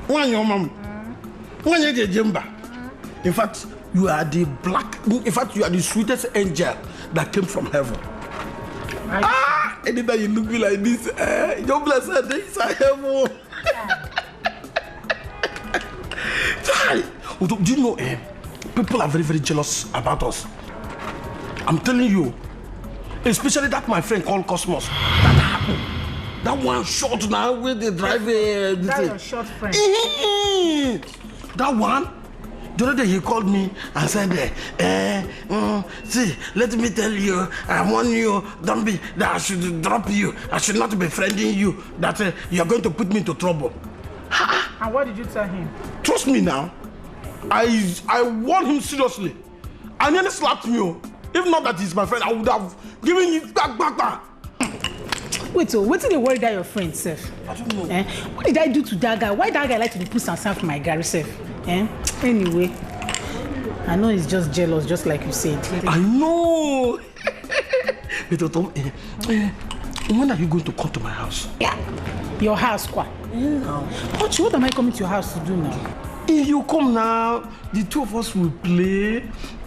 When your mom? When you get Jimba? In fact, you are the sweetest angel that came from heaven. Anytime you look me like this, your blessed days are heaven. Do you know, people are very, very jealous about us. I'm telling you, especially that my friend called Cosmos. That happened. That one short now with the driver. That's your short friend. That one. The other day he called me and said, see, let me tell you, I warn you, don't be, that I should drop you, I should not be friending you, that you're going to put me into trouble. And what did you tell him? Trust me now, I warned him seriously. I nearly slapped me. If not that he's my friend, I would have given you back. Wait, so what did they worry that your friend, Seth? I don't know. What did I do to that guy? Why that guy like to put some for my Gary, Seth? Anyway, I know he's just jealous, just like you said. I know. But when are you going to come to my house? Yeah, your house, quoi? Yeah. What am I coming to your house to do now? If you come now, the two of us will play.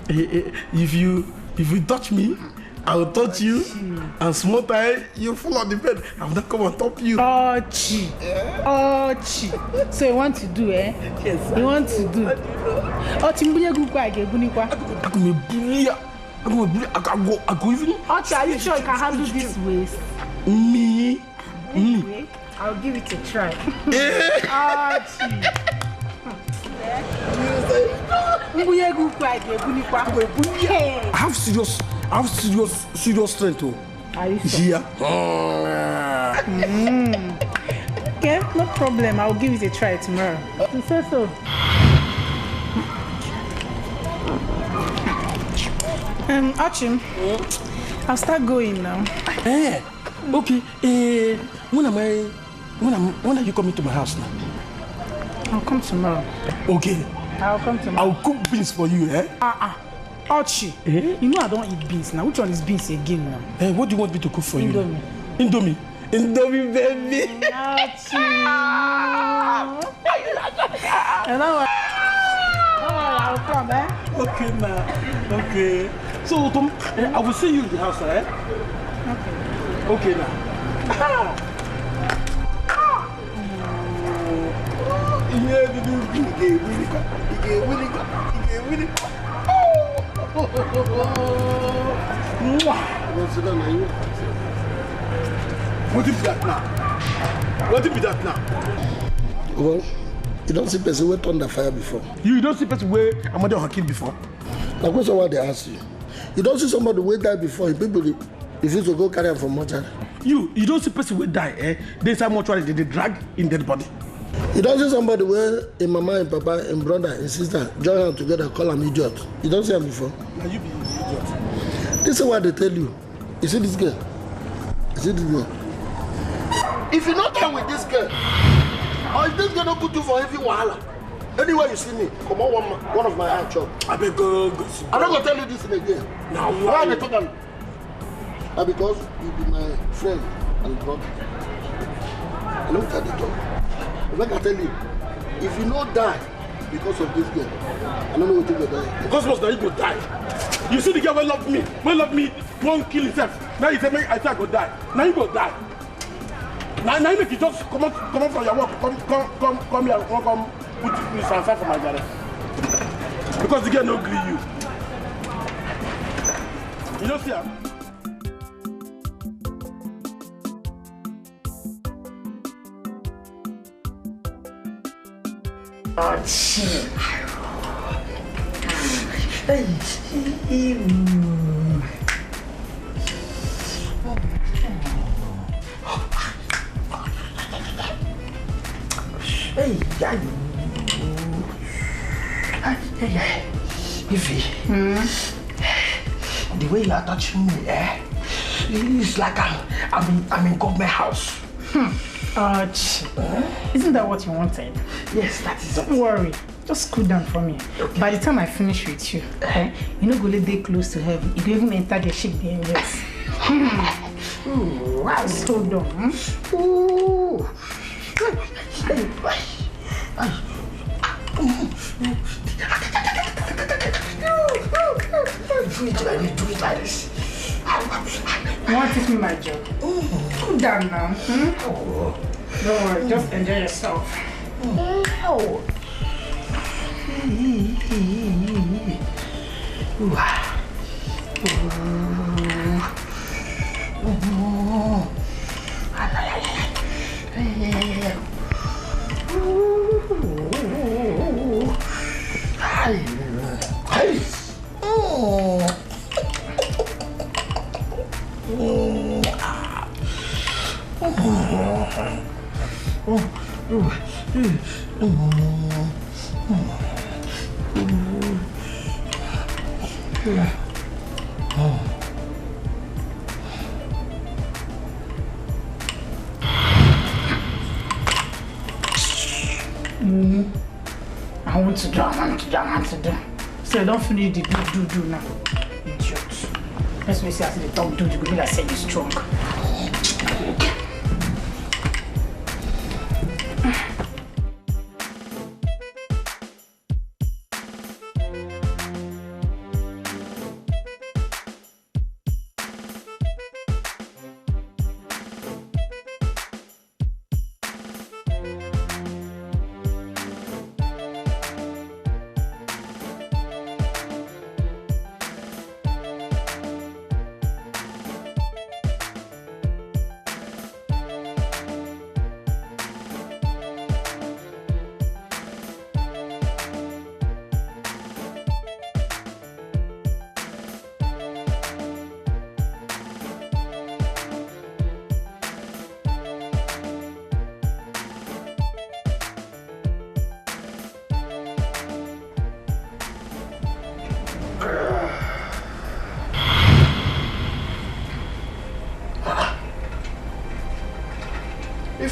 If you touch me, I will touch you, and small time, you fall on the bed. I will not come on top you. Oh, chi. So you want to do, Yes, sir. You want to do? Oh, Timbuya Gukwa, I go even. Oh, are you sure you can handle this waist? Me? Anyway, I'll give it a try. Oh, chi. I have serious strength too. Are you sure? Yeah. Okay, no problem. I'll give it a try tomorrow. You say so. Achim, I'll start going now. Okay. When are you coming to my house now? I'll come tomorrow. Okay. I'll come tomorrow. I'll cook beans for you, Archie, you know I don't eat beans now. Which one is beans again now? What do you want me to cook for Indomie. you? Indomie, baby. Archie. I'll come, Okay, now. Okay. So, Tom, I will see you in the house, Okay. Okay, now. What is that now? Well, you don't see person who turned the fire before. You don't see person where Amadi Hakim before? Now, what's what they ask you? You don't see somebody who died before. People refuse to go carry him from mortuary. You don't see person who die, They say mortuary, they drag in dead body. You don't see somebody where a mama and papa and brother and sister join them together, call them idiot. You don't see them before. Now you be idiot. This is what they tell you. You see this girl? If you're not done with this girl, or if this girl don't put you for heavy wahala, anywhere you see me, come on one of my eye chop. I beg go. I'm not gonna tell you this in again. Now why are they talking? Because you be my friend and brother. I look at the talk. Like I tell you, if you not die because of this girl, I don't know what you will die. Because most now you go die. You see the girl will love me, won't kill himself. Now you say me, I say I go die. Now you go die. Now you make you just come on from your work, come here, come put this answer for my garden. Because the girl no agree you. You don't see her? Ify, the way you are touching me, it's like I'm in government house. Isn't that what you wanted? Yes, that is Don't worry. Just cool down for me. Okay. By the time I finish with you, you know, go let day close to heaven. You don't even enter the ship the angels. Wow, so dumb. Do it like this. You want to teach me my job? Cool down now. Don't worry, just enjoy yourself. I want to do. So don't finish the do now. Idiot. Let's see after the talk do, you go be like saying you're strong.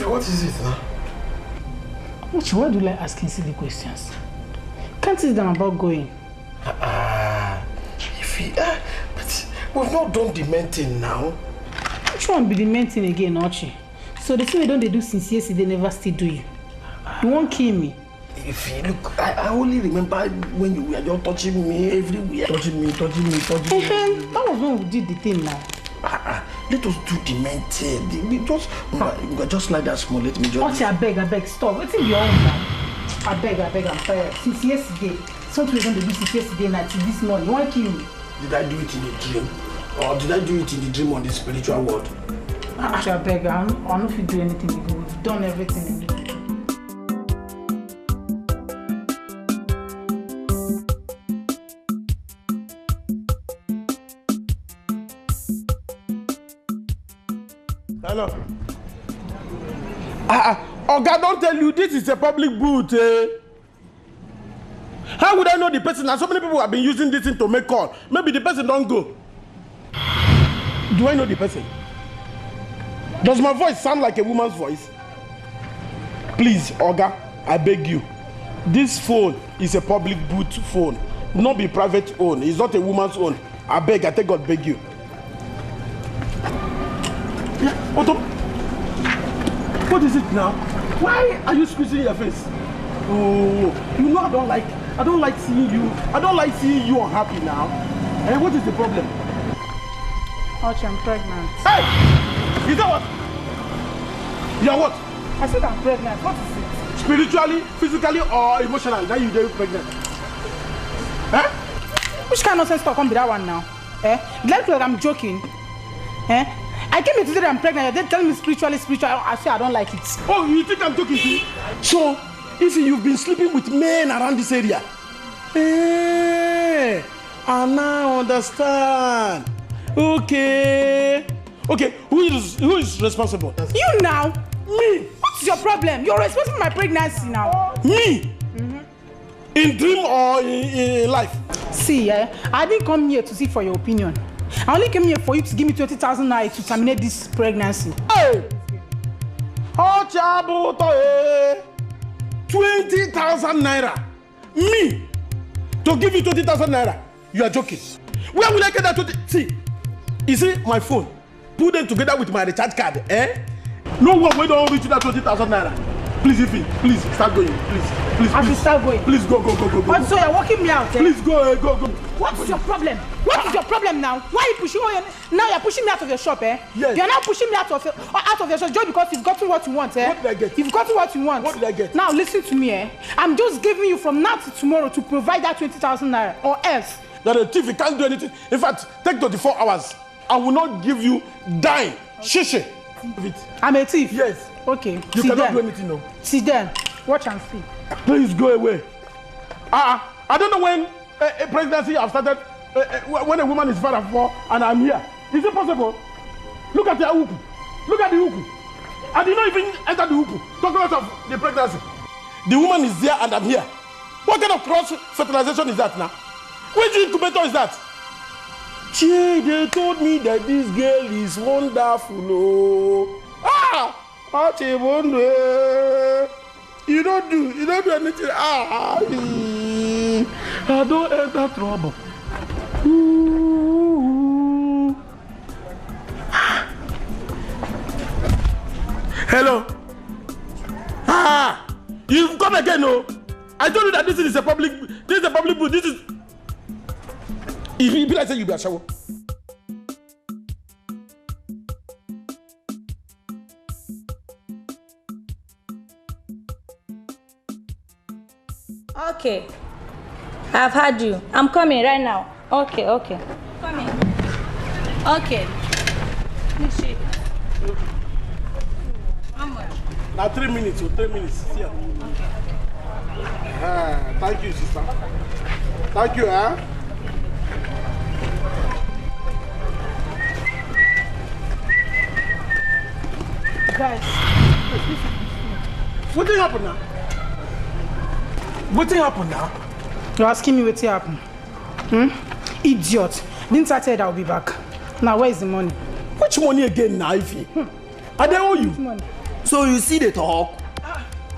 What is it now? Why do you like asking silly questions? Can't see them about going. But we've not done the main thing now. Which one be the main thing again, Archie? So the thing they do since yesterday, they never still do you. You won't kill me. Look, I only remember when you were just touching me everywhere. Touching me. That was when we did the thing now. Let us do the main thing. We just like that small. Let me just. Archie, I beg, stop. What's in your own now? I beg, I'm tired. Since yesterday, something we're going to do since yesterday night till this morning. You want to kill me? Did I do it in a dream? Or did I do it in the dream or the spiritual world? Archie, I beg, I don't know if you do anything before. We've done everything. Hello. Oga, don't tell you this is a public booth. How would I know the person? And so many people have been using this thing to make call. Maybe the person don't go. Do I know the person? Does my voice sound like a woman's voice? Please, Oga, I beg you. This phone is a public booth phone. Not be private own. It's not a woman's own. I beg, I take God beg you. Yeah, Otto. What is it now? Why are you squeezing your face? Oh, you know I don't like seeing you. I don't like seeing you unhappy now. Hey, what is the problem? Archie, I'm pregnant. Hey! Is that what? You're what? I said I'm pregnant. What is it? Spiritually, physically, or emotionally? Now you're pregnant. Eh? Which kind of nonsense talk on be that one now? Eh? Like I'm joking. Eh? I came here to say that I'm pregnant. They're telling me spiritually. I say I don't like it. Oh, you think I'm joking to you? So, if you've been sleeping with men around this area, I now understand. Okay, who is responsible? You now. Me. What's your problem? You're responsible for my pregnancy now. Me? In dream or in life? See, I didn't come here to seek for your opinion. I only came here for you to give me 20,000 naira to terminate this pregnancy. Hey! Oh, Chabuto, 20,000 naira. Me? To give you 20,000 naira? You are joking. Where will I get that 20? See, you see my phone. Put them together with my recharge card. No one will don't reach that 20,000 naira. Please, Ify, please start going. Please. I should start going. Please go. What, so you're walking me out, eh? Please go. What is your problem? What is your problem now? Why are you pushing me? Now you're pushing me out of your shop, eh? Yes. You're now pushing me out of your shop just because you've gotten what you want, eh? What did I get? You've gotten what you want. What did I get? Now listen to me, eh? I'm just giving you from now to tomorrow to provide that 20,000 naira or else. You're a thief, you can't do anything. In fact, take 24 hours. I will not give you dime. Shishi. I'm a thief? Yes. Okay. You cannot do anything, no. See then. Watch and see. Please go away. I don't know when a presidency have started, when a woman is father for, and I'm here. Is it possible? Look at the uku. Look at the uku. I did not even enter the uku. Talk about of the pregnancy. The woman is there and I'm here. What kind of cross-fertilization is that now? Which incubator is that? Gee, they told me that this girl is wonderful. Oh. What a wonder. You don't do anything. I don't enter trouble. Ooh. Hello. You come again, no? I told you that this is a public booth. This is. If you be like say you be a shower. Okay. I've heard you. I'm coming right now. Okay. Coming. Okay. How much? Now 3 minutes. 3 minutes. Yeah. Okay. Thank you, sister. Thank you, Guys. What did happen now? What happened now? You're asking me what happened? Idiot. Didn't I tell you that I'll be back? Now, where is the money? Which money again now, Ify? I don't owe you. Which money? So you see the talk?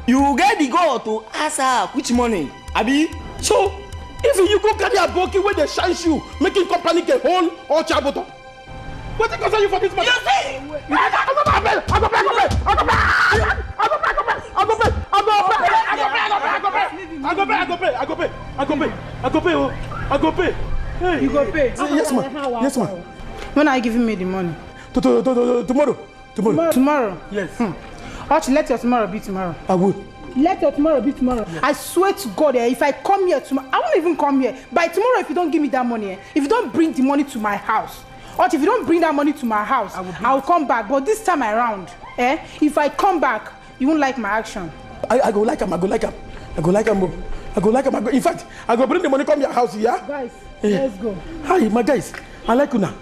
You get the girl to ask her which money, Abi? So, if you go carry a bucket where they shine you, making company get whole or chaboto. What is concern you for this money? You see? I go pay. Hey. You go pay? Yes, ma'am. Yes, ma'am. When are you giving me the money? Tomorrow. Tomorrow? Yes. Archie, let your tomorrow be tomorrow. I will. Let your tomorrow be tomorrow. Yes. I swear to God, if I come here tomorrow, I won't even come here. By tomorrow, if you don't give me that money, if you don't bring the money to my house, or if you don't bring that money to my house, I'll come back. But this time around, if I come back, you won't like my action. I go like him. In fact, I go bring the money come your house, yeah? Guys, let's go. Hi, my guys. I like una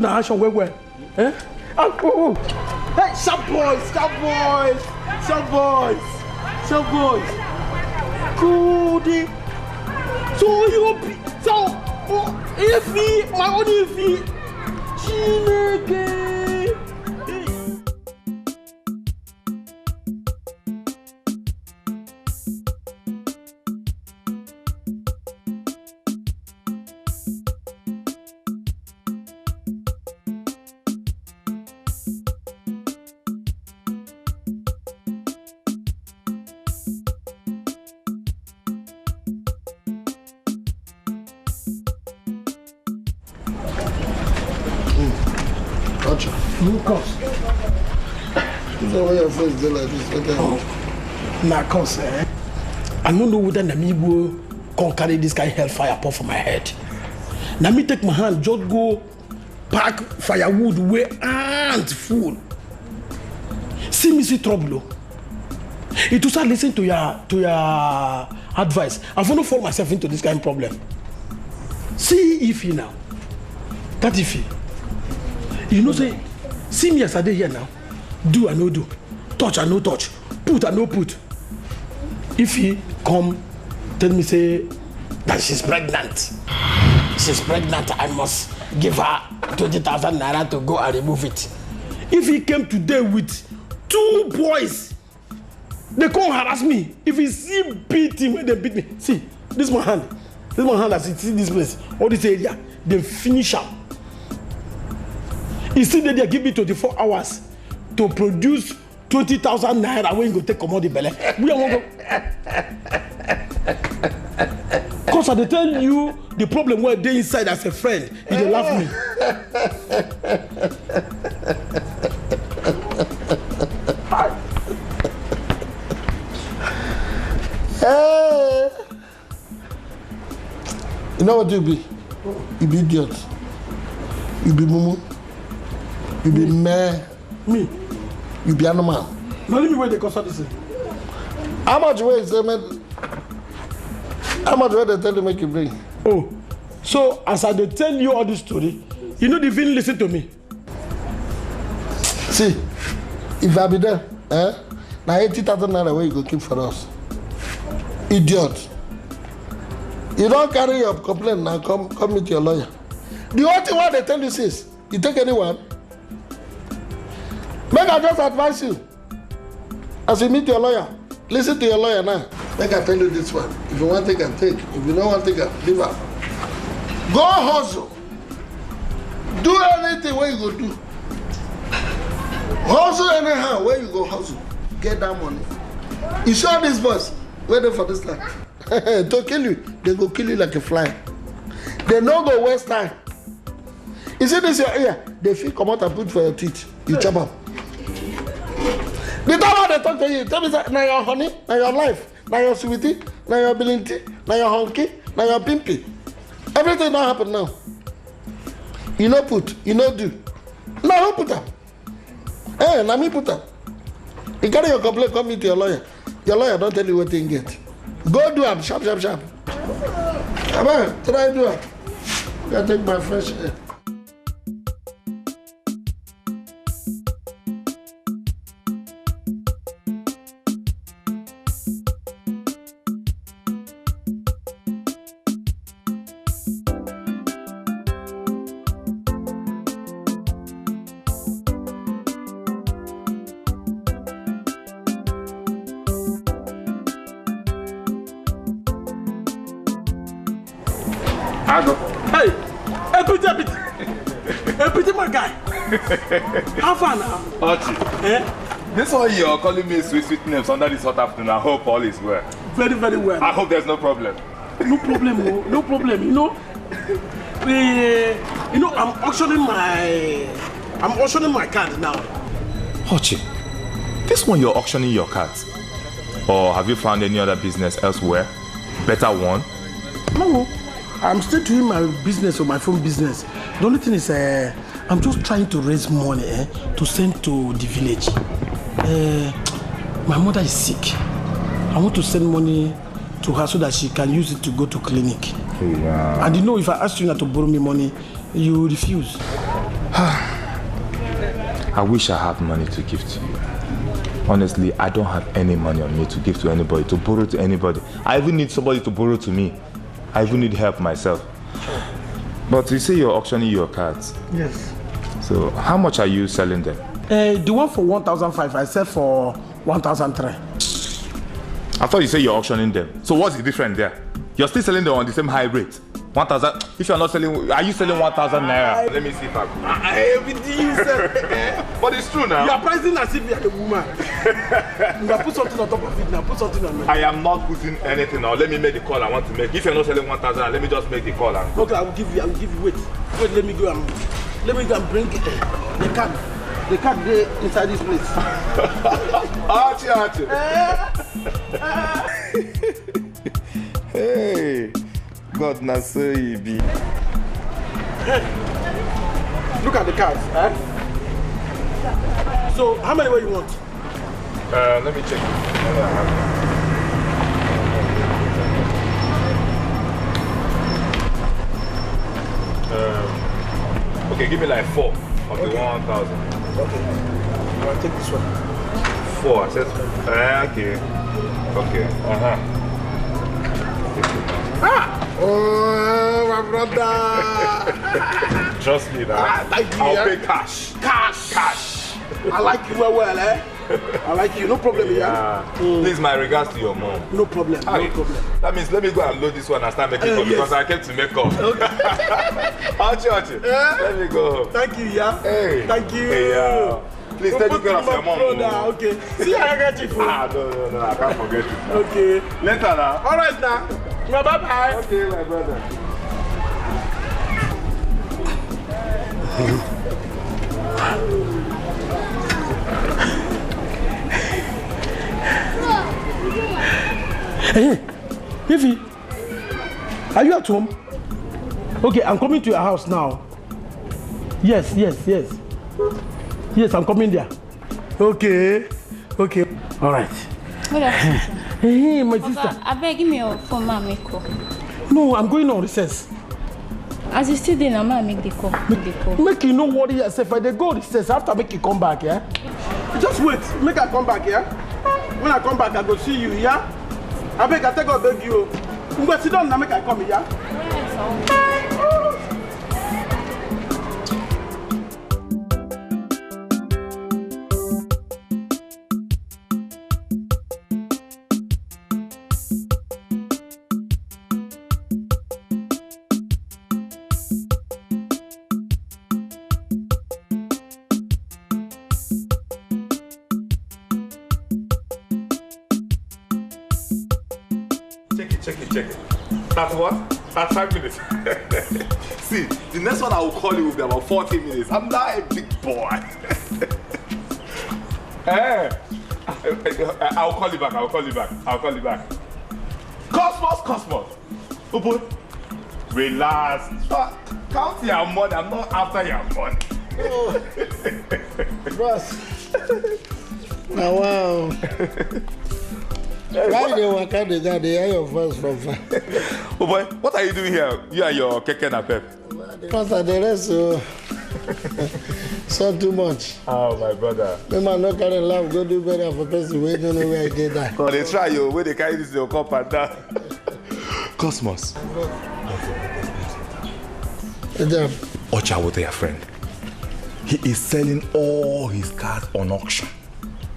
action well. Eh? Oh. Hey, sharp boys. Good. Ify, my own Ify. Chineke. Lucas. You know why your friends dey like this? Okay. Na cause I don't know whether Namibo can carry this kind of hellfire pour for my head. Now me take my hand, just go pack firewood where ant full. See me see trouble. It was start listen to your advice. I've not fall myself into this kind of problem. See Ify now. That Ify. You know say, see me as I dey here now. Do and no do. Touch and no touch. Put and no put. Ify come tell me say that she's pregnant. I must give her 20,000 naira to go and remove it. Ify came today with 2 boys. They come harass me. If you see beat him when they beat me. See, this my hand. As you see this place, all this area, they finish up. You see that they give me 24 hours to produce 20,000 naira when you go take commodity belle. We won't go. Cause I tell you the problem where they inside as a friend, you dey laugh me. Hey. You know what you be? You be idiot. You be mumu. You be meh. Me? You be animal. Now let me wait the concert this thing. How much weight they make? How much weight they tell you make you bring? Oh, so as I dey tell you all this story, you know the even listen to me. See, if I be there, now 80,000 naira where you go keep for us. Idiot. You don't carry your complaint now, come meet your lawyer. The only thing what they tell you is, you take anyone. Make I just advise you. As you meet your lawyer, listen to your lawyer now. Make I tell you this one. If you want to take and take. If you don't want to take and leave her. Go hustle. Do anything where you go do. Hustle anyhow where you go hustle. Get that money. You saw this boss. Waiting for this life. To kill you, they go kill you like a fly. They no go waste time. You see this your ear? They feel come out and put for your teeth. You chop up. The time they talk to you, tell me that now your honey, now your life, now your sweetie, now your ability, now your honky, now your pimpy. Everything now happen now. You no put, you no do. Now who put them? Hey, now me put them. You carry your complaint, come meet your lawyer. Your lawyer don't tell you what you get. Go do it, sharp, sharp, sharp. Come on, try to do it. I gotta take my fresh air. Hey, pretty my guy. How far now? Archie, this one you're calling me sweet names under this hot afternoon. I hope all is well. Very, very well. I hope there's no problem. No problem, no problem. You know, I'm auctioning my card now. Archie, this one you're auctioning your cards, or have you found any other business elsewhere? Better one? No. I'm still doing my business or my phone business. The only thing is, I'm just trying to raise money to send to the village. My mother is sick. I want to send money to her so that she can use it to go to clinic. Yeah. And you know, if I ask you not to borrow me money, you refuse. I wish I had money to give to you. Honestly, I don't have any money on me to give to anybody, to borrow to anybody. I even need somebody to borrow to me. I even need help myself. But you say you're auctioning your cards. Yes. So how much are you selling them? The one for 1,500, I sell for 1,300. I thought you said you're auctioning them. So what's the difference there? You're still selling them on the same high rate. 1,000. If you're not selling, are you selling 1,000 naira? Let me see if I can. Everything you said. But it's true now. You are pricing as if you're a woman. You have put something on top of it now. Put something on me. I am not putting anything now. Let me make the call I want to make. If you're not selling 1,000, let me just make the call. Okay, I will give you. Wait, let me go and bring the card. The card there inside this place. Archie. Hey. God, na so you be. Hey, look at the cards, So, how many you want? Let me check. Okay, give me like 4 of the 1,000. Okay. I'll take this one. 4, I said. Okay. Oh, my brother. Trust me now. Thank you. I'll pay cash. Cash. I like you well, I like you. No problem, yeah. Please, my regards to your mom. No problem. No problem. That means let me go and load this one and start making up because I came to make up. Archie. Let me go home. Thank you, yeah. Hey. Thank you. Hey, Please take care of your mom. Okay. See, I got you. No, I can't forget it. Okay. Later now. All right now. Bye-bye. Okay, my brother. Hey, Ify, are you at home? Okay, I'm coming to your house now. Yes. Yes, I'm coming there. Okay. All right. Good afternoon. Hey, my sister. I beg, give me your phone, Mama. No, I'm going on recess. As you still there, Mama, make the call. Make you no worry yourself. I go recess after make you come back, yeah? Just wait. Make I come back, yeah? When I come back, I go see you, yeah? I beg, I take out beg you. You go sit down and make I come, yeah? Check it. That's what? That's 5 minutes. See, the next one I will call you will be about 40 minutes. I'm not a big boy. Hey, I'll call you back. Cosmos. Open. Relax. Count your money. I'm not after your money. Oh, boss. Now, wow. Why they walk out the guy? They hear your voice from far. Oh boy, what are you doing here? You and your keke na pep. Because I the rest so too much. Oh my brother. The man no carry laugh, go do better for person who don't know where I get that. Oh, they try you where they carry this your cup and down. Cosmos. Ocha with your friend. He is selling all his cars on auction.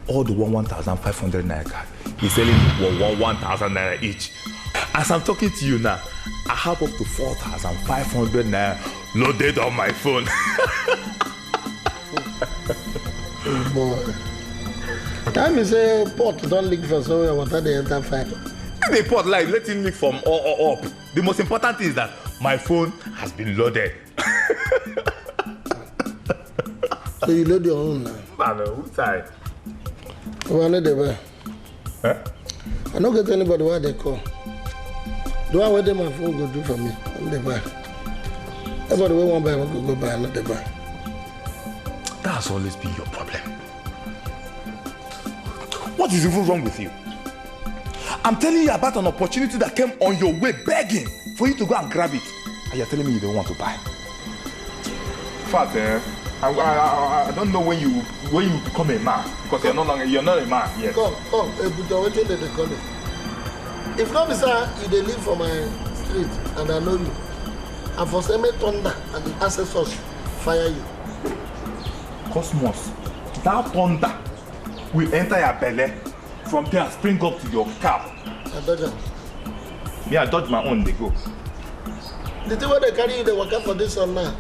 All the 1,500 naira cars. He's selling 1,000 naira each. As I'm talking to you now, I have up to 4,500 naira loaded on my phone. Oh boy. Time you say pot don't leak for somewhere, water they enter fire. The pot like let him leak from all up. The most important thing is that my phone has been loaded. So you load your own now? I know, who's side? Well, I know they were. Huh? I don't get anybody why they call. Do I wait them my phone go do for me? I'm the buy. Everybody will want buy, I go buy, I'm not the buy. That's always been your problem. What is even wrong with you? I'm telling you about an opportunity that came on your way begging for you to go and grab it. And you're telling me you don't want to buy. In fact, I don't know when you become a man, because you're not a man yet. Come, but what they call it? If not, sir, you they live for my street and I know you. And for some thunder and the ancestors fire you. Cosmos, that thunder will enter your belly. From there, spring up to your cap. I dodge them. Yeah, I dodge my own, they go. The thing where they carry you, they work out for this one now.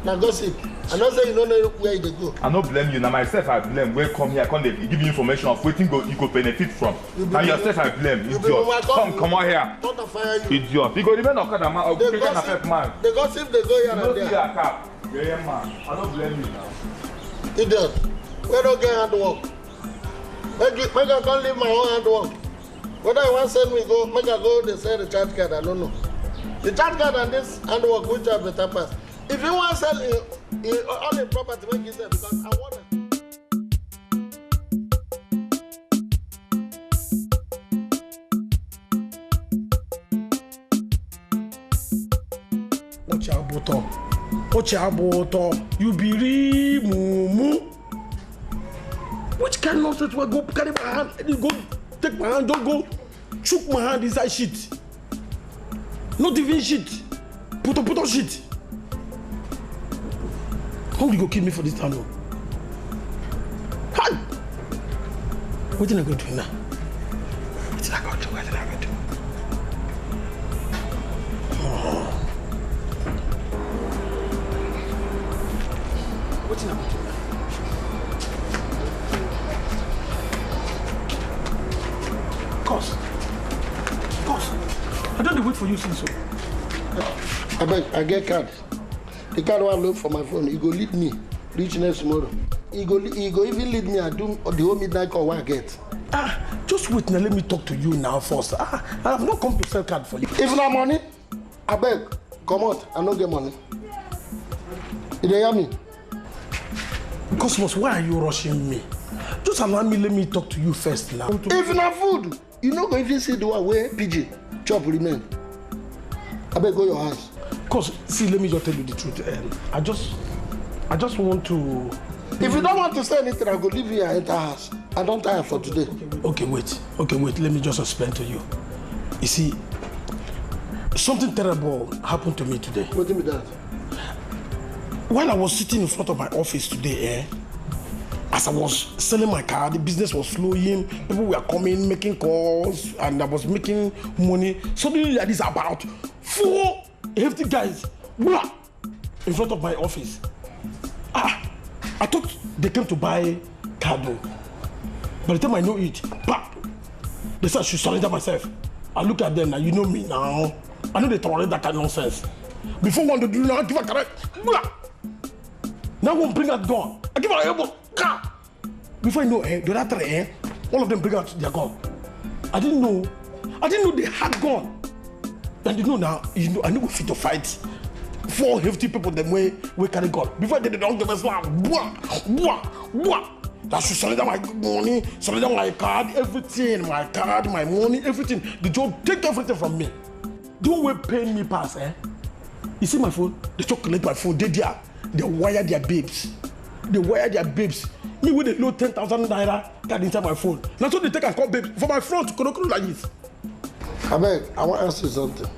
Now gossip. I don't say you don't know where they go. I don't blame you. Now myself I blame. When come here, come they give you information of what you go benefit from. And yourself I blame. Idiot. Come on here. Don't fire you. Idiot. You go even Okada man. They gossip, man. They gossip, they go here and there. Yeah, man. I don't blame you now. Idiot. We don't get hard work. Make I can't leave my own hard work. Whether I want to send me go, make I go, they say the charge card, I don't know. The charge card and this hard work, which are better pass. If you want to sell all the property, make it there because I want it. Ochaboto, you be mumu. Which kind of nonsense will go carry my hand? You go take my hand, don't go choke my hand inside shit. Not even shit. Put on shit. How will you go kill me for this time? Hi! What did I go do now? What did I go do? Oh. What did I go do now? for you since so. I get card. The card I look for my phone. He go lead me. Reach next tomorrow. He go even lead me and do the whole midnight call what I get. Just wait now. Let me talk to you now first. I have not come to sell card for you. If not money, I beg. Come out. I don't get money. You hear me? Cosmos, why are you rushing me? Just allow me. Let me talk to you first now. If not food, you not going to see the one where PG chop remain. I beg go your house. Cause see, let me just tell you the truth. I just want to. If you don't want to say anything, I go leave you and enter house. I don't tire for today. Okay, wait. Let me just explain to you. You see, something terrible happened to me today. What do you mean that? While I was sitting in front of my office today, as I was selling my car, the business was flowing. People were coming, making calls, and I was making money. Suddenly, like this, about 4 hefty guys, blah, in front of my office. I thought they came to buy cargo. By the time I know it, bah, they said I should surrender myself. I look at them now, you know me now. I know they tolerate that kind of nonsense. Before one to do now, give a correct, blah. Now one bring out gun. I give her a elbow, car. Before I know, the other three, all of them bring out their gun. I didn't know they had gun. And you know now, I know we fit to fight 4 hefty people them way we carry gun. Before they don't give us slam, blah. That should surrender my money, surrender my card, everything, my card, my money, everything. The job take everything from me. Don't wait paying me pass, You see my phone? They chocolate my phone, they wire their babes. Me with a low 10,000 naira card inside my phone. Now so they take and call babes for my front to like this. I beg, I want to ask you something.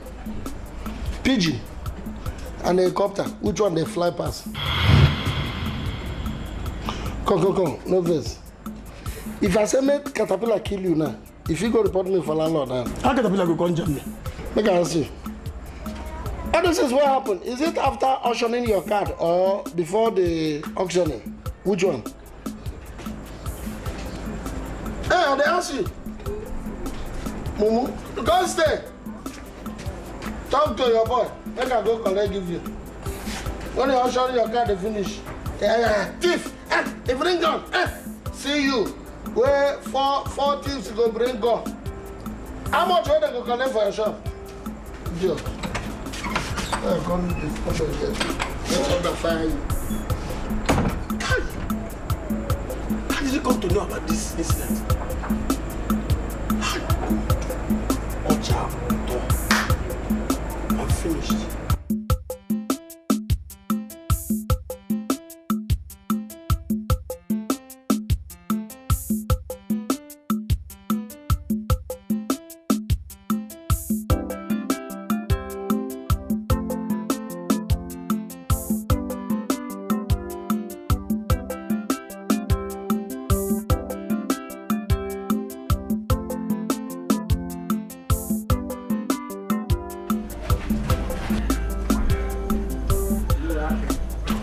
Pigeon and a helicopter, which one they fly past? Come, no verse. If I say make caterpillar kill you now, if you go report me for landlord now. How caterpillar go come jam me? Make I ask you. And this is what happened. Is it after auctioning your card or before the auctioning? Which one? Hey, they ask you. Mumu, don't stay. Talk to your boy. Make I go collect give you. When you auction your card, they finish. Thief! They bring gun! See you! Where four thieves go bring gun? How much will they go collect for your shop? Joke. Come here. Let's order fire. How did you come to know about this incident? I'm finished.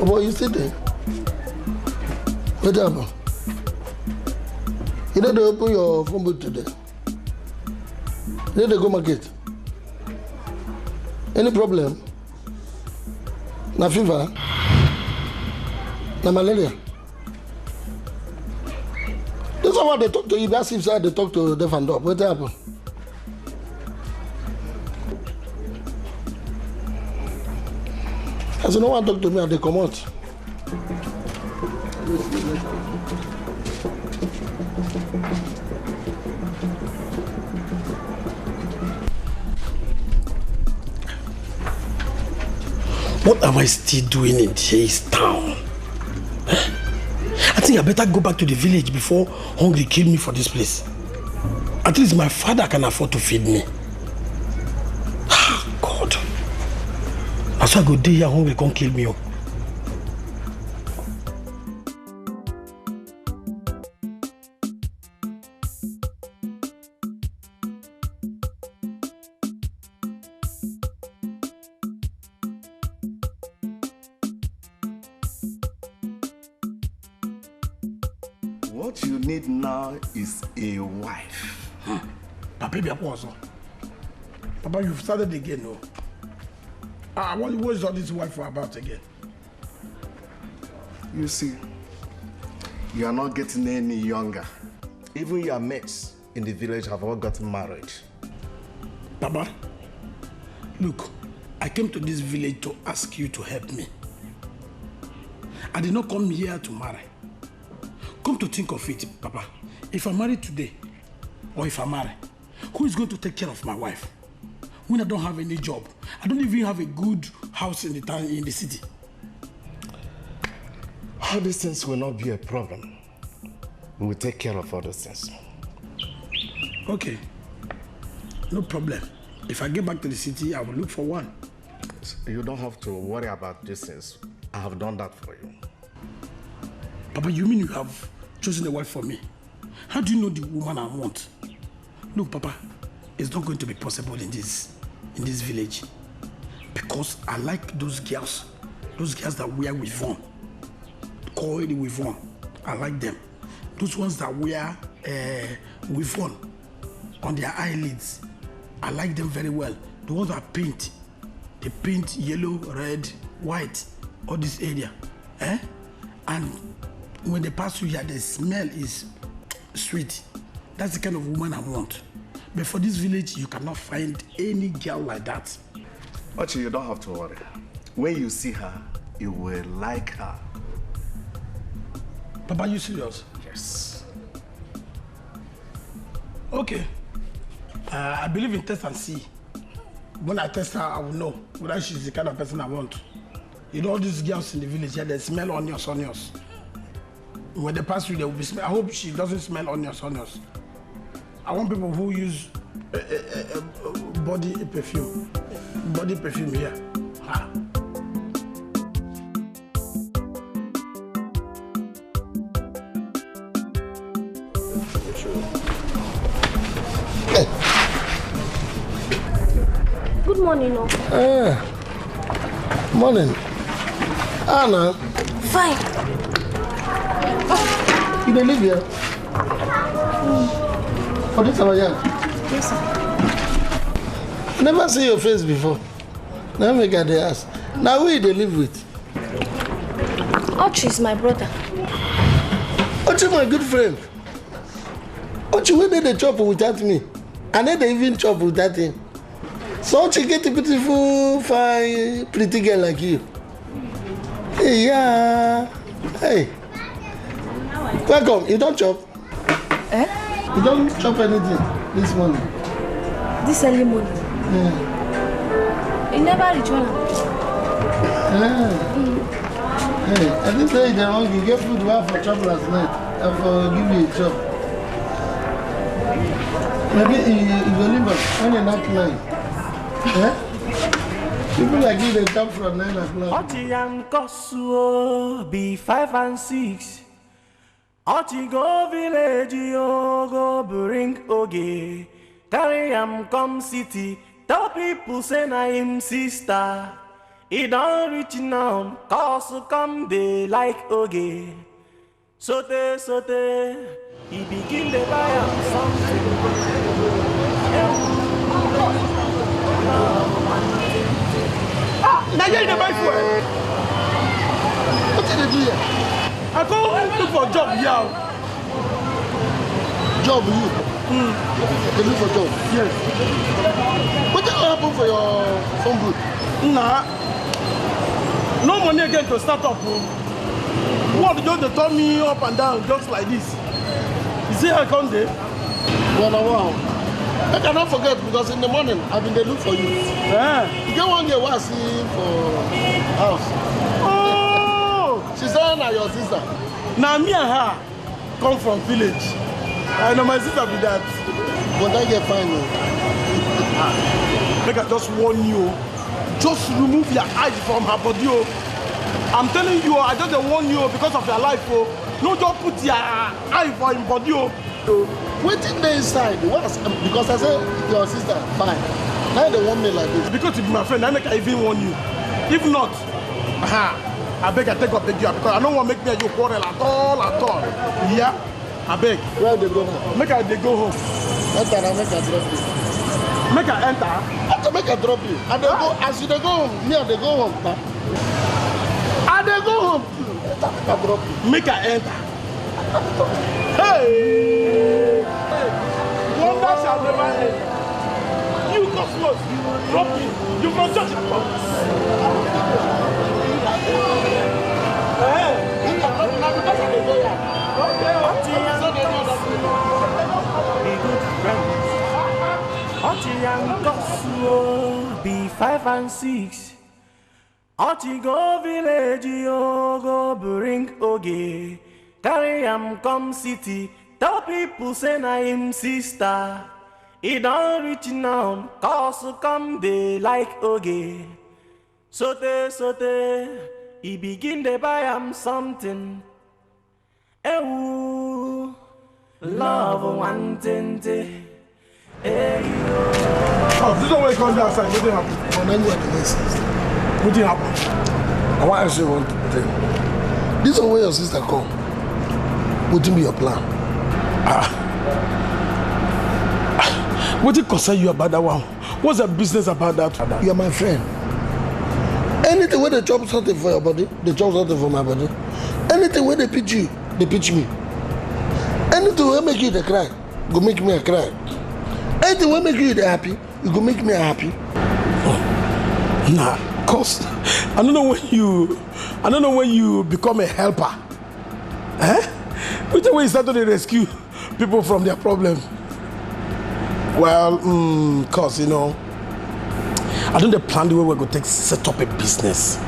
Boy, you sit there. What happened? You know they open your phone book today. You know they go market. Any problem? Na fever? Na malaria? This is what they talk to you. That's if they talk to deaf and dumb. What happened? I said, no one talk to me and they come out. What am I still doing in this town? I think I better go back to the village before hungry kill me for this place. At least my father can afford to feed me. God. As I go day here, hungry can't kill me. What you need now is a wife. But baby, I was. Papa, you've started again, no? What is all this wife about again? You see, you are not getting any younger. Even your mates in the village have all gotten married. Papa, look, I came to this village to ask you to help me. I did not come here to marry. Come to think of it, Papa, if I marry today, or if I marry, who is going to take care of my wife? When I don't have any job, I don't even have a good house in the town, in the city. All these things will not be a problem. We will take care of all those things. Okay, no problem. If I get back to the city, I will look for one. You don't have to worry about these things. I have done that for you. Papa, you mean you have chosen a wife for me? How do you know the woman I want? Look, Papa, it's not going to be possible in this village. Because I like those girls that wear weave-on. Call the weave-on. I like them. Those ones that wear weave-on on their eyelids. I like them very well. The ones that paint. They paint yellow, red, white, all this area. And when they pass through here, the smell is sweet. That's the kind of woman I want. But for this village, you cannot find any girl like that. Ochi, you don't have to worry. When you see her, you will like her. Papa, are you serious? Yes. Okay. I believe in test and see. When I test her, I will know whether she's the kind of person I want. You know, all these girls in the village here, they smell onions. When they pass through, they will be smell. I hope she doesn't smell onions. I want people who use body perfume here. Ha. Good morning, no. Morning. Anna. Fine. You don't live here? For this hour, yeah? Yes, sir. I never see your face before. Now make her the ask. Now who they live with? Ochi is my brother. Ochi, my good friend. Ochi, where did they chop without me? And then they even chop without him. So Ochi get a beautiful, fine, pretty girl like you. Hey, yeah. Hey. Welcome. You don't chop? You don't chop anything this morning? This early morning? Yeah. You never return. Hey, I didn't tell you that wrong. You get food well for chop last night. And for give you a chop. Maybe you will leave us when you're not lying. People like you, they jump from 9 o'clock. Oti and Kosuo be 5 and 6. Oti go village, yo go bring oge. Carry am come city. Tell people say na him sister. He don't reach now, cause come they like oge. Sote, he begin to buy am something. Nigerian the buy fuel. What did they do here? I go look for a job here. Job you? They look for job? Yes. What did happen for your phone booth? Nah. No money again to start up. What just they turn me up and down just like this. You see how I come there? Wow. I cannot forget because in the morning I've been there look for you. You get one girl I see for house. Oh! She said na your sister. Now me and her come from village. I know my sister be that. But that get fine. Make I just warn you. Just remove your eyes from her body. I'm telling you, I just warn you because of your life. No, just put your eye for him body. Waiting there inside. Because I said your sister, fine. Now they want me like this. Because you be my friend, I make I even warn you. If not, I beg I take up the gear because I don't want to make me and you quarrel at all. Yeah? I beg. Where they go now? Make I they go home. That's what I make a drop you. Make her enter. After make her drop you. And they go, as you they go home, me and they go home. And they go home. Make her drop you. Make her enter. Hey! Wonder shall never end. You Cosmos, drop me. You must judge it. Be 5 and 6. Oti go village, yo go bring oge. Carry am come city. Tell people say na him sister. He don't reach now, cause come they like oge. Sote, he begin to buy am something. Ewu, love one tente. Oh, this is the way you come down outside. What did happen? What did happen? I want to ask you one thing. This is where your sister come. What be your plan? What did concern you about that one? What's the business about that? You are my friend. Anything where they chop something for your body, they chop something for my body. Anything where they pitch you, they pitch me. Anything where make you they cry, go make me a cry. Anything will make you happy, you go make me happy. Oh. Nah, cause I don't know when you become a helper. Eh? Which way you start to rescue people from their problem? Well, cause you know, I don't plan the way we're going to set up a business.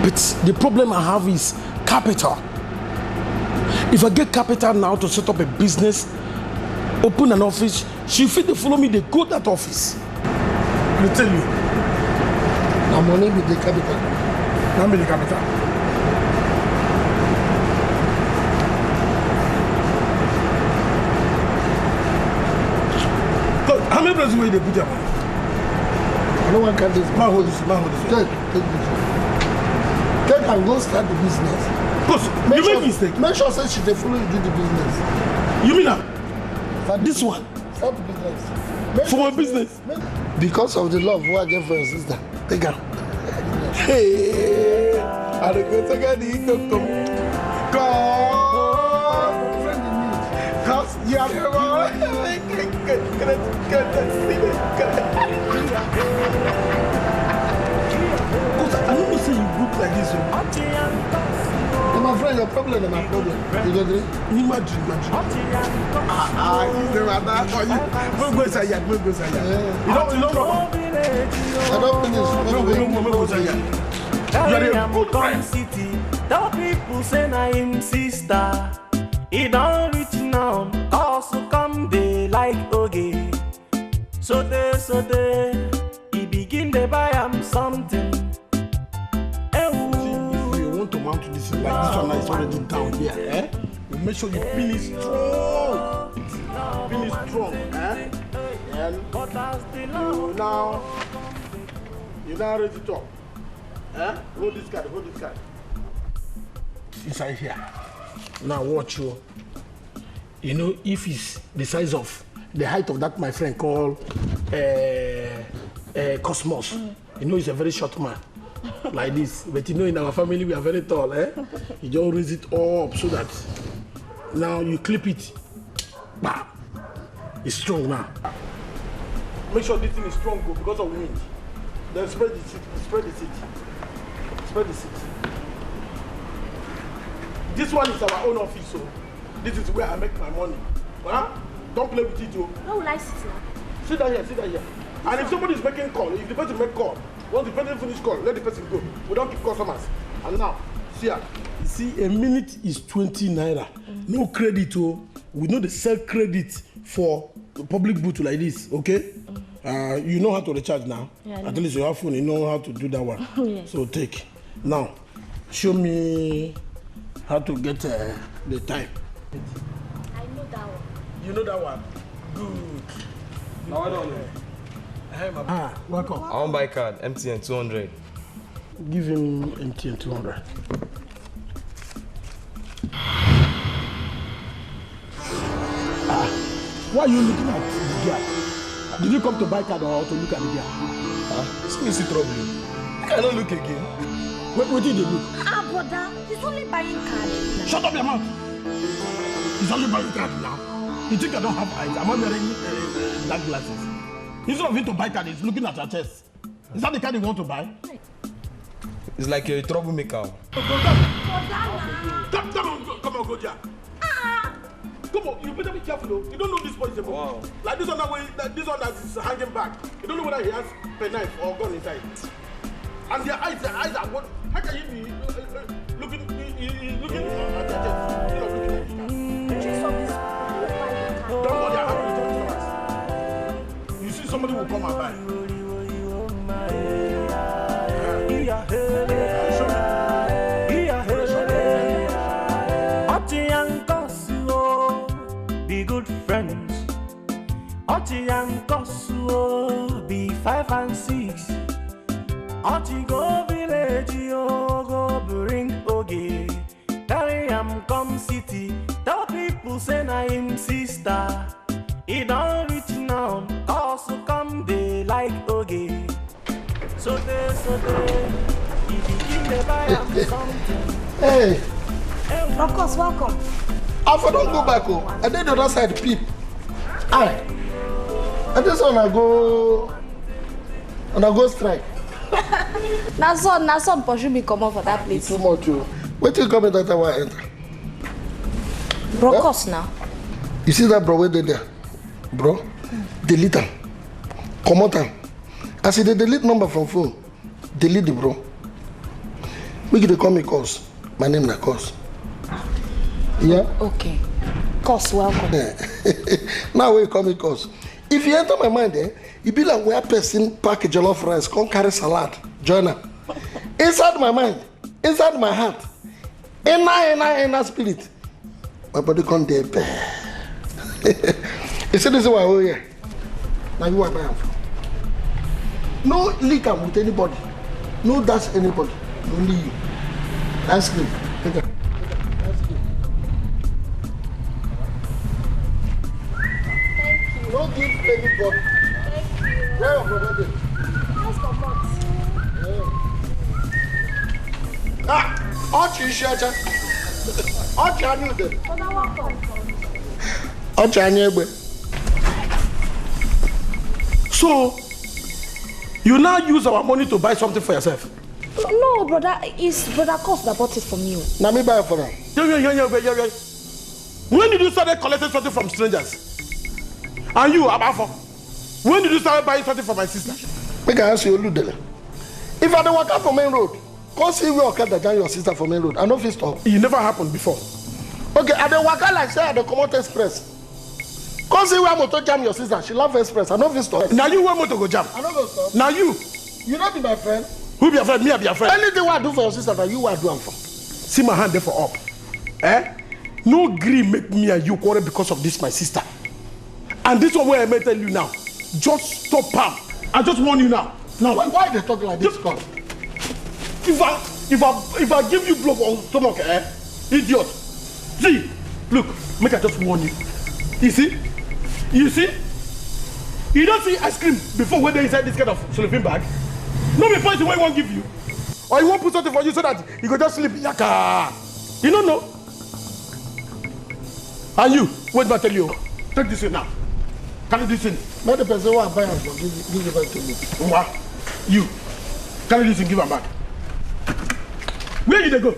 But the problem I have is capital. If I get capital now to set up a business, open an office, she fit to follow me, they go to that office. I tell you. Now money with the capital. Now with the capital. How many places will they put your money? No one can do this. Man, hold this. Take this. Take and go start the business. Because you make mistake. Make sure say she dey follow you do the business. You mean that? This one? Start the business. For my business? Because of the love I get for your sister. Take her. Hey! I don't go take the income. Cause you have the I don't say you look like this. My friend, your problem is my problem. You get it? Imagine. He's the rather for you. We'll go say that. You don't know. I don't finish. We'll go say that. You are a good friend. Tell people say na him sister. He don't reach now, cause come they like oge. Sote, he begin to buy him something. To mount to this like this one is already down here, eh? You make sure you finish strong. Eh? And you now ready to talk. Eh? Hold this card. Inside here. Now watch you. You know, if it's the size of the height of that my friend called Cosmos, you know he's a very short man. Like this, but you know in our family we are very tall, eh? You just raise it up so that now you clip it. Bah! It's strong now. Make sure this thing is strong because of wind. Then spread the seat. This one is our own office, so this is where I make my money. Huh? Don't play with it, Joe. Where will I sit now? Sit down here. And if somebody is making call, if the person make call, once the person finish call, let the person go. We don't keep customers. And now, see here. You see, a minute is 20 naira. No credit, oh. We know they sell credit for public booth like this, okay? You know how to recharge now. Yeah, at least you have phone, you know how to do that one. Yes. So take. Now, show me how to get the time. I know that one. You know that one? Good. Now I don't know. Welcome. I want buy card, MTN 200. Give him MTN 200. Why are you looking at the guy? Did you come to buy card or to look at the girl? See me see trouble. I cannot look again. What did you look? Brother, he's only buying card. Shut up your mouth. He's only buying card now. You think I don't have eyes? I'm not wearing dark glasses. Instead of him to buy card, he's looking at her chest. Is that the card you want to buy? It's like you're a troublemaker. Come on, go there. Come on, you better be careful though. You don't know this boy is a boy. Wow. Like this one that is hanging back. You don't know whether he has a knife or gun inside. And their eyes are what? How can you be looking at their chest? Don't worry, I have to talk to us. You see somebody will come and buy. Be good friends. Oti and Kosuo be 5 and 6. Oti go village, yo go bring oge. Carry am come city. Tell people say na him sister. He don't reach now. Also come they like oge. So they. If you give the buy am something. Hey. Of course, welcome. I don't go back home. And then the other side peep. Aye. And this one I go strike. Now son pursue me come up for that place. Too much. Wait till you come in that I want to enter. Bro, of course now. You see that bro where they there? Bro, delete them. Come out them. I see the delete number from phone. Delete the bro. We get to call me Cos. My name is Cos. Yeah? Okay. Cos, welcome. Now we call me Cos. If you enter my mind it be like where person pack a jollof rice, come carry salad, join her. Inside my mind, inside my heart, inner spirit, my body can't there. You see this is why we're here. Now you are buying from. No link up with anybody. No dash anybody. Only you. Ice cream. Take it. Don't give anybody. Thank you. Where are brother? Let's go, Ochi Ishacha. Ochi Anyude. welcome. Ochi Anyegbe. So, you now use our money to buy something for yourself? No, brother, it's Brother Cos that bought it from you. Now me buy it for them. Yeah. When did you start collecting something from strangers? And you, Abafo, when did you start buying something for my sister? Make I ask you, Oludele. If I don't walk out from main road, come see where I join your sister from main road. I know if it's stop. It never happened before. Okay, I don't walk out like say I don't come out express. Come see where I'm to jam your sister. She love express. I know if it's stop. Now you want me to go jam? I don't go stop. Now you. You not be my friend. Who be your friend? Me, I be your friend. Anything I do for your sister that you will do am for. See my hand there for up. No gree make me and you quarrel because of this, my sister. And this one where I may tell you now. Just stop Pam. I just warn you now. Now. Why they talk like this, God? If I give you blow on stomach, idiot. See, look, make I just warn you. You see? You don't see ice cream before when they inside this kind of sleeping bag. No be point what he won't give you. Or he won't put something for you so that you can just sleep. Yaka. You don't know. And you, wait till I tell you. Take this in now. Carry this in. Let the person who I buy for give it back to me. You. Carry this in, give him back. Where did they go?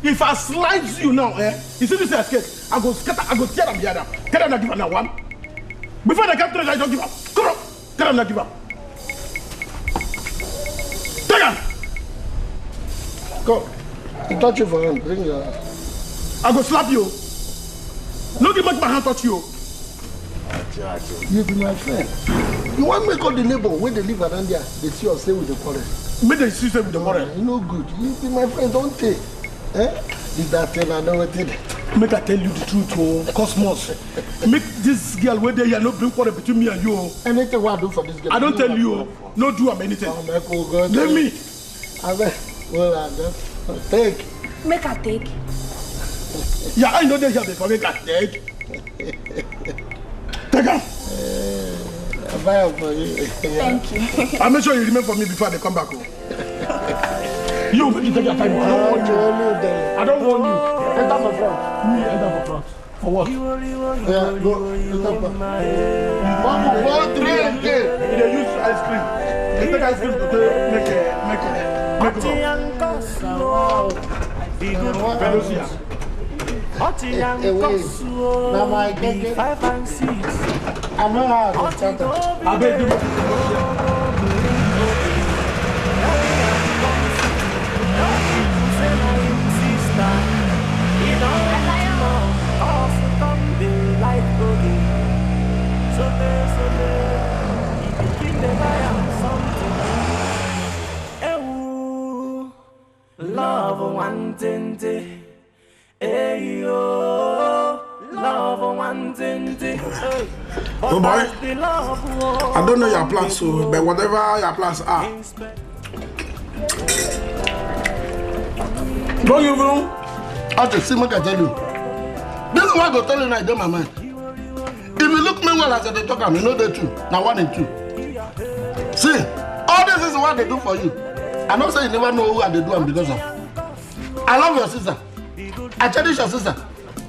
If I slide you now, you see this escape, I go scatter, I go tear them the other. Tell them not give them one. Before they come to the guy, don't give up. Come on. Tell them not give up. Take them. Go. You touch you for him. Bring your hand. I go slap you. No give back my hand touch you. You be my friend. You want me to call the neighbor when they live around there, they see us stay with the forest. Make the system with the water. You know good. You be my friend, don't take. Did that tell I know what it? Make I tell you the truth, oh, Cosmos. Make this girl where they are not bring water between me and you. Anything what I do for this girl. I don't tell you, no do anything. Let me. Well, I just take. Make her take. Yeah, I know they have the make her take. Take her. buy for you. Thank you. I'll make sure you remain for me before they come back home. You make it take your time. I don't want you. I don't want you. Enter for front. Me enter for front. For what? Yeah, go. Mama, drink it. They use ice cream. They take ice cream to make it. Velocia. Now my get 5 and 6. I know how to start. I beg you. Love one tente, ayo. Love one tente. Oh boy, I don't know your plans, so but whatever your plans are, don't you know? I just see what I tell you. This is what I go tell you now. I do my mind. If you look me well as they talk, you know the two. Now 1 and 2. See, all this is what they do for you. I don't say you never know who they do and because of. I love your sister. I cherish your sister.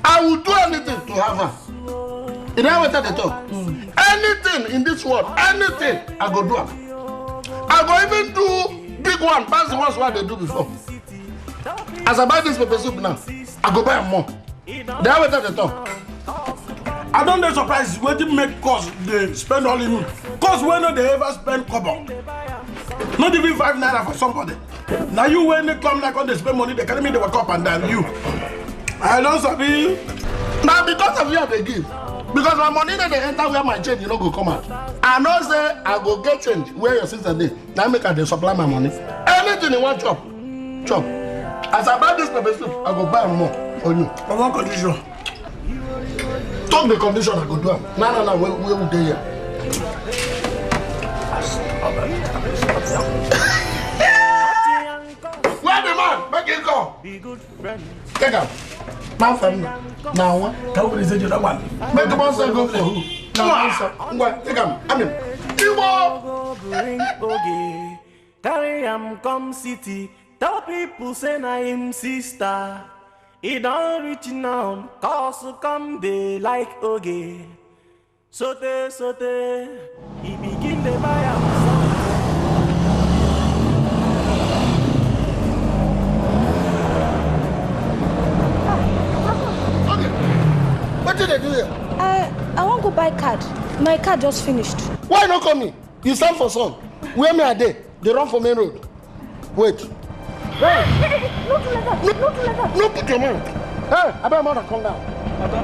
I will do anything to have her. You know what they talk? Anything in this world, anything, I go do it. I go even do big one, pass the ones what they do before. As I buy this pepper soup now, I go buy more. They have what they talk. I don't get surprised when they make cost they spend all in. Cause when they ever spend kobo. Not even 5 naira for somebody. Now you when they come like when they spend money, they carry me they work up and down you. I don't sabi. Now because of you they give. Because my money that they enter where my change, you know go come out. I know say I go get change where your sister did. Now make her they supply my money. Anything you want chop. Chop. As I buy this pepper soup, I go buy more for you. On one condition. Talk the condition I go do. No, we will do here. Where the man? Make it go. Take him. My friend. Now what? How is it that one? Make the boss go for who? Now take him. I mean, carry him come city. Tell people say na him sister. He don't reach now, cause come they like oge. Sote, he begin to buy him okay. What did they do here? I want to buy card. My card just finished. Why not come in? You stand for son. Where me are they? They run for main road. Wait. Hey! Not to let that. No, put your man. Hey, I better mother come down.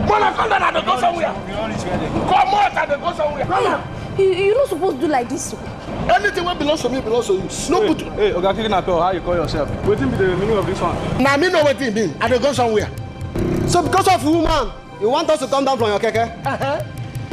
Mother come down and they go somewhere. Come out and they go somewhere. Mama, you're not supposed to do like this. Anything that belongs to me belongs to you. No put. Hey, Oga Kidnapper, how you call yourself? What be the meaning of this one? Now me know what it mean. And they go somewhere. So because of woman, you want us to come down from your keke?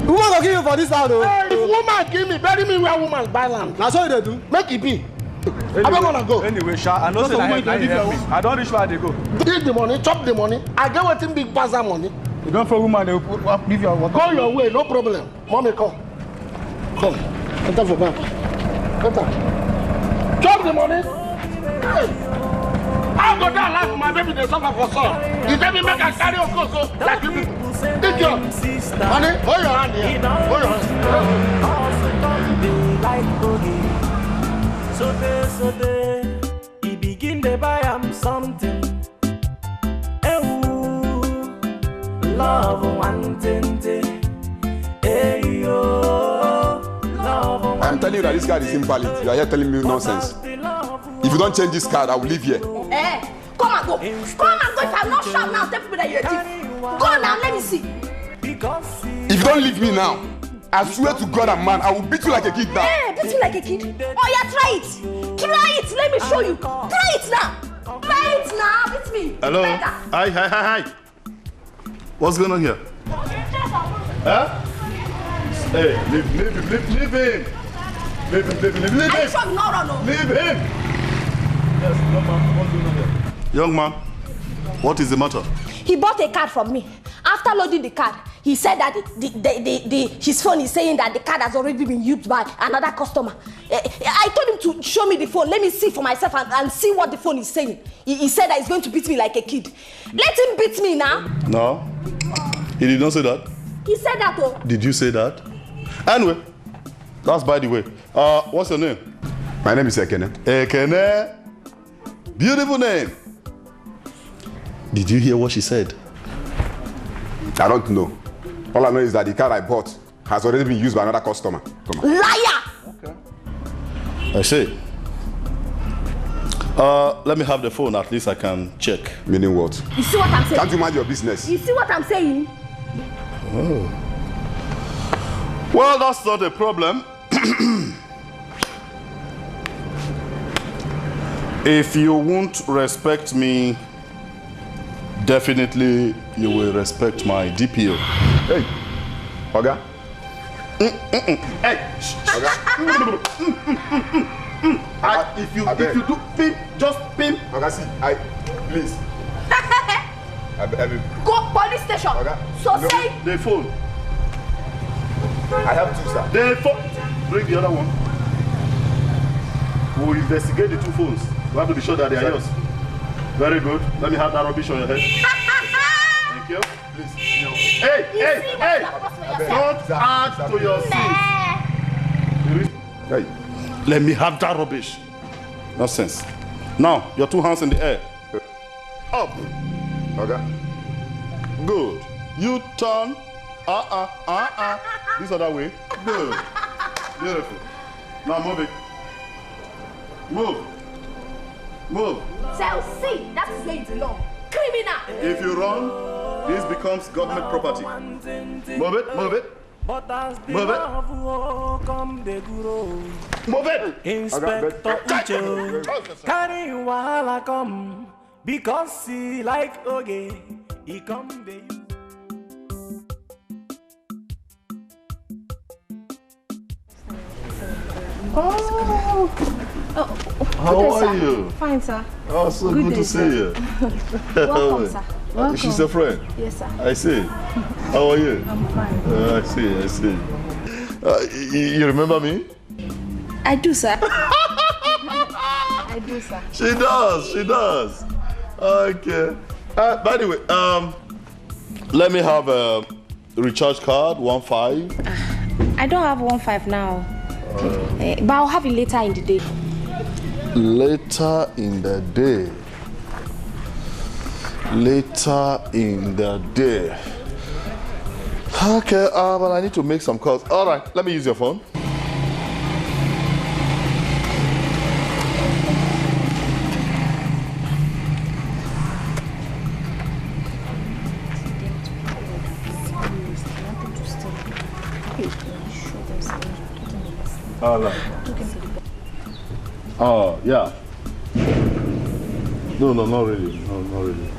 Woman will give you for this land, though. Hey, if woman give me, bury me where woman buy land. That's what they do. Make it be. Anyway, I don't want to go. Anyway, Sha, I know say I don't reach where they go. Eat the money, chop the money. I get what big pass that money. You don't for woman, they will give you water. Go your way, no problem. Mommy, come. Come. Enter for back. Enter. Chop the money. Hey. I'll go down life for my baby, they suffer for son. You tell me make a carry of course, so like you people. Take your money, hold your hand here. Hold your hand. Sote, he begin to buy him something. Love one tente. I'm telling you that this card is invalid. You are here telling me nonsense. If you don't change this card, I will leave here. Come and go. Come and go. If I'm not sharp now, tell people that you're a thief. Go now, let me see. If you don't leave me now, I swear to God and man, I will beat you like a kid now. Hey, beat you like a kid? Oh yeah, try it. Try it. Let me show you. Try it now. Try it now. Beat me. Hello. Hi. What's going on here? Huh? Hey, leave him. Leave him. Are you sure you not run? Leave him. Yes, young man, what's going on here? Young man, what is the matter? He bought a card from me. After loading the card, He said that his phone is saying that the card has already been used by another customer. I told him to show me the phone. Let me see for myself and see what the phone is saying. He said that he's going to beat me like a kid. Let him beat me now. No, he did not say that. He said that though. Did you say that? Anyway, that's by the way. What's your name? My name is Ekene. Ekene. Beautiful name. Did you hear what she said? I don't know. All I know is that the car I bought has already been used by another customer. Liar! Okay. I see. Let me have the phone, at least I can check. Meaning what? You see what I'm saying? Can't you mind your business? You see what I'm saying? Oh. Well, that's not a problem. If you won't respect me, definitely you will respect my DPO. Hey, Oga. Hey, Oga. If you do pimp, just pimp. Oga, see, please. Go police station. Oga. So No. say. The phone. I have two, sir. The phone. Bring the other one. We'll investigate the two phones. We have to be sure that they are yours. Very good. Let me have that rubbish on your head. Thank you. Please. Hey! Don't add to your sins. Hey. Let me have that rubbish. Nonsense. Now, your two hands in the air. Up. Okay. Good. You turn. This other way. Good. Beautiful. Now move it. Move. Move. So see, that is where it belongs. Criminal. If you run, this becomes government property. Move it, move it. Move it. Move it. Inspector Uche, carry wahala come because he like oge. He come dey. How are you? Fine, sir. Oh, so good to see you. Welcome, sir. Welcome. She's a friend. Yes, sir. I see. How are you? I'm fine. I see. You remember me? I do, sir. I do, sir. She does. Okay. By the way, let me have a recharge card, 15. I don't have 15 now. But I'll have it later in the day. Later in the day. Okay, but I need to make some calls. All right, let me use your phone. Oh, yeah. No, not really. No, not really.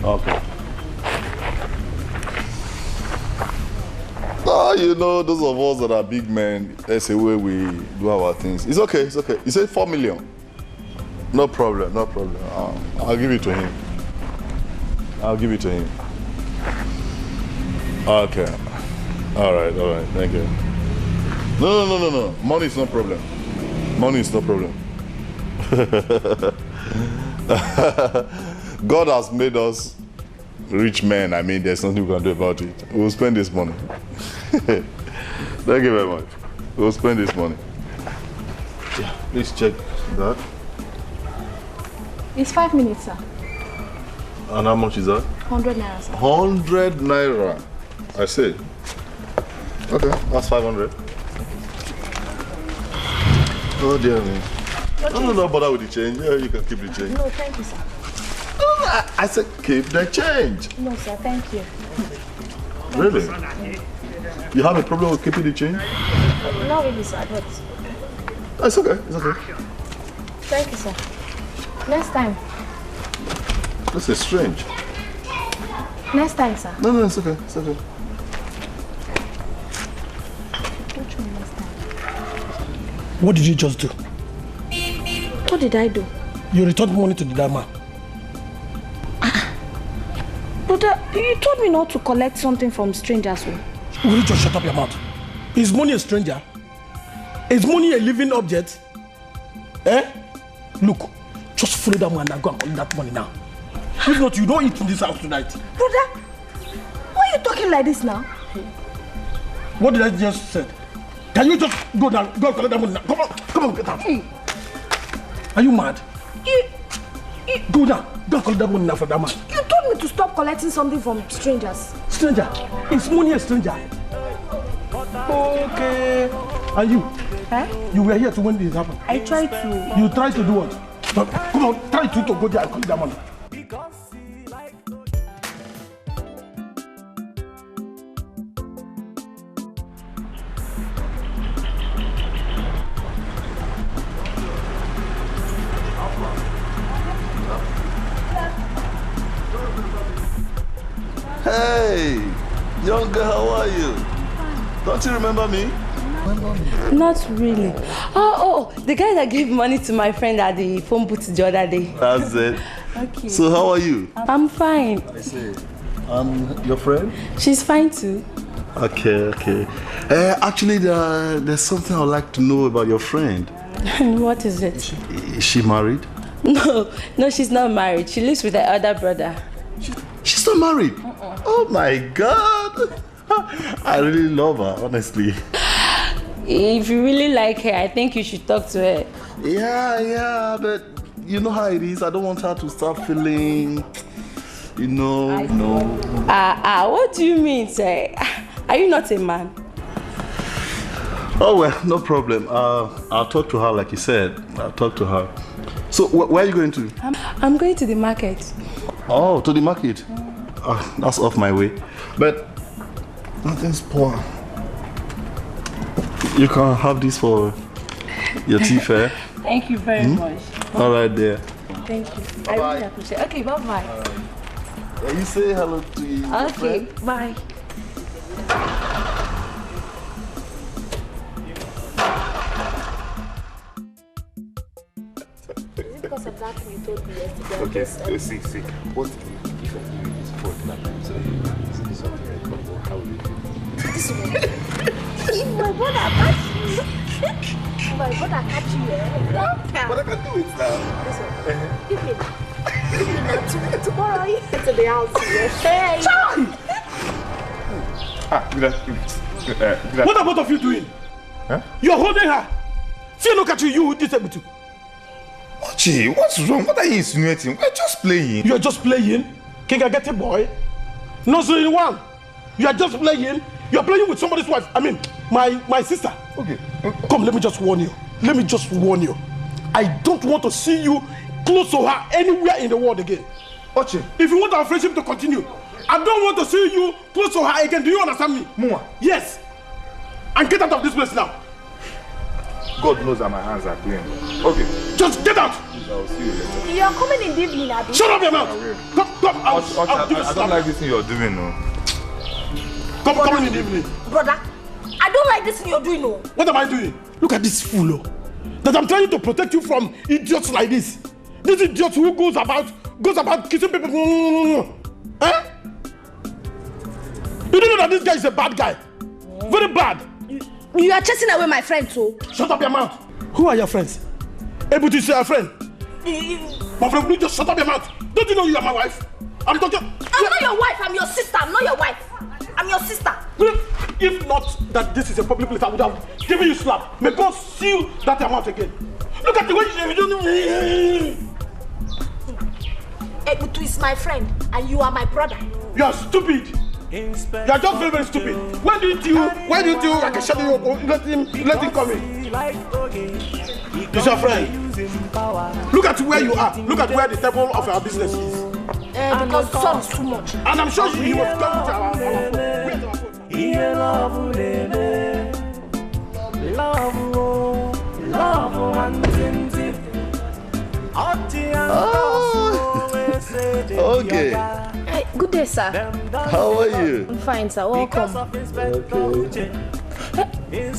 Okay. You know, those of us that are big men, that's the way we do our things. It's okay. You said 4 million. No problem. I'll give it to him. Okay. All right. Thank you. No. Money is no problem. God has made us rich men. I mean, there's nothing we can do about it. We'll spend this money. Thank you very much. We'll spend this money. Yeah, please check that. It's 5 minutes, sir. And how much is that? 100 naira, sir. 100 naira. I see. Okay, that's 500. Oh dear me. No bother with the change. Yeah, you can keep the change. No, thank you, sir. I said keep the change. No, sir, thank you. Really? You have a problem with keeping the change? Not really, sir, but... It's okay. Thank you, sir. Next time. This is strange. Next time, sir. No, it's okay. Which one next time? What did you just do? What did I do? You returned money to the man. Brother, you told me not to collect something from strangers. Will you just shut up your mouth? Is money a stranger? Is money a living object? Eh? Look, just follow that man and go and collect that money now. If not, you don't eat in this house tonight. Brother, why are you talking like this now? What did I just say? Can you just go down, go and collect that money now? Come on, get out. Are you mad? Go down, go and collect that money now for that man. You told me to stop collecting something from strangers. Stranger? Is money a stranger? Okay. And you? Huh? You were here to when this happened? I tried to. You tried to do what? But come on, try to go there and collect that money. Hey, young girl, how are you? Don't you remember me? Not really. Oh, the guy that gave money to my friend at the phone booth the other day. That's it. Okay. So how are you? I'm fine. I see. Your friend? She's fine too. Okay. Actually, there's something I'd like to know about your friend. What is it? Is she married? No, she's not married. She lives with her other brother. She's not married? Oh my God. I really love her, honestly. If you really like her, I think you should talk to her. Yeah, but you know how it is. I don't want her to start feeling, What do you mean, sir? Are you not a man? Oh, well, no problem. I'll talk to her like you said. I'll talk to her. So, where are you going to? I'm going to the market. Oh, to the market? That's off my way. But nothing's poor. You can have this for your tea fare. Thank you very much. All right, there. Thank you. Bye-bye. I really appreciate it. Okay, bye-bye. You say hello to your Okay, friend? bye. Because of that thing you told me yesterday. Okay, see. What if I do this for that time? So you see something like that, how will you do? If my brother catch you, But I can do it now. Give me that. Tomorrow you get to the house here. Hey! What are both of you doing? Huh? You're holding her. See, look at you disabled too. Gee, what's wrong? What are you insinuating? We're just playing. You're just playing? King, I get a boy. Nursery one. You are just playing. You're playing with somebody's wife. I mean, my sister. Okay. Come, let me just warn you. I don't want to see you close to her anywhere in the world again. Ochi. If you want our friendship to continue, I don't want to see you close to her again. Do you understand me? Mua. Yes. And get out of this place now. God knows that my hands are clean. Okay. Just get out. I'll see you later. You're coming in the evening, Abby. Shut up your mouth. Come. I'll give you I don't like this thing you're doing, no. Come in the evening. Brother, I don't like this thing you're doing, no. What am I doing? Look at this fool, that I'm trying to protect you from idiots like this. This idiot who goes about kissing people. Eh? You don't know that this guy is a bad guy. Very bad. You are chasing away my friend, too. Shut up your mouth. Who are your friends? Able to say a friend? My friend, will you just shut up your mouth? Don't you know you are my wife? I'm not your wife, I'm your sister. I'm not your wife. I'm your sister. If not that this is a public place, I would have given you a slap. May God seal that amount again. Look at the way you do me. Ebutu is my friend, and you are my brother. You are stupid. You are just very, very stupid. Why didn't you like a shadow, let him come in? He's your friend. Look at where you are. Look at where the table of our business is. Because the sun is too much. And I'm sure he was coming to our Okay. Hey, good day, sir. How are you? I'm fine, sir. Welcome. Okay.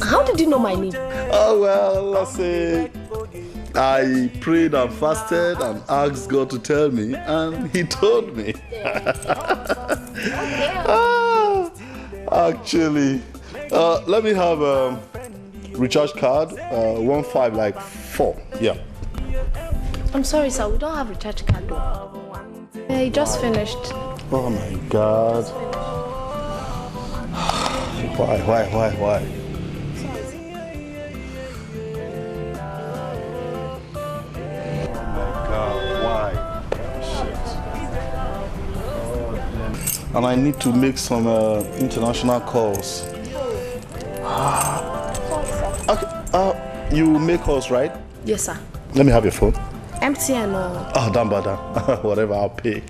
How did you know my name? Oh, well, let's say I prayed and fasted and asked God to tell me, and He told me. Actually, let me have recharge card, 15 like 4. Yeah. I'm sorry, sir. We don't have recharge card though. He just finished. Oh my God. Why? And I need to make some international calls. Okay, you make calls, right? Yes, sir. Let me have your phone. MTN or... Oh, damn, whatever, I'll pay.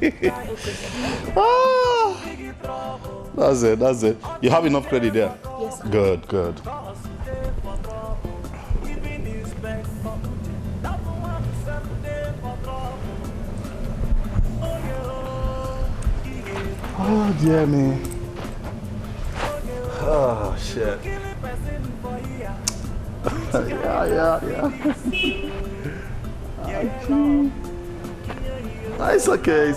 That's it. You have enough credit there? Yes, sir. Good. Oh, dear me. Oh, shit. Yeah. It's okay.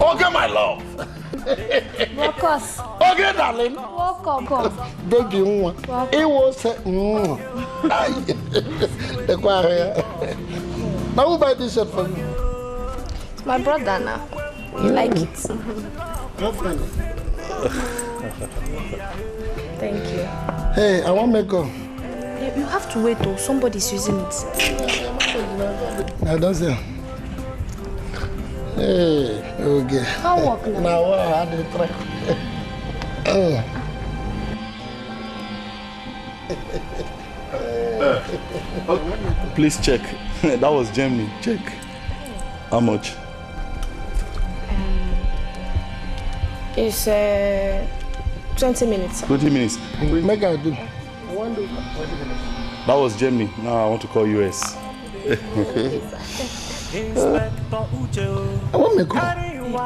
Okay, my love. Marcus. Okay, darling. Welcome. Baby, it was now who buy this shirt for you? It's my brother now. You like it? Thank you. Hey, I want makeup. You have to wait though. Somebody's using it. I don't say. Hey, okay. How work now? Now I had to try. Please check. That was Germany. Check. How much? It's 20 minutes. 20 minutes. Make I do. That was Germany. Now I want to call US. I want me go.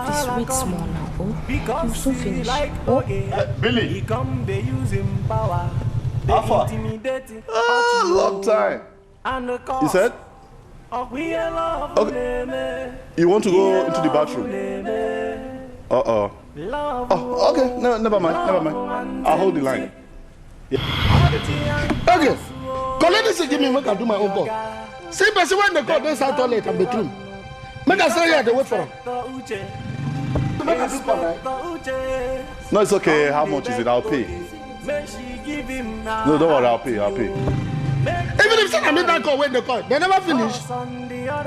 Please wait small now. You'll soon finish. Billy. How far? Long time. You said? Okay. You want to go into the bathroom? Oh, okay. No, never mind. I'll hold the line. Yeah. Okay. Collect this and give me make I do my own call. See, person when they call this toilet and bathroom. Make I stay here to wait for them. No, it's okay. How much is it? I'll pay. No, don't worry. I'll pay. Even if I make that call when they call, they never finish.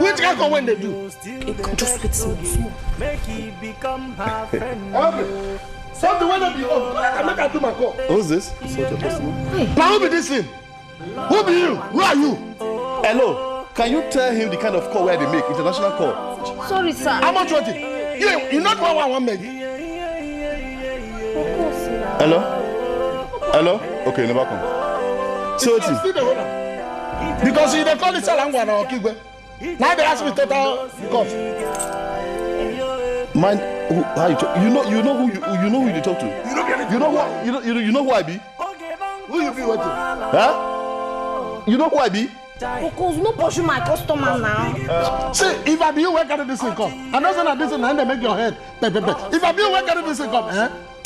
Which can call when they do? Just wait small. Okay. So the weather be up. I make I do my call. Who's this? Now who be this thing? Who be you? Who are you? Hello. Can you tell him the kind of call where they make international call? Sorry, sir. How much was it? You not one meg. Hello? Okay, never come. So because you they call it Salangwa or Kigwe. Now they ask me total cost. Man, how you know who you talk to? You know who I be? Who you be waiting? Huh? You know who I be? Because no pursue my customer now. See, if I be you, where can this thing come? I know that this thing and they make your head. If I be you, where can this thing come?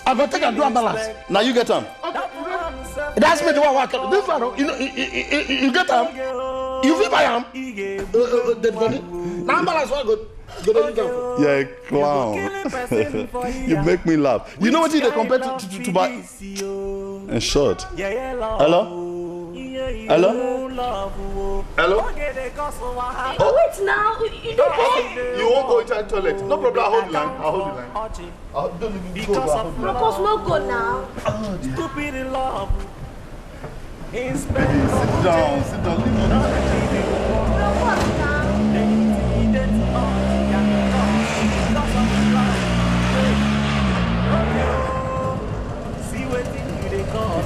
I go take and do a balance. Now you get them. That's me the one work. This one, you get them. You feel by them. Now balance what good. Yeah, clown. You make me laugh. You know what they compare to buy? In short. Hello? Oh, wait now. You won't go inside the toilet. No problem. I'll hold the line. Marcus, no go now. Stupid in love. Sit down. See what you they call.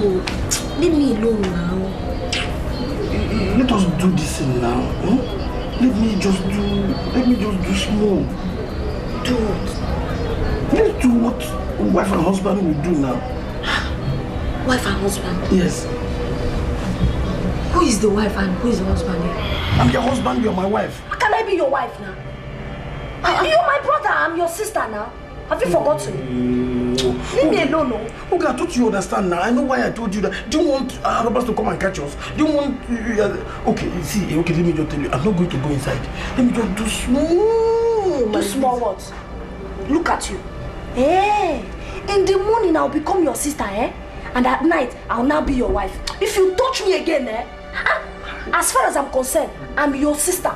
Leave me alone now. Let us do this thing now. Let me just do small. Do what? Let's do what wife and husband will do now. Wife and husband? Yes. Who is the wife and who is the husband here? I'm your husband, you're my wife. How can I be your wife now? You're my brother, I'm your sister now. Have you forgotten? Leave me alone, no? Okay, I thought you understand now. I know why I told you that. Do you want robbers to come and catch us? Do you want... okay, see, okay, let me just tell you. I'm not going to go inside. Let me just do small. Do small what? Look at you. Hey, in the morning I'll become your sister, eh? And at night, I'll now be your wife. If you touch me again, as far as I'm concerned, I'm your sister.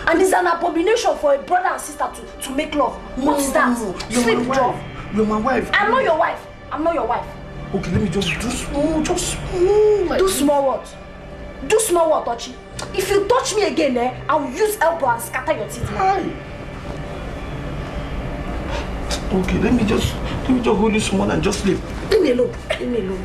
And it's an abomination for a brother and sister to make love. What's that? Sleep job. You're my wife. I'm not your wife. I'm not your wife. Okay, let me just do small, just small. Do small what? Do small what, Ochi? If you touch me again, I'll use elbow and scatter your teeth. Okay, let me just hold you small and just sleep. Leave me alone. Leave me alone.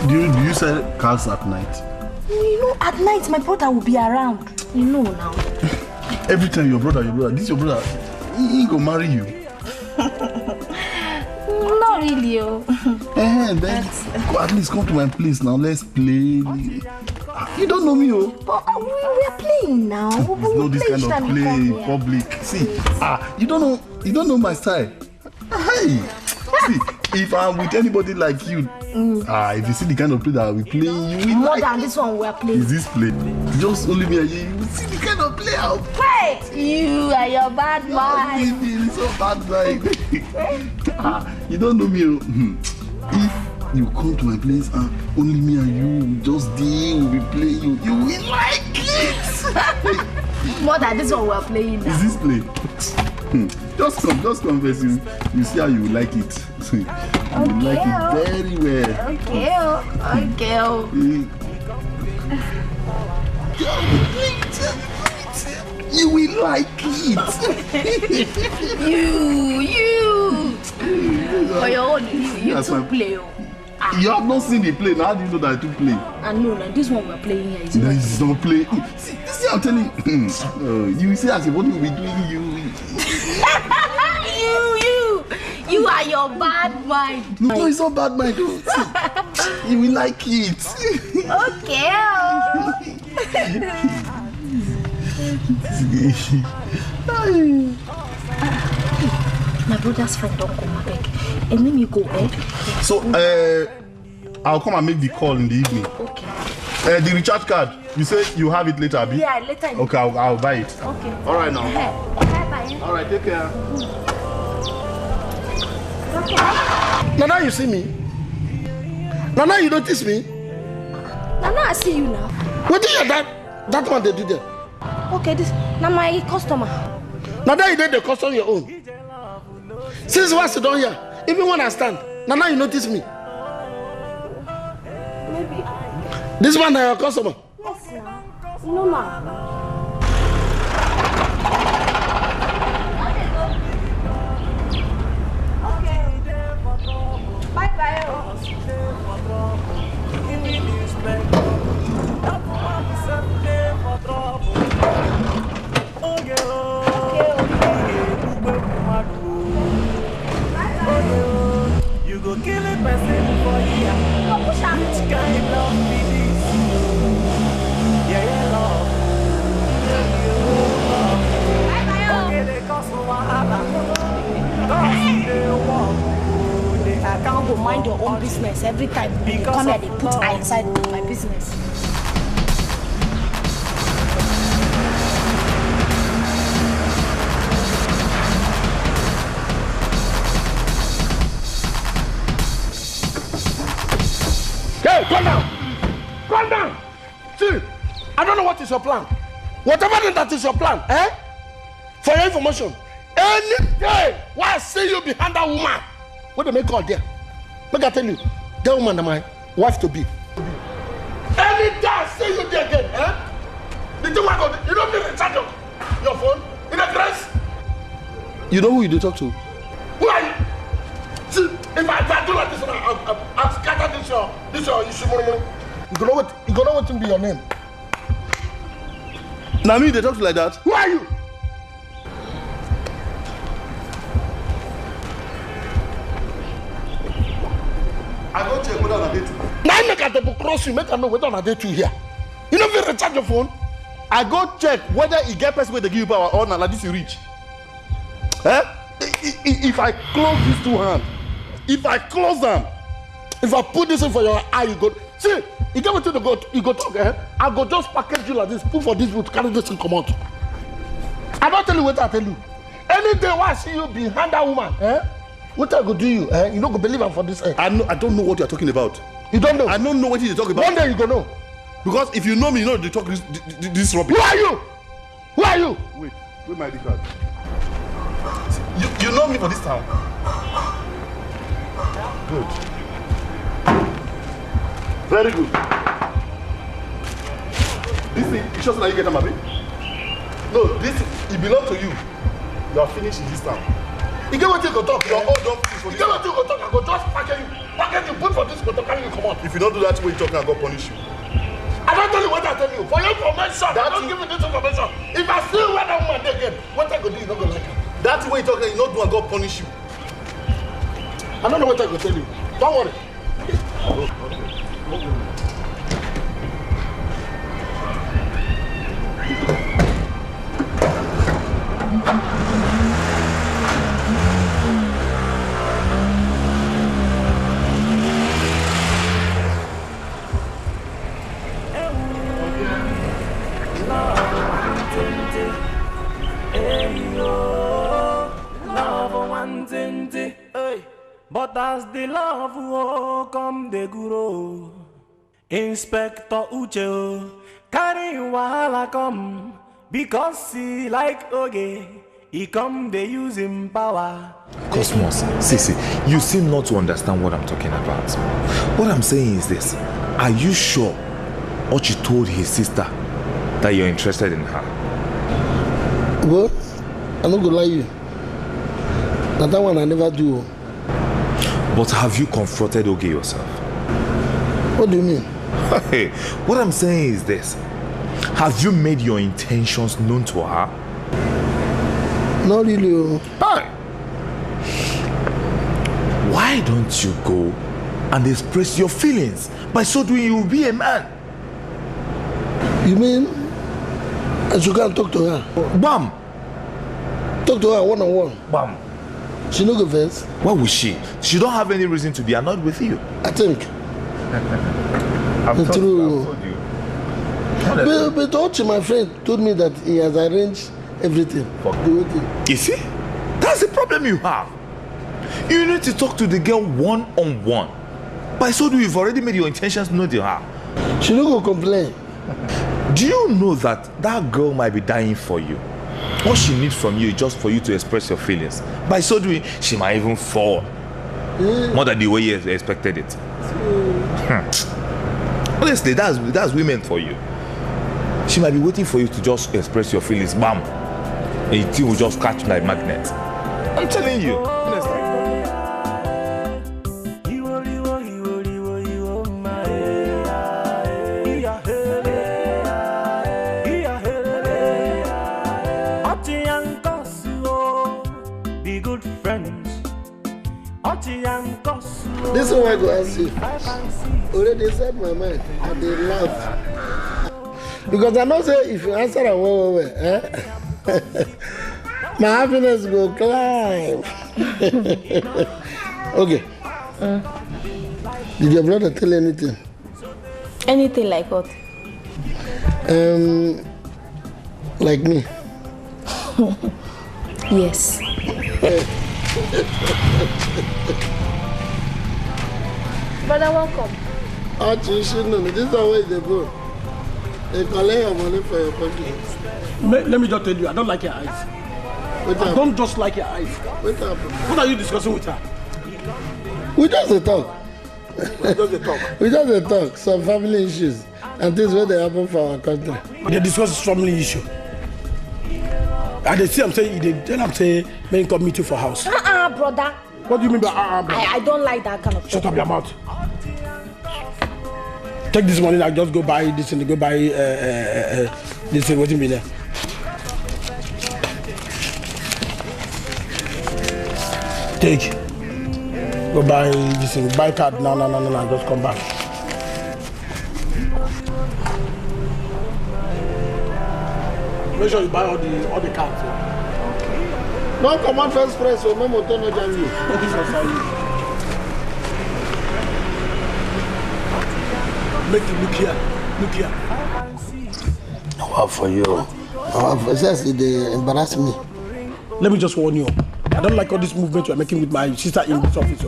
Do you sell cars at night? You know, at night my brother will be around. You know now. Every time your brother, this your brother, he go marry you. Not really, oh. Then at least come to my place now. Let's play. You don't know me, oh. But we're playing now. It's not this kind of play in public. See, you don't know my style. Hey, see, if I'm with anybody like you, if you see the kind of play that we play, you will more like. than this one we're playing. Is this play? Just only me and you. You see the kind of play I'll play. You are your bad mind. You're so bad mind. You don't know me. If you come to my place and only me and you, just there, will be playing, you will like it. More than this one we're playing now. Is this play? Just confess. You see how you like it. You like it very well. Okay. You will like it. you. For your own, you too play. You have not seen the play. Now how do you know that I do play? I know that this one we're playing here is no, it's not play. See, this is I'm telling you. You see as what will be doing you. You are your bad mind. No, it's not bad mind. You will like it. Okay. My brother's friend don't come back. And let me go, So, I'll come and make the call in the evening. Okay. The recharge card, you say you have it later, Abi? Yeah, later. Okay, I'll buy it. Okay. All right now. Bye. All right, take care. Nana, you see me? Nana, you notice me? Nana, I see you now. What did you that one they do there? Okay, this now my customer. Nana, you did the custom your own. Since once you don't hear, even when I stand, Nana, you notice me? Maybe. This one your customer? Yes, now. No, ma. You go kill a person for here. Which kind of love be this? Yeah, love. Okay, they cause wahala. I can't go mind your own business every time you come here. They put eye inside my business. Hey, come down! is your plan, whatever that is your plan, for your information, any day when I see you behind that woman, what they make call there? Make I tell you, that woman is my wife to be. Any day I see you there again, the thing I got, you don't need to charge your phone in a dress. You know who you do talk to? Who are you? See, if I do like this, I'll scatter this your issue. You gonna what to be your name? Now me, they talk to like that. Who are you? I go check whether on a date. Now make a double cross you, make a know whether on a date you here. You know if you recharge your phone. I go check whether he get person where they give you power or not like this you reach. If I close these two hands, if I close them, if I put this in for your eye, you go. See, you get what you go talk, I go just package you like this, put for this boot, carry this and come out. I don't tell you what I tell you. Any day when I see you behind that woman, what I go do you? You don't go believe her for this. I don't know what you're talking about. You don't know? I don't know what you're talking about. One day you go know. Because if you know me, you know you talk this rubbish. Who are you? Who are you? Wait my ID card. You know me for this town. Good. Very good. This thing, it shows that you get a money. No, this it belongs to you. You are finished in this town. You get what you go talk? You're all done for this. You get what you go talk? I go just package you, put for this, go to carry you come out. If you don't do that way you talk, I go punish you. I don't tell you what I tell you. For your information, I don't give you this information. If I see where that woman again, what I go do, you not go like her. That way you talk, you not do, I go punish you. I don't know what I go tell you. Don't worry. But as the love will come the guru, Inspector Uche carry wahala come because he like Oge, he come they use him power. Cosmos, Sisi, you seem not to understand what I'm talking about. What I'm saying is this: are you sure Ochi told his sister that you're interested in her? Well, I'm not gonna lie you. That one I never do. But have you confronted Oge yourself? What do you mean? Hey, what I'm saying is this: have you made your intentions known to her? Not really. Hey. Why don't you go and express your feelings? By so doing, you will be a man. You mean I should go and talk to her? Bam! Talk to her one-on-one. Bam! She no go first. Why would she? She don't have any reason to be annoyed with you. I think. I've told you. But Ochi, my friend, told me that he has arranged everything. You see? That's the problem you have. You need to talk to the girl one-on-one. By so doing, you've already made your intentions known to her. She no go complain. Do you know that that girl might be dying for you? What she needs from you is just for you to express your feelings. By so doing, she might even fall. More than the way you expected it. Honestly, that's women for you. She might be waiting for you to just express your feelings. Bam! And it will just catch like magnet. I'm telling you. Honestly. This is what I go ask you. Already said my mind, and they laugh. Because I know say if you answer a my happiness will climb. Okay. Did your brother tell you anything? Anything like what? Like me. Yes. Brother, welcome. Archie, you should know. This is the way they go. They collect your money for your pocket. Let me just tell you, I don't like your eyes. I don't just like your eyes. What are you discussing with her? We just a talk. We just a talk. We just a talk. Some family issues and things where they happen for our country. They discuss family issue. And they see I'm saying, they tell I'm saying, men come meet you for house. Brother. What do you mean by brother? I don't like that kind of. Shut up your mouth. Take this money, I just go buy this and go buy this thing. What do you mean there? Take. Go buy this thing. Buy card. No. Just come back. Make sure you buy all the cards. No, come on first price. So no motor no jam you. Make it look here. What for you? They embarrass me. Let me just warn you. I don't like all this movement you are making with my sister in this office.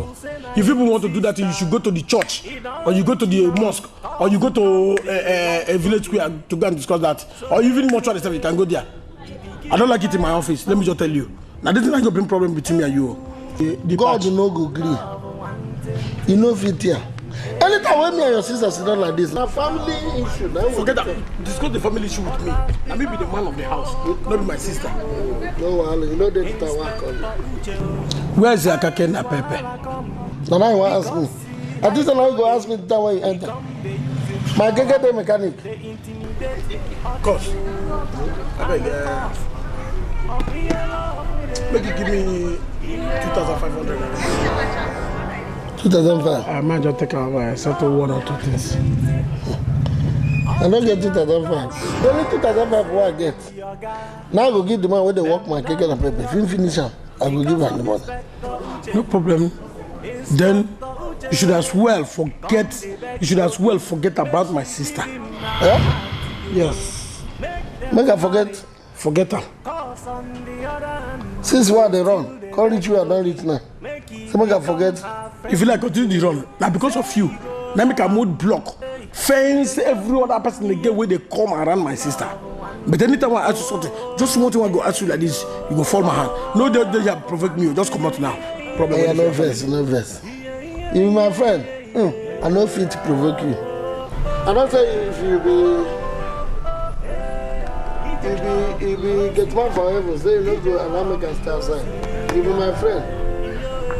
If people want to do that, you should go to the church, or you go to the mosque, or you go to a village square to go and discuss that, or even mortuary stuff. You can go there. I don't like it in my office. Let me just tell you. Now this is not going to bring problem between me and you. God no go gree. You know fit here. Anytime when me and your sister sit down like this, na family issue. Forget that. Discuss the family issue with me. I may be the man of the house, not be my sister. No, you know they need to work on. Where's the akake na pepe? Now you want to ask me. At this time I go ask me the time when you enter. My get the mechanic. Of course. I beg. Make you give me 2,500. 2,500. I might just take out settle one or two things. I don't get 2,500. Only 2,500 what I get. Now I go give the man where they work my cake and pepper. If you finish him, I will give him the money. No problem. Then you should as well forget about my sister. Yeah? Yes. Make I forget. Forget her. Since what they run, call reach you and don't reach now. So make I forget. If you like continue the run, now because of you, now make a mood block, fence every other person in the game where they come around my sister. But anytime I ask you something, just one thing I go ask you like this, you go fall my hand. No, they have provoke me. Just come out now. Problem. Yeah, no verse. You be my friend. I no fit to provoke you. I don't say if you be get man for heaven, say you no go and I make a stay outside. You be my friend.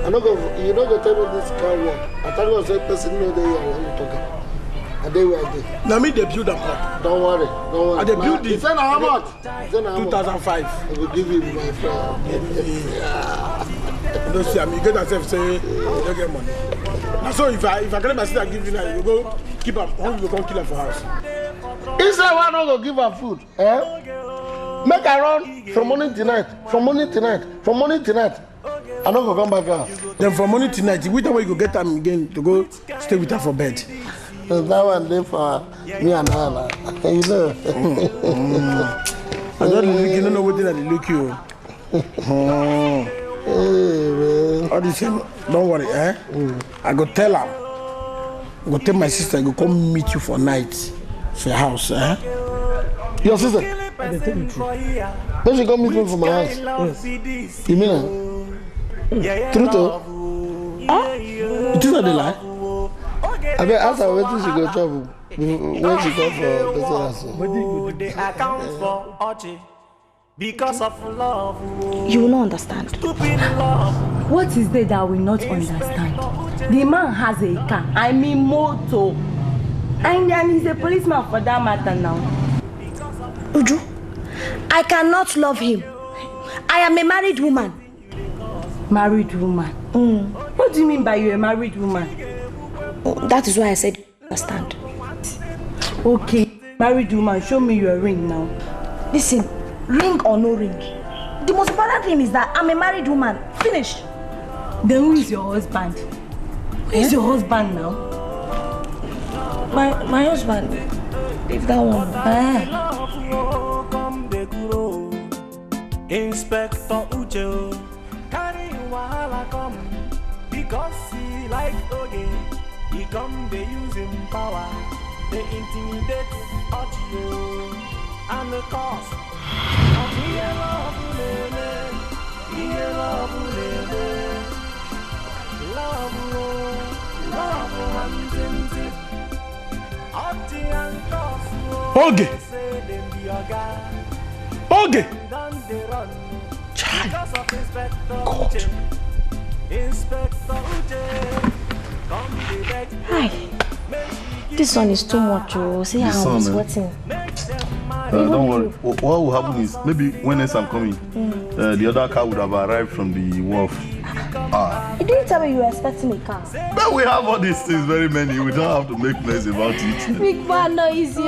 You don't go tell me this kind of work. I tell you say person know they are when you talking. I dey where I dey. Now me they build up. Don't worry. I dey build it. It's how much? 2005. I will give you my friend. You don't see, you get yourself say you don't get money. Now so if I get my sister give you now, you go keep her. How you go kill her for house? Instead why not go give her food? Make her run from morning to night. I don't go come back out. Then from morning to night, which way you go get time again to go stay with her for bed? That one there for me and her. You know. I don't know what they look you. All this thing, don't worry, I go tell her. I go tell my sister I go come meet you for night for your house, Your sister? They tell you true. Don't you come meet me for my house? Yes. You mean it? True to? It is not a lie. I mean, ask her where she go travel. When she come for because of love. You will not understand. What is there that I will not understand? The man has a car, I mean motor. And he's a policeman for that matter now. Uju, I cannot love him. I am a married woman. Married woman? What do you mean by you're a married woman? That is why I said understand. Okay, married woman, show me your ring now. Listen, ring or no ring, the most important thing is that I'm a married woman. Finish. Then who is your husband? Who is your husband now? My husband. Leave that one. Inspector Uche, carry wahala come because he like Oge. He come they use him power. they intimidate audio and the cost of Okay. Okay. God. Hi. This one is too much. Oh, see how I'm sweating. Don't worry. What will happen is maybe when next I'm coming, the other car would have arrived from the wharf. You didn't tell me you were expecting a car. But we have all these things, very many. We don't have to make noise about it. Big man, no easy.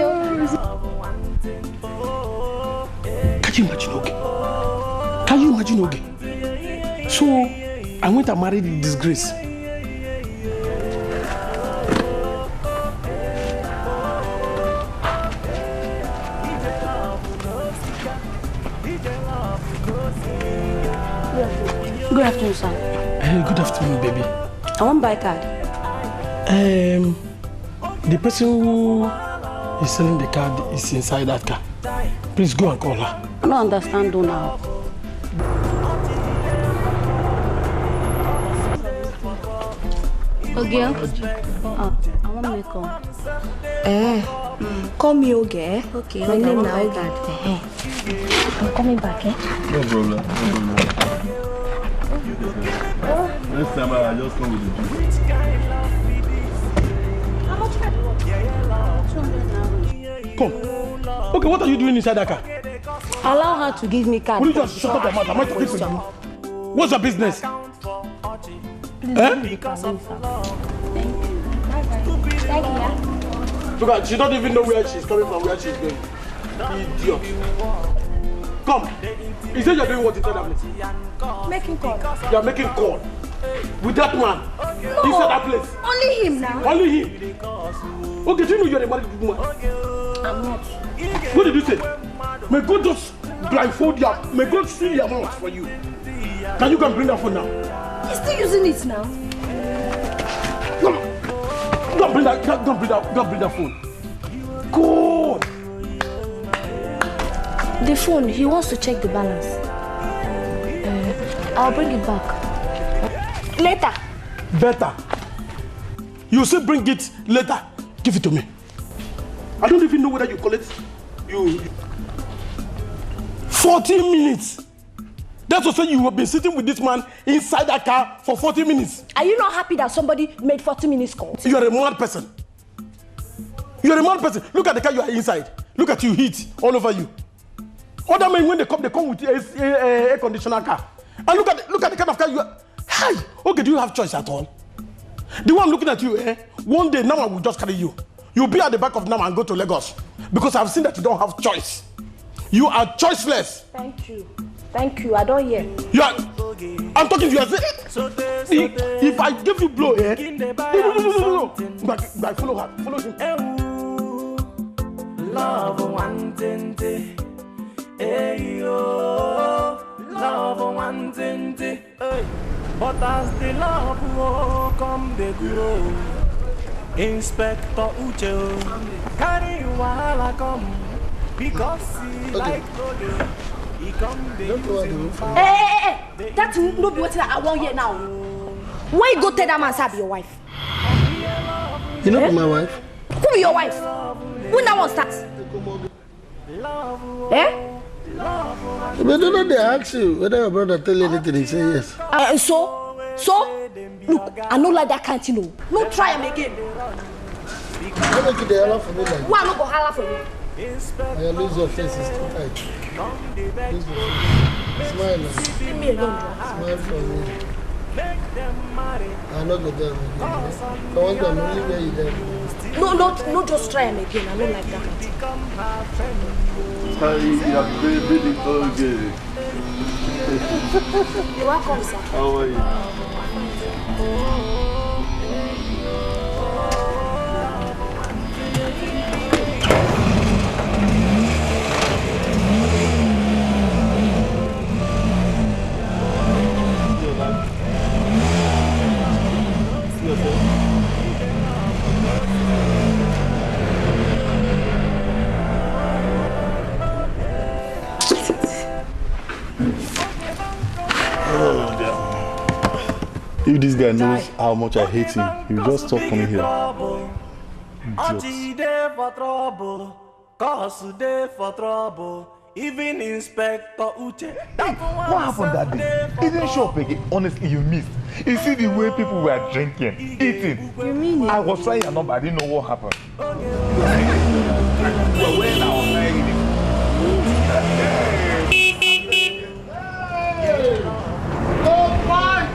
Can you imagine, okay? Can you imagine, okay? So, I went and married in disgrace. Good afternoon, sir. Good afternoon, baby. I want buy card. The person who is selling the card is inside that car. Please go and call her. I don't understand though now. Okay. Oh, I want makeup. Call me Oge. Okay. My name now Oge. I'm coming back, eh? No problem. No problem. Next time I just come with the juice. How much card? 200 Come. Okay, what are you doing inside that car? Allow her to give me card. Will you just shut up your mouth? Am I talking to you? What's your business? Thank you. Look at, she don't even know where she's coming from, where she's going. Idiot. Come. He said you're doing what inside that place? Making call. You're making call. With that man. No. Inside that place. Only him now. Only him. Okay, do you know you're a married woman? I'm not. What did you say? May God just blindfold you. May God seal your mouth for you. Can you come bring that phone now? He's still using it now. Come on. Don't bring that phone. God. The phone, he wants to check the balance. I'll bring it back. Later. Better. You say bring it later. Give it to me. I don't even know whether you call it. 40 minutes. That's what you have been sitting with this man inside that car for 40 minutes. Are you not happy that somebody made 40 minutes call? You are a mad person. You are a mad person. Look at the car you are inside. Look at you, heat all over you. Other men, when they come with air conditioner car. And look at the kind of car you are. Hi. Okay, do you have choice at all? The one looking at you, one day now I will just carry you. You'll be at the back of Nama and go to Lagos. Because I've seen that you don't have choice. You are choiceless. Thank you. Thank you. I don't hear. You are. I'm talking to you. If I give you blow, no. But follow her. Follow him. Love one tente, love one tente. But as the love will come, they grow. Inspector Uche, carry wahala come because he like to. Hey, that's no be what I want here now. Why you go tell that man say be your wife? You know my wife? Who be your wife? When that one starts? But don't they ask you whether your brother tell you anything, he say yes. So, look, I don't like that kind of thing. No try him again. Why don't you dey holler for me like? Why not go holler for you? I lose your face, it's too tight. Lose your face. Smile. Leave me alone. Smile for me. I'm not go there again. I want them only where you there. No, just try him again. I don't like that. You're welcome, sir. How are you? If this guy knows how much I hate him, he'll just stop coming here. Auntie there for trouble, cause there for trouble. Even Inspector Uche. What happened that day? He didn't show up again. Honestly, you missed. You see the way people were drinking, eating. You mean it? I was trying your number. I didn't know what happened. Well, where now? Oh my!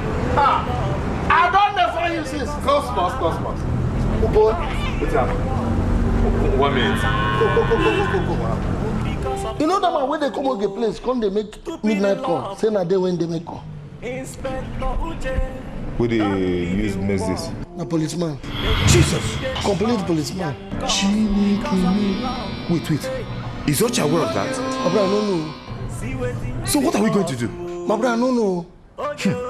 I don't know for you since. Cosmos. Oh boy. What's happening? 1 minute. Go. You know that man when they come out the place, come they make midnight call. Say na day when they make call. Who they use this? A policeman. Jesus! Complete policeman. Wait. Is Ocha aware of that? My brother, no. So what are we going to do? My brother, no.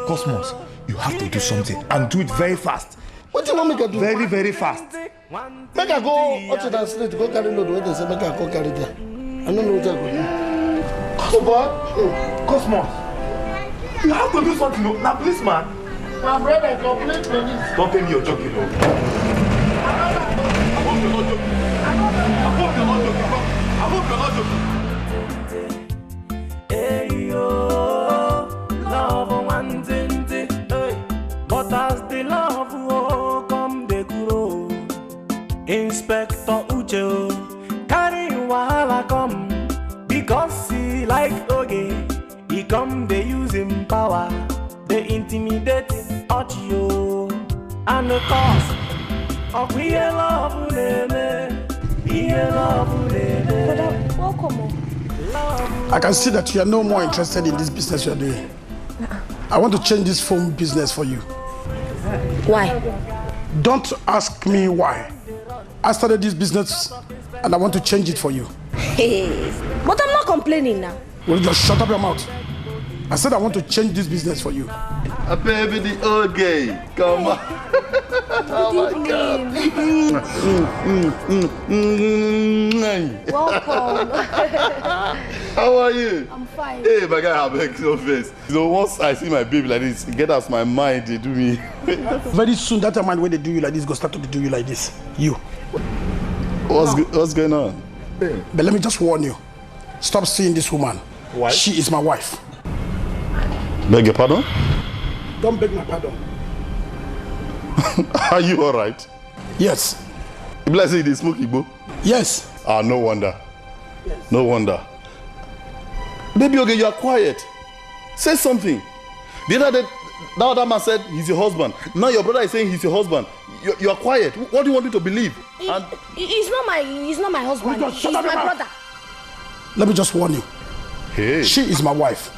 Cosmos, you have to do something and do it very fast. What do you want me to do? Very, very fast. Make I go up to that street, go carry load. Where they say make I go carry there. I don't know what I go do. So boy, Cosmos, you have to do something. Now, policeman. My brother, complete police. Don't tell me you're joking, no. I hope you're not joking. I hope you're not joking. Hey yo, love one thing, but as the love will come, they grow. Inspector Uche, carry wahala come because he like okay. He come, they use him power, they intimidate audio and the cost of we love Welcome. I can see that you are no more interested in this business you are doing. I want to change this phone business for you. Why? Don't ask me why. I started this business and I want to change it for you. Hey, but I'm not complaining now. Well, just shut up your mouth. I said I want to change this business for you. A baby, the old gay. Come on. Oh my God. Welcome. How are you? I'm fine. Hey, my guy, I beg no face. So once I see my baby like this, get out of my mind, they do me. Very soon, that mind when they do you like this, go start to do you like this. You. What's going on? But let me just warn you. Stop seeing this woman. Why? She is my wife. Beg your pardon? Don't beg my pardon. Are you alright? Yes. You bless you, the smoky bro? Yes. Ah, no wonder. Yes. No wonder. Baby, okay, you are quiet. Say something. The other day, that other man said he's your husband. Now your brother is saying he's your husband. You are quiet. What do you want me to believe? He's not my husband. He's my brother. Let me just warn you. Hey. She is my wife.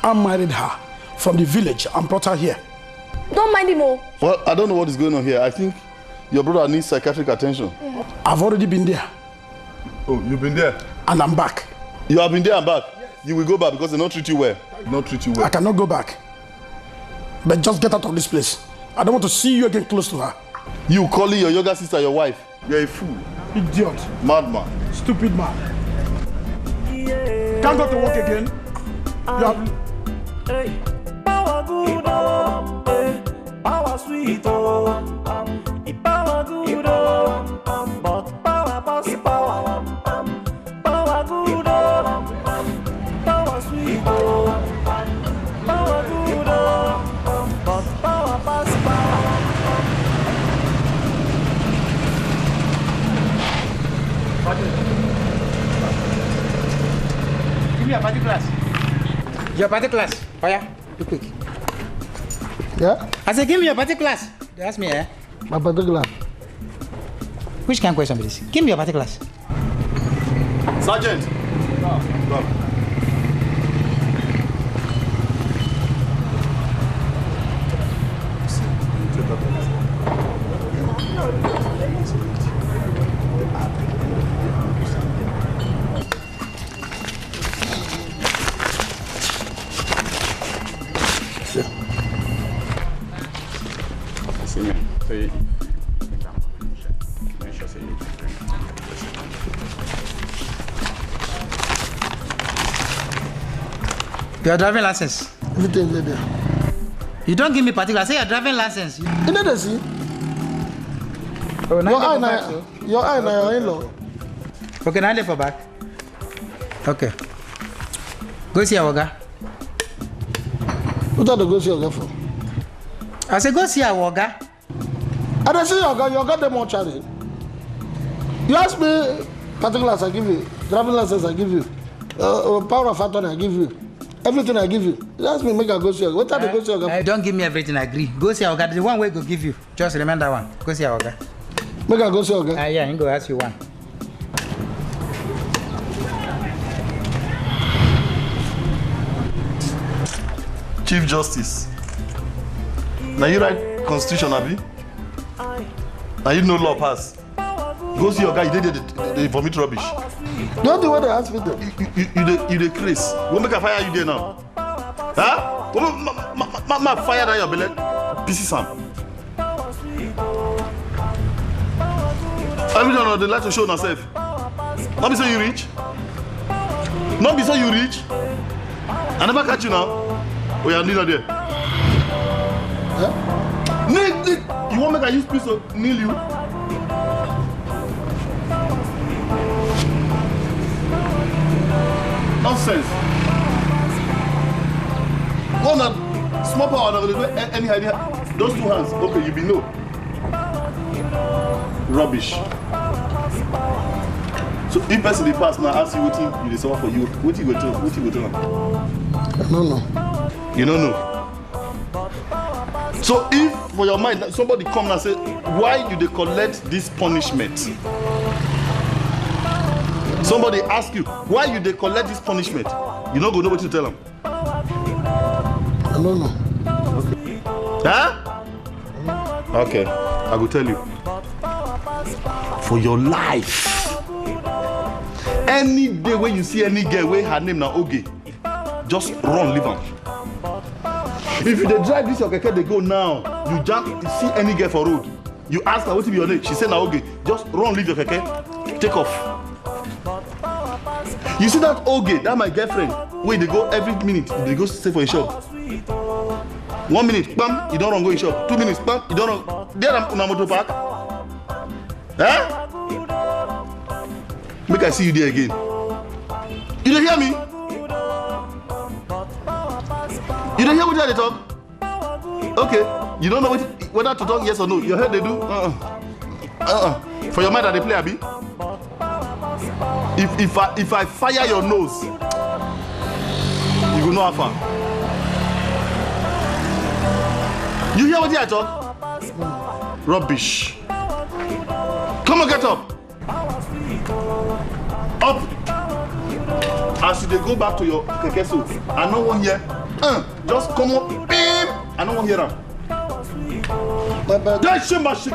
I married her from the village and brought her here. Don't mind him, oh. Well, I don't know what is going on here. I think your brother needs psychiatric attention. I've already been there. Oh, you've been there? And I'm back. You have been there and back? Yes. You will go back because they don't treat you well. Not treat you well. I cannot go back. But just get out of this place. I don't want to see you again close to her. You calling your younger sister your wife? You're a fool. Idiot. Madman. Stupid man. Can't go to work again. You have... Power good, power sweet, power good, but power pass power. Power good, power sweet, power good, but power pass power. Give me a party class. Your party class. Oh yeah, be quick. Yeah? I said, give me your party class. They asked me, eh? My party class. Which kind of question is this? Give me your party class. Sergeant. Go. Your driving license. Everything is there. You don't give me particular. Say your driving license. You know the see? Oh, your eye now. Your eye now. Your in-law. Okay, now for back. Okay. Go see our guy. What are the go see your guy for? I said go see our guy. I don't see your guy. Your guy them more charity. You ask me particulars, I give you. Driving license, I give you. Power of attorney, I give you. Everything I give you. You ask me, make I go see your guy. What are the go see your guy? Don't give me everything. I agree. Go see our guy. The one way go give you. Just remember that one. Go see our guy. Make I go see your guy. Yeah, I'm going to ask you one. Chief Justice. Now you write Constitution, Abi? Now you know law pass. Go see your guy, you did the vomit rubbish. Don't do what they ask me to. You the Chris. Go make a fire you there now. Huh? Ma fire that your belly. Pieces Sam. I don't know, they like to show themselves. Not be so you rich. Not be so you rich. I never catch you now. Oh, you're neither there. Huh? Kneel. You want me to use piece of kneel you? Nonsense. One that small power any idea. Those two hands. Okay, you be no. Rubbish. So if person dey pass now ask you what you dey suffer for you, what you go tell them? I don't know. You don't know. So if for your mind somebody come and say, why you dey collect this punishment? Somebody ask you, why you dey collect this punishment? You no go know what to tell them. I don't know. Okay. Huh? Okay, I will tell you. For your life, any day when you see any girl where her name na Oge, just run, leave her. If you dey drive this your keke, they go now. You jump, see any girl for road. You ask her what be your name. She say na Oge. Just run, leave your keke, take off. You see that Oge, that my girlfriend, where they go every minute, they go stay for a shop. 1 minute, bam, you don't run go in shop. 2 minutes, bam, you don't run. There na motor park. Huh? Make I see you there again. You don't hear me? You don't hear what they talk? Okay. You don't know whether to talk yes or no. Your head they do? For your mind that they play, Abi? If I fire your nose, you will know how far. You hear what I talk? Rubbish. Come on, get up. Up. As you go back to your keke so, I no one here. Just come up. Bim. I no one hear them. That's shit, my shit. I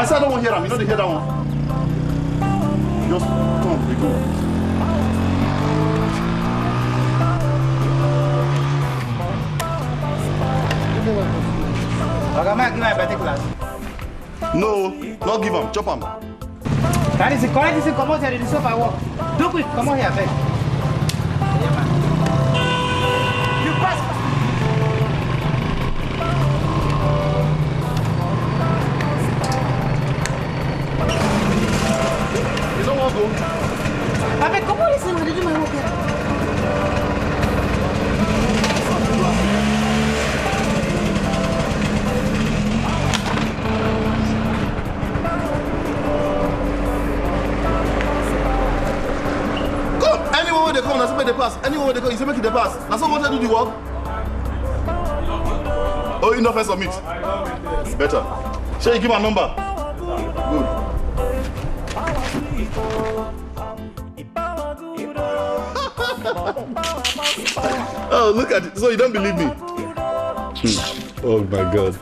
said I don't want to hear them. You know they hear that one. Just come, we go. Okay, man, give my particulars. No, not give him, chop him. That is the correct thing. Come out here, this is I walk. Do quick, come on here, babe. Yeah, man. You pass. You don't want to go? Babe, come on, listen, did you my work here? They come, that's make the pass. Anywhere they go, you say make it the pass. That's not what I do the work. Oh, you know first submit. Better. Shall you give my number? Good. Oh, look at it. So you don't believe me? Oh my God.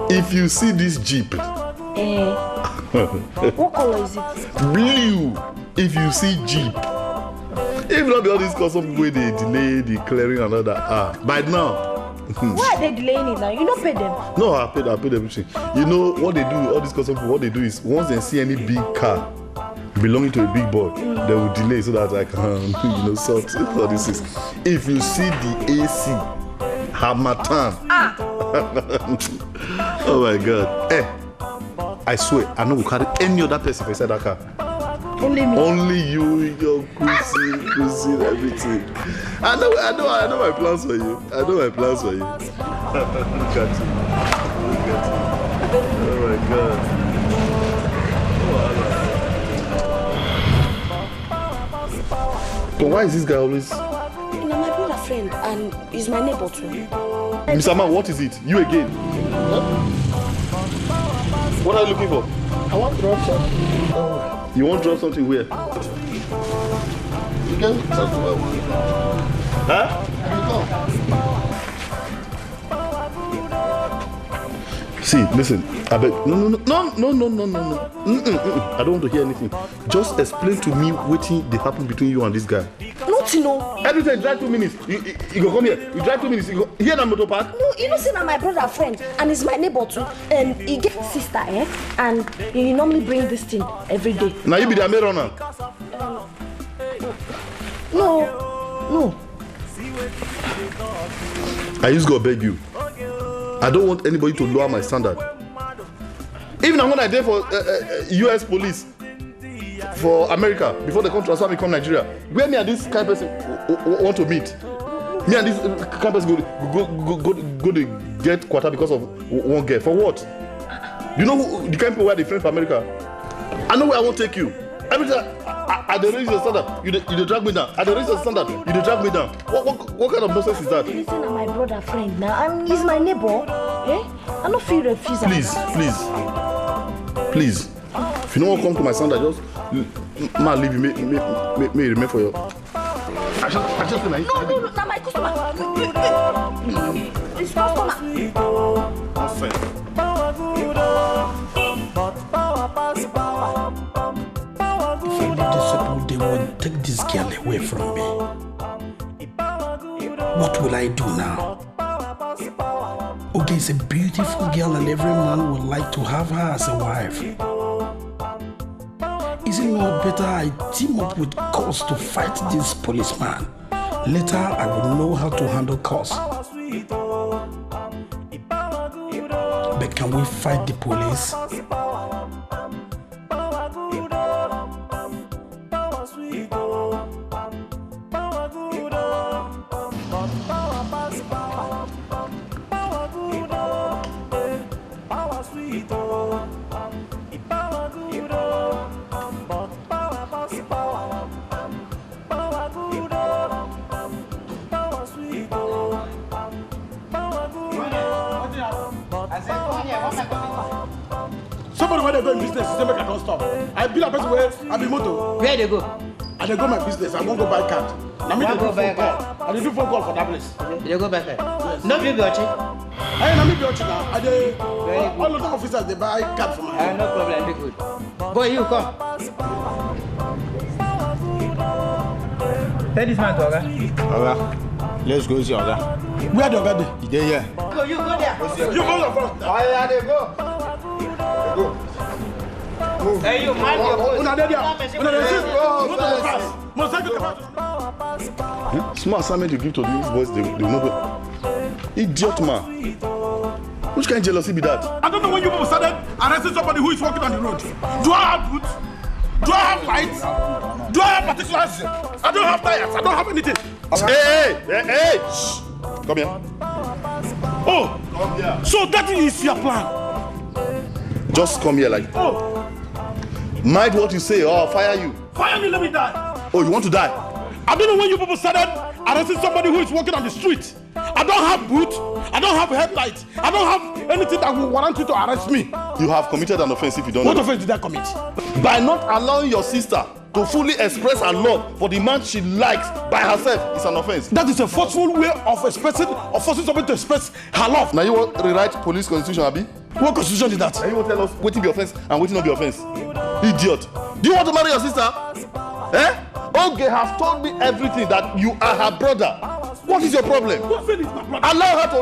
If you see this Jeep. What color is it? Blue. If you see Jeep. If not be all these custom people where they delay the clearing and all that. By now. Why are they delaying it now? You don't pay them. No, I paid everything. You know what they do, all these custom people, what they do is once they see any big car belonging to a big boy, they will delay so that I can, sort all this is. If you see the AC Hamatan. Oh my God. Hey, I swear, I know we carry any other person inside that car. Only me. Only you, your cuisine, everything. I know my plans for you. I know my plans for you. Look at you. Look at you. Oh my God. But why is this guy always? You know, my brother friend, and he's my neighbor too. Mr. Man, what is it? You again? Huh? What are you looking for? I want to drop something. You want to drop something where? You can talk about it. Huh? See, listen. I beg. No. I don't want to hear anything. Just explain to me what they happen between you and this guy. Nothing, no. Every time you drive 2 minutes. You go come here. You drive 2 minutes. You go here in the motor park. No, you know, see, now my brother friend, and he's my neighbor too. And he gets sister, and he normally bring this thing every day. Now you be the maid runner. No. I just go beg you. I don't want anybody to lower my standard. Even when I did for US police for America before they come transfer me come Nigeria, where me and this kind of person want to meet? Me and this kind of person go to get quarter because of one girl. For what? You know who, the kind of people where they friends for America? I know where I won't take you. Every time I raise the standard, you drag me down. I raise the standard, you drag me down. What kind of nonsense is that? Listen to my brother friend now, and he's my neighbor. I don't feel refused. Please. If you don't want to come to my standard, just leave you. May remain for you. No, now my customer. This customer. They will take this girl away from me. What will I do now? Okay, it's a beautiful girl and every man would like to have her as a wife. Is it not better I team up with Cos to fight this policeman? Later, I will know how to handle Cos. But can we fight the police? Somebody when they go in business, they make I don't stop. I be a person where I be moto. Where they go? And they go my business. I won't go buy card. Now me they do phone call. I do phone call for that place. They go back there. Yes. No be Ochi. I am not be Ochi now. I dey all of the officers they buy card for my. No problem. Be good. Boy, you come. Tell this man to Oga. Oga, let's go see Oga. Where the Oga dey? He dey here. Go, you go there. You go there first. Yeah, they go. Go. Move. Hey, you mind your voice. Una dey there. Una dey see. Motorcycle pass. Small assignment you give to these boys, they will not go. Idiot man. Which kind of jealousy be that? I don't know when you people started arresting somebody who is walking on the road. Do I have boots? Do I have lights? Do I have particulars? I don't have tires. I don't have anything. Hey! Shh. Come here. Oh, come here. So that is your plan? Just come here like. Oh. Mind what you say or I'll fire you. Fire me, let me die. Oh, you want to die? I don't know when you people started arresting somebody who is walking on the street. I don't have boots. I don't have headlights. I don't have anything that will warrant you to arrest me. You have committed an offense if you don't know. What offense did I commit? By not allowing your sister to fully express her love for the man she likes by herself is an offense. That is a forceful way of expressing or forcing somebody to express her love. Now you want to rewrite police constitution, Abi? What constitution is that? And you want to tell us what will be offense and what will not be offense? Idiot. Do you want to marry your sister? Oge has told me everything that you are her brother. What is your problem? Allow her to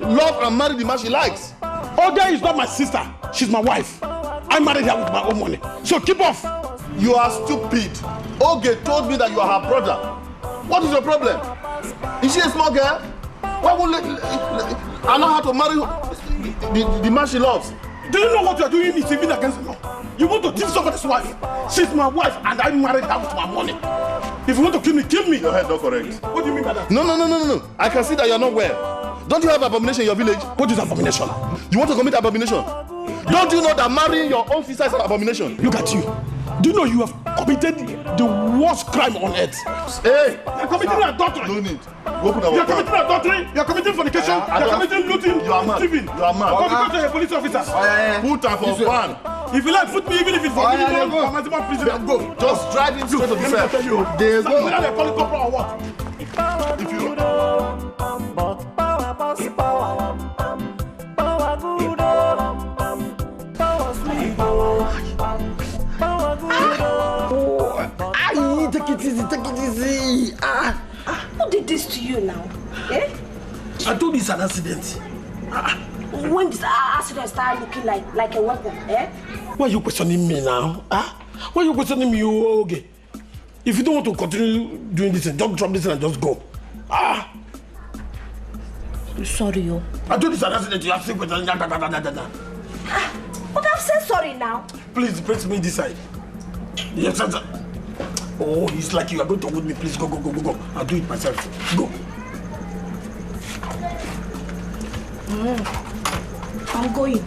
love and marry the man she likes. Oge is not my sister. She's my wife. I married her with my own money. So keep off. You are stupid. Oge told me that you are her brother. What is your problem? Is she a small girl? Why won't allow her to marry the man she loves? Do you know what you are doing is even against the law? You want to kill somebody's wife? She's my wife and I married her with my money. If you want to kill me, kill me. Your head not correct. What do you mean by that? No. I can see that you are not well. Don't you have abomination in your village? What is abomination? You want to commit abomination? Don't you know that marrying your own sister is an abomination? Look at you. Do you know you have committed the worst crime on earth? Hey! You are committing adultery. No need. You are committing adultery. You are committing fornication. You are committing looting. You are mad. Stealing. You are mad. Because you are a police officer. Put her for fun. If you like, put me even if it's for minimum or maximum prison and go. Just drive him straight to the cell. There's no way they call it corporal or what? If you Take it easy. Who did this to you now? Eh? I told you it's an accident. When this accident started looking like a weapon, eh? Why are you questioning me now? Why are you questioning me? Okay. If you don't want to continue doing this, just drop this and just go. Sorry, yo. I told you it's an accident. You have to say questioning. But I've said sorry now. Please press me this side. Yes, sir. Oh, it's like you are going to hold me. Please go. I'll do it myself. Go. I'm going.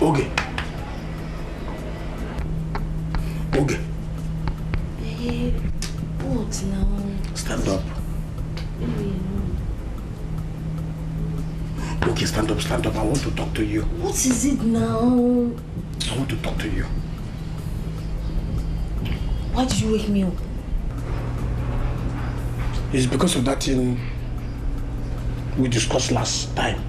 Okay. What now? Stand up. Okay, stand up. I want to talk to you. What is it now? I want to talk to you. Why did you wake me up? It's because of that thing we discussed last time.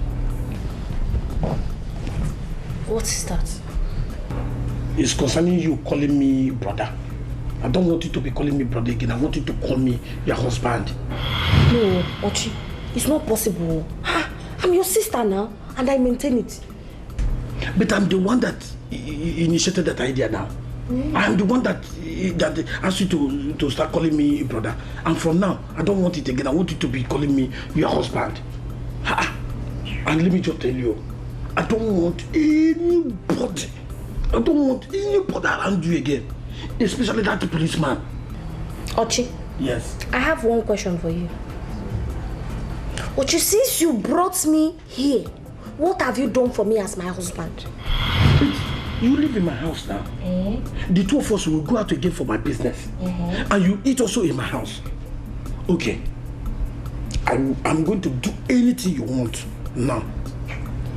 What is that? It's concerning you calling me brother. I don't want you to be calling me brother again. I want you to call me your husband. No, Ochi, it's not possible. I'm your sister now, and I maintain it. But I'm the one that initiated that idea now. I'm the one that asked you to start calling me brother. And from now, I don't want it again. I want you to be calling me your husband. And let me just tell you, I don't want anybody around you again. Especially that policeman. Ochi. Yes. I have one question for you. Ochi, since you brought me here, what have you done for me as my husband? You live in my house now. The two of us will go out again for my business. And you eat also in my house. Okay. I'm going to do anything you want now.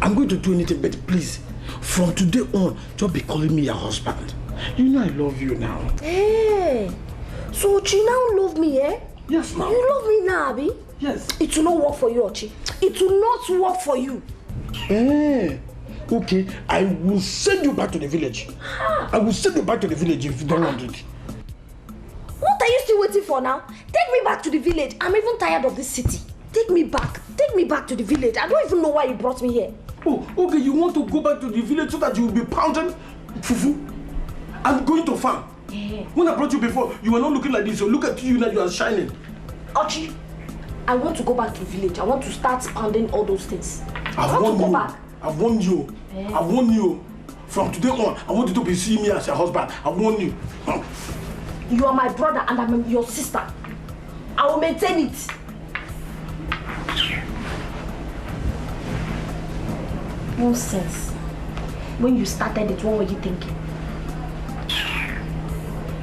I'm going to do anything, but please, from today on, just be calling me your husband. You know I love you now. Hey, so Ochi now love me, eh? Yes, ma'am. You love me now, Abi? Yes. It will not work for you, Ochi. It will not work for you. Okay, I will send you back to the village. I will send you back to the village if you don't want it. What are you still waiting for now? Take me back to the village. I'm even tired of this city. Take me back to the village. I don't even know why you brought me here. Oh, okay, you want to go back to the village so that you will be pounding fufu? I'm going to farm. When I brought you before, you were not looking like this. So look at you now, you are shining. Ochi, I want to go back to the village. I want to start pounding all those things. I've warned you. I've warned you. From today on, I want you to be seeing me as your husband. I've warned you. You are my brother and I'm your sister. I will maintain it. Nonsense. When you started it, what were you thinking?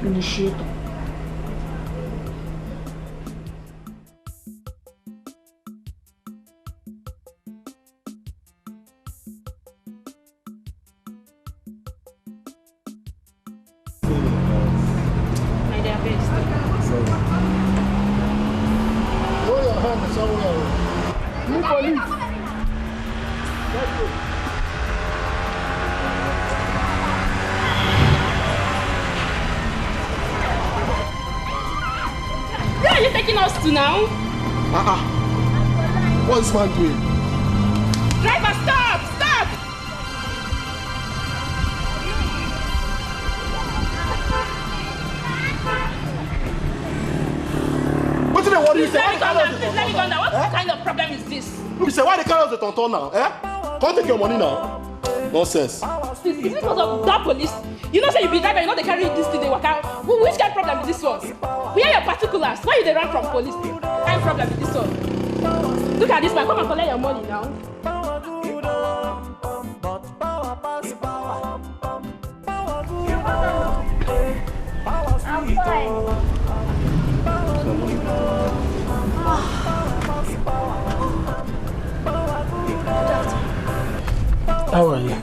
Initiator. supposed to now. What's this man doing? Driver, stop! Stop! What do you say? Let me go down, please. Let me go down. What kind of problem is this? You say, why they carry us the tonton now? Can't take your money now. Nonsense. Is it because of that police? You know, say you be driver, you know they carry this thing, they work out. Which kind of problem is this one? We are your particulars. Why you they run from police? What kind of problem is this one? Look at this man. Come and collect your money now. I'm fine. How are you?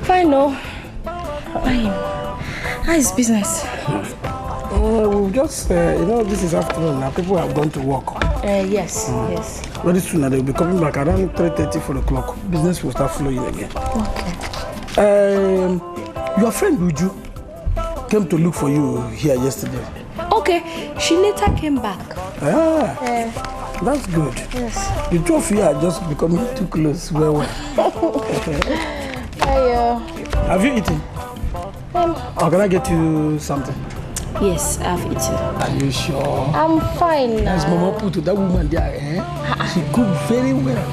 Fine, no. Fine. How is business? We've just, this is afternoon now. People have gone to work. Yes, yes. Very soon, they'll be coming back around 3:30, 4 o'clock. Business will start flowing again. Okay. Your friend Uju came to look for you here yesterday. Okay, she later came back. That's good. Yes. The two of you are just becoming too close. Well. Have you eaten? Or can I get you something? Yes, I've eaten. Are you sure? I'm fine now. As Mama put to that woman there, she cooked very well.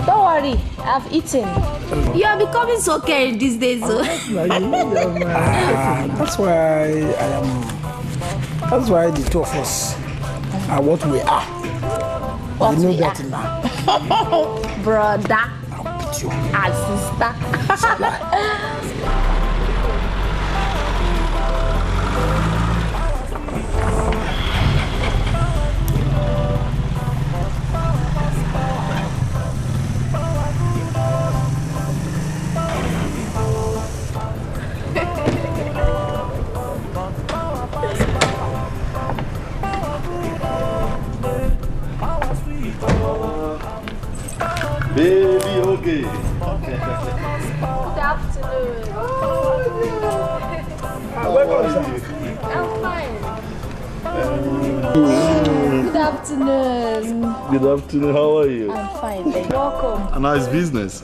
Don't worry, I've eaten. You are becoming so caring these days, though. That's why That's why the two of us are what we are. What you know we that are. now. Brother. I'll put you. And sister. Baby, okay. Good afternoon. I'm fine. Good afternoon. Good afternoon, how are you? I'm fine, thank you. Welcome. A nice business.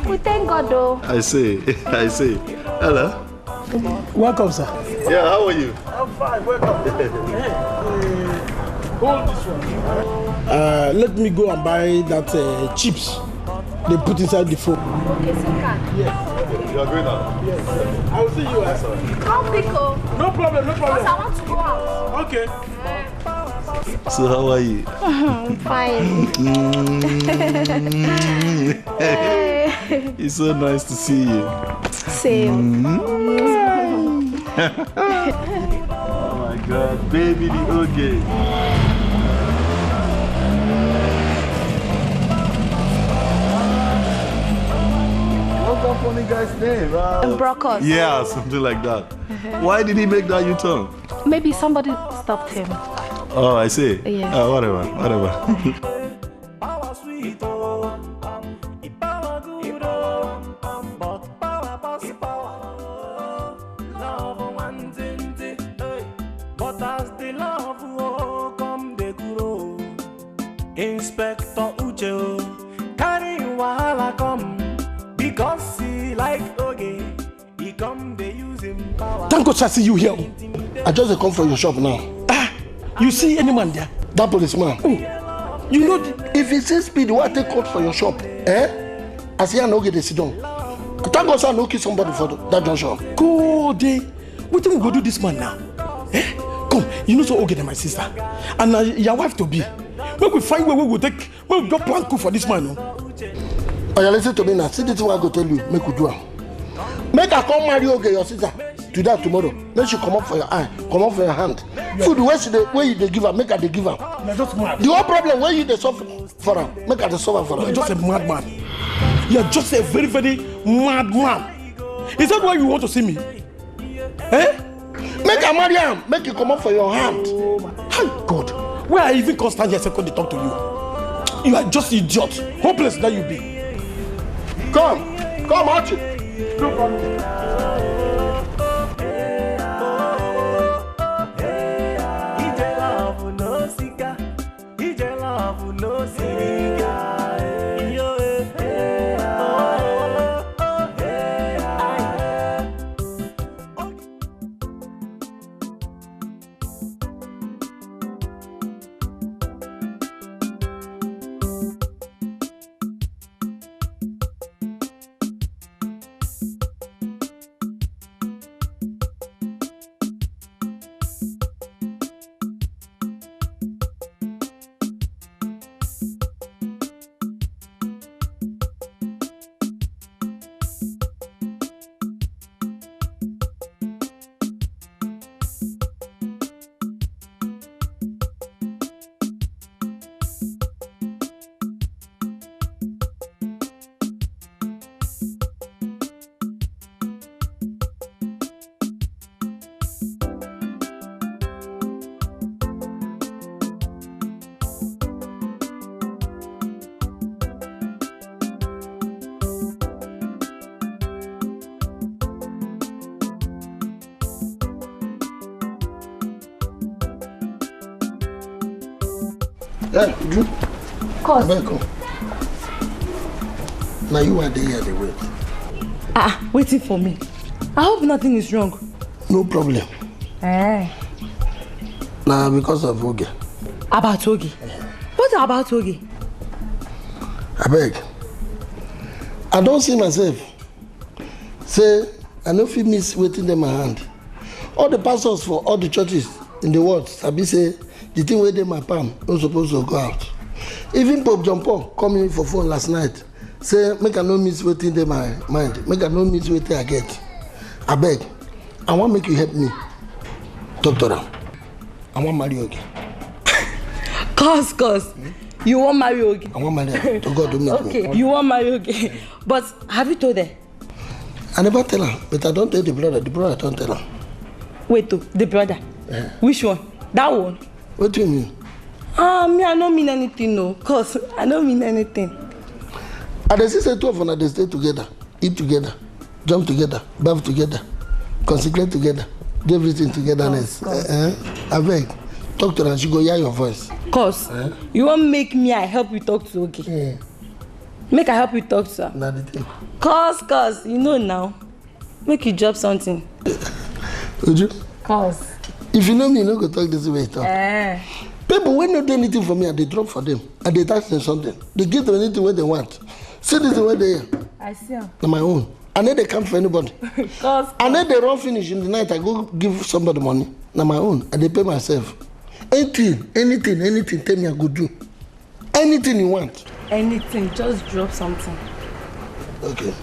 We thank God though. I say. Hello. Welcome, sir. Yeah, how are you? I'm fine, welcome. Hold this one. Let me go and buy that chips they put inside the phone. Okay, SIM card. Yes. You are going now? Yes. I will see you outside. Come pick up. No problem, no problem. Because I want to go out. Okay. So how are you? I'm fine. It's so nice to see you. Same. Oh my God, baby, the okay. What's that funny guy's name? Brocos. Yeah, something like that. Why did he make that U-turn? Maybe somebody stopped him. Oh, I see. Yeah. Whatever. Inspector Uche, carry wahala come because he like okay. He come they use him power. Thank God I see you here. I just come from your shop now. You see any man there? That policeman. Oh, you know, if he says speed, what take code for your shop? I see I no get a sit down. Thank God I no kill somebody for that junction. Go there. What do we go do this man now? Come, you know so okay, my sister, and your wife to be. When we find where we will take, we will go plan cook for this man. No? Oh, you listen to me now. See this one I go tell you. Make you do. Make her come marry okay your sister. To that tomorrow. Let you come up for your eye, come up for your hand. Yeah. Food where you they give her, make her they give her. You're just mad. The whole problem where you they suffer for her, make her they suffer for her. You're just a mad man. You're just a very, very mad man. Is that why you want to see me? Make her marry him. Make you come up for your hand. Oh my God. Where I even can't stand here second to talk to you. You are just idiot. Hopeless that you be. Come, Archie. No problem. Yeah, you. Of course. Now you are there, they wait. Waiting for me. I hope nothing is wrong. No problem. Now because of Oge. About Oge? What about Oge? I beg. I don't see myself. Say, I know if you miss waiting in my hand. All the pastors for all the churches in the world, Sabi say, the thing where they my palm, not supposed to go out. Even Pope John Paul called me for phone last night. Say, make I no miss waiting in my mind. Make I no miss waiting I get. I beg. I want make you help me. Doctor, I want marry Oge. Cause. You want marry Oge? I want marry her. To God to meet me. Okay, you want marry Oge. But have you told her? I never tell her, but I don't tell the brother. The brother don't tell her. Wait, the brother? Yeah. Which one? That one? What do you mean? Me, I don't mean anything, no. Cause I don't mean anything. And they say 2 of them, they stay together, eat together, jump together, bath together, consecrate together, do everything togetherness. I beg, talk to her and she go hear your voice. Cause you want make me I help you talk to Oge? Yeah. Make I help you talk to her? Not the thing. Cause, you know now. Make you drop something. Would you? Cause. If you know me, you don't go talk this way. People when not do anything for me, and they drop for them, and they tax them something. They give them anything what they want. See this way they I see them. On my own. I know they come for anybody. Cause. I know they run finish in the night. I go give somebody money. Now my own, and they pay myself. Anything, tell me I go do. Anything you want. Anything, just drop something. Okay.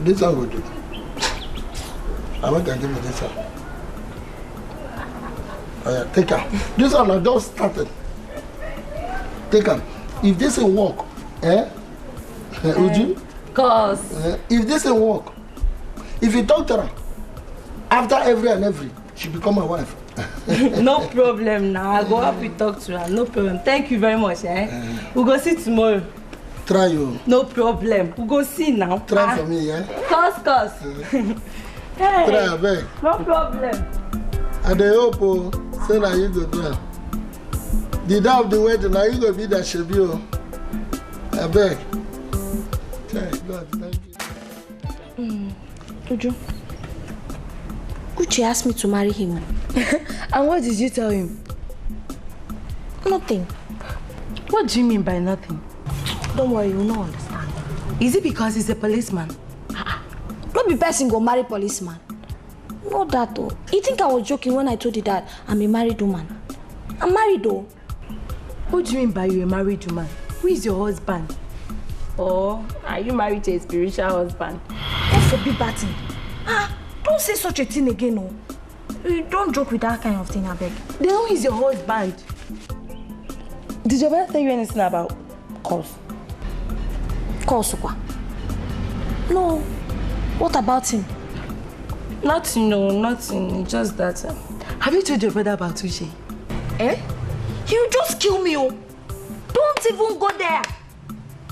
This one will do. I want to give me this one. Oh yeah, take her. This one I just started. Take her. If this will work, would you? Cause. If this will work, if you talk to her, after every, she become my wife. No problem now. I go help you talk to her. No problem. Thank you very much. We'll go see tomorrow. Try you. No problem. We'll go see now. Try for me, yeah? Cause. Hey. Try, beg. No problem. And they hope, say that you go there. The day of the wedding, now you go be that should be. I beg. Thank God, thank you. Jojo. Uche asked me to marry him. And what did you tell him? Nothing. What do you mean by nothing? Don't worry, you will not understand. Is it because he's a policeman? Not be person go marry policeman. Not that though. You think I was joking when I told you that I'm a married woman? I'm married though. What do you mean by you're a married woman? Who is your husband? Or are you married to a spiritual husband? That's a big bad thing. Don't say such a thing again, no. You don't joke with that kind of thing, I beg. Then who is your husband? Did your brother tell you anything about Cause? Cause what? No. What about him? Nothing, no, nothing. Just that. Have you told your brother about Uche? You just kill me, oh. Don't even go there.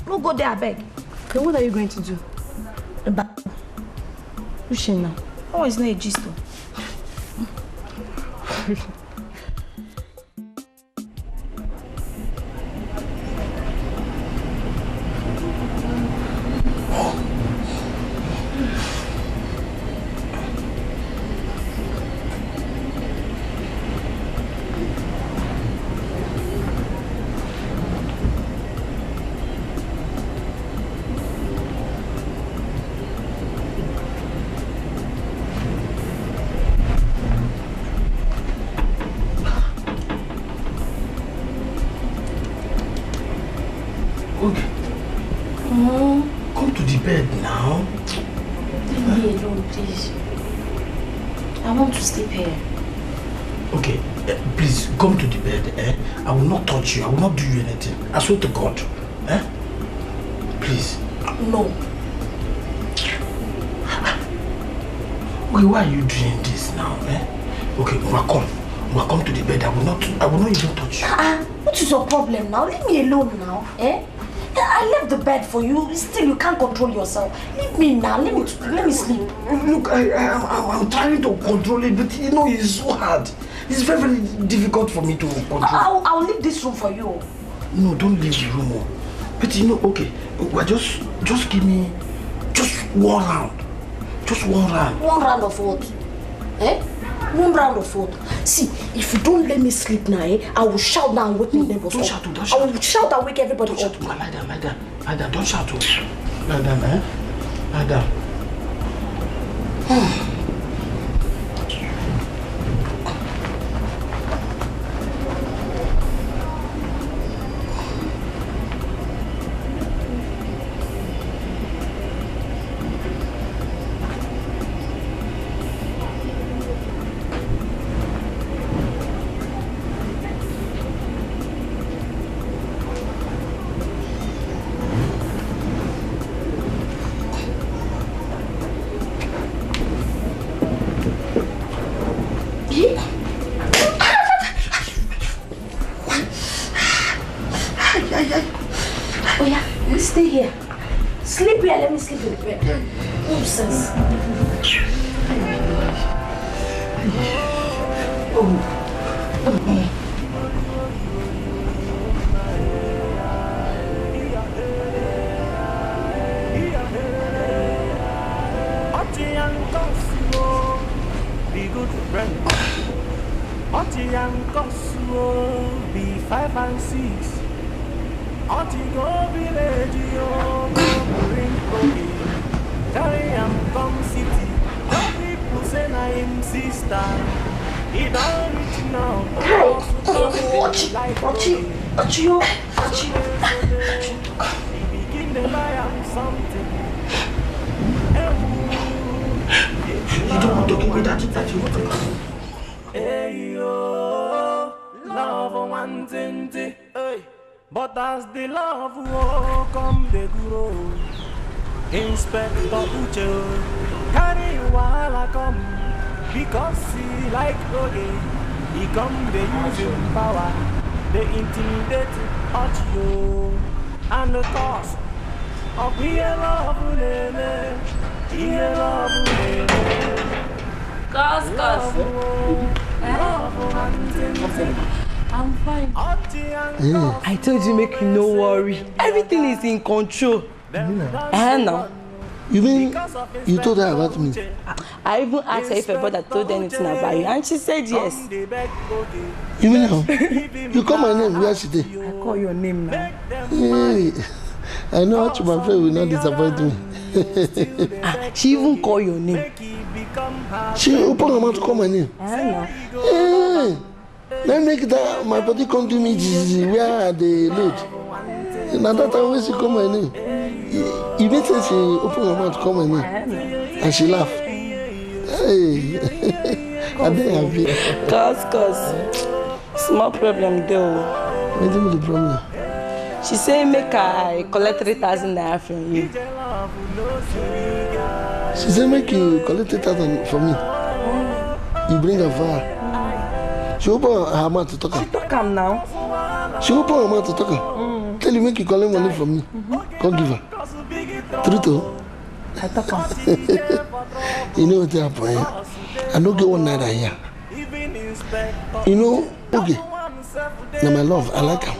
Don't go there, I beg. Then what are you going to do? Uche now. Oh, it's not a gist, though. Come to the bed now. Leave me alone, please. I want to sleep here. Okay, please come to the bed. I will not touch you. I will not do you anything. I swear to God. Please. No. Okay, why are you doing this now? Okay, come to the bed. I will not even touch you. What is your problem now? Leave me alone now. I left the bed for you. Still, you can't control yourself. Leave me now. Let me sleep. Look, I'm trying to control it, but you know, it's so hard. It's very, very difficult for me to control. I'll leave this room for you. No, don't leave the room. But you know, okay, well, just give me just one round. Just one round. One round of what? Eh? One round of what? See, if you don't let me sleep now, I will shout now and wake my neighbors up. Don't shout. I will shout and wake everybody up. Lie down. Don't shout. Lie down, eh? Lie down. Oh yeah, you stay here. Sleep here, let me sleep in the bed. Nonsense. Be good friends. Oti and Kosuo be 5 and 6. Oti go village, yo, go bring cookie. Carry am come city. Some people say na him sister. He don't reach now. Watch. He begin to buy am something. You don't want to give me that you want to. Hey yo, love one thing, hey. But as the love will come, the grow. Inspector Uche, carry while I come, because he like Roge. He come, they use him power, they intimidate Ochio, and the cost of real love, I'm fine. I told you, make you no worry. Everything is in control. No. You mean you told her about me? I even asked her if her brother told anything about you, and she said yes. You mean how? You call my name, where she did? I call your name now. Hey, I know how my friend will not disappoint me. She even call your name. She opened her mouth to call my name. I know. Hey, let me make that my body come to me where they load. Now that time when she call my name, you mean since she opened her mouth to call my name, and she laughed. Hey, I didn't happy. Cause, small problem though. What is the problem? She say make I collect 3,000 naira from you. She say make you collect 3,000 from me. You bring her far. She open her mouth to talk. She talk him now. She open her mouth to talk. Tell you make you collect money from me. Come give her. True. I talk him. You know what happened? I don't get 1 naira here. You know, okay. Now my love, I like him.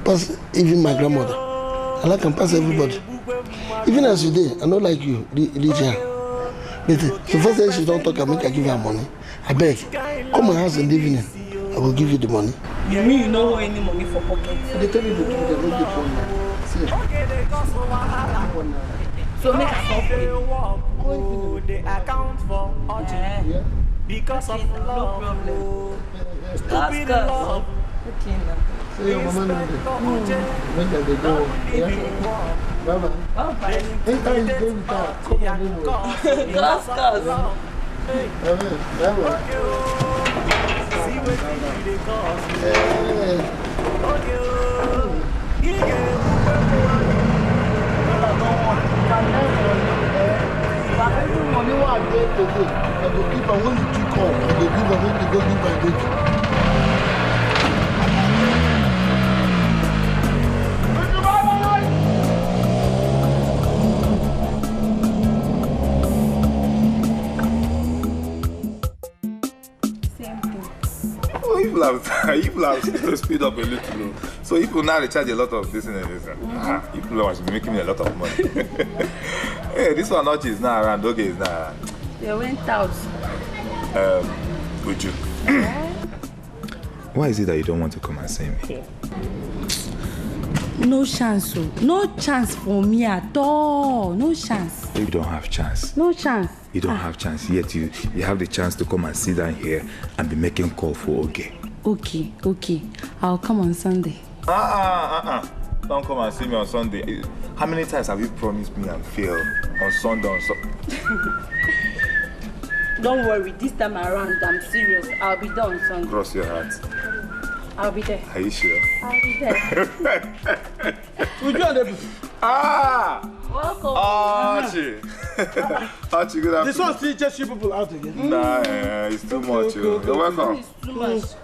Pass even my grandmother. I like him pass everybody. Even as you did, I don't like you, Lydia. But the first time she don't talk, I make her give her money. I beg, come my house in the evening. I will give you the money. You mean you don't want any money for pocket? They tell you the truth, they don't get one. See. So make a stop. They account for Ochi. Because of love. No problem. Stupid love. Okay now. So your mama knows it. When can they go? Yeah. Bye-bye. Anytime you go with her, come and go. Bye-bye. See what they cost. Every money I get today, I go give her when you do call. I go give her when you go give her baby. have speed up a little. So if you now recharge a lot of this and this, if you must be making me a lot of money. Hey, this one not is now around. Okay, is now around. They went out. Would you? Why is it that you don't want to come and see me? No chance, no chance for me at all. No chance. You don't have chance. No chance. You don't have chance. Yet you have the chance to come and sit down here and be making call for Oge. Okay. I'll come on Sunday. Don't come and see me on Sunday. How many times have you promised me and failed on Sunday? Don't worry, this time around I'm serious. I'll be there on Sunday. Cross your heart. I'll be there. Are you sure? I'll be there. Welcome. Archie, good afternoon. This one still just you people out again. Nah, it's too much. You're welcome. It's too much.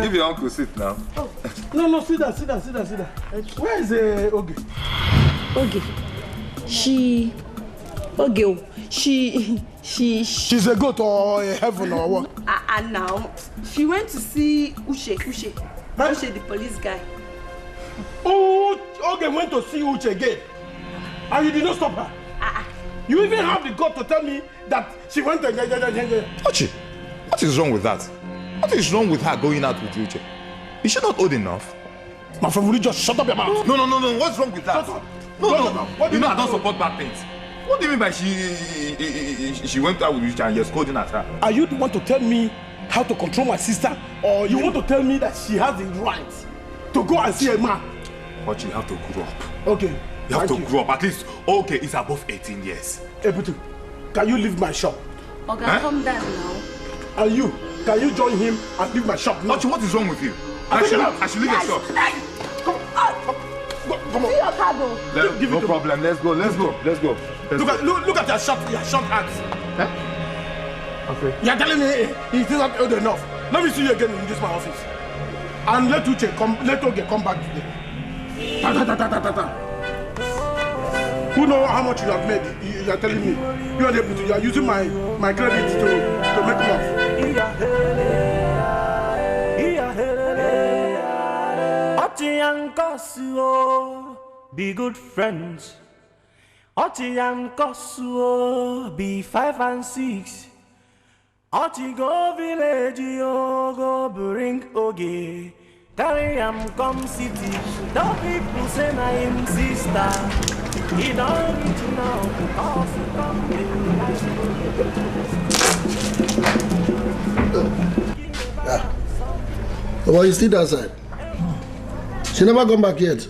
Give your uncle sit now. No, sit down. Where is Oge? She's a goat or a heaven or what? And now, she went to see Uche, the police guy. Oh, Oge went to see Uche again. And you did not stop her. You even have the gut to tell me that she went to... Archie, what is wrong with that? What is wrong with her going out with Uche? Is she not old enough? My friend, will you just shut up your mouth? No. What's wrong with that? No. You know I don't support bad things. What do you mean by she went out with Uche and you're scolding at her? Are you the one to tell me how to control my sister? Or you want to tell me that she has the right to go and see a man? But you have to grow up. Okay. You have to grow up. At least, okay, it's above 18 years. Hey, Putu, can you leave my shop? Okay, come down now. And you, can you join him and leave my shop now? Archie, what is wrong with you? I should leave your shop. Come on. See your cargo. No problem. Let's go. Let's go. Look at your short hands. Okay. You're telling me he's not old enough. Let me see you again in this my office. And let Oge come back today. Who knows how much you have made? You are telling me. You are able to. You are using my credit to make love. Ochi and Kosuo, be good friends. Ochi and Kosuo, be 5 and 6. Ochi go village, go bring Oge. Carry come city. The people say I am sister. He don't need to know because he Yeah. Well, you still outside. She never come back yet.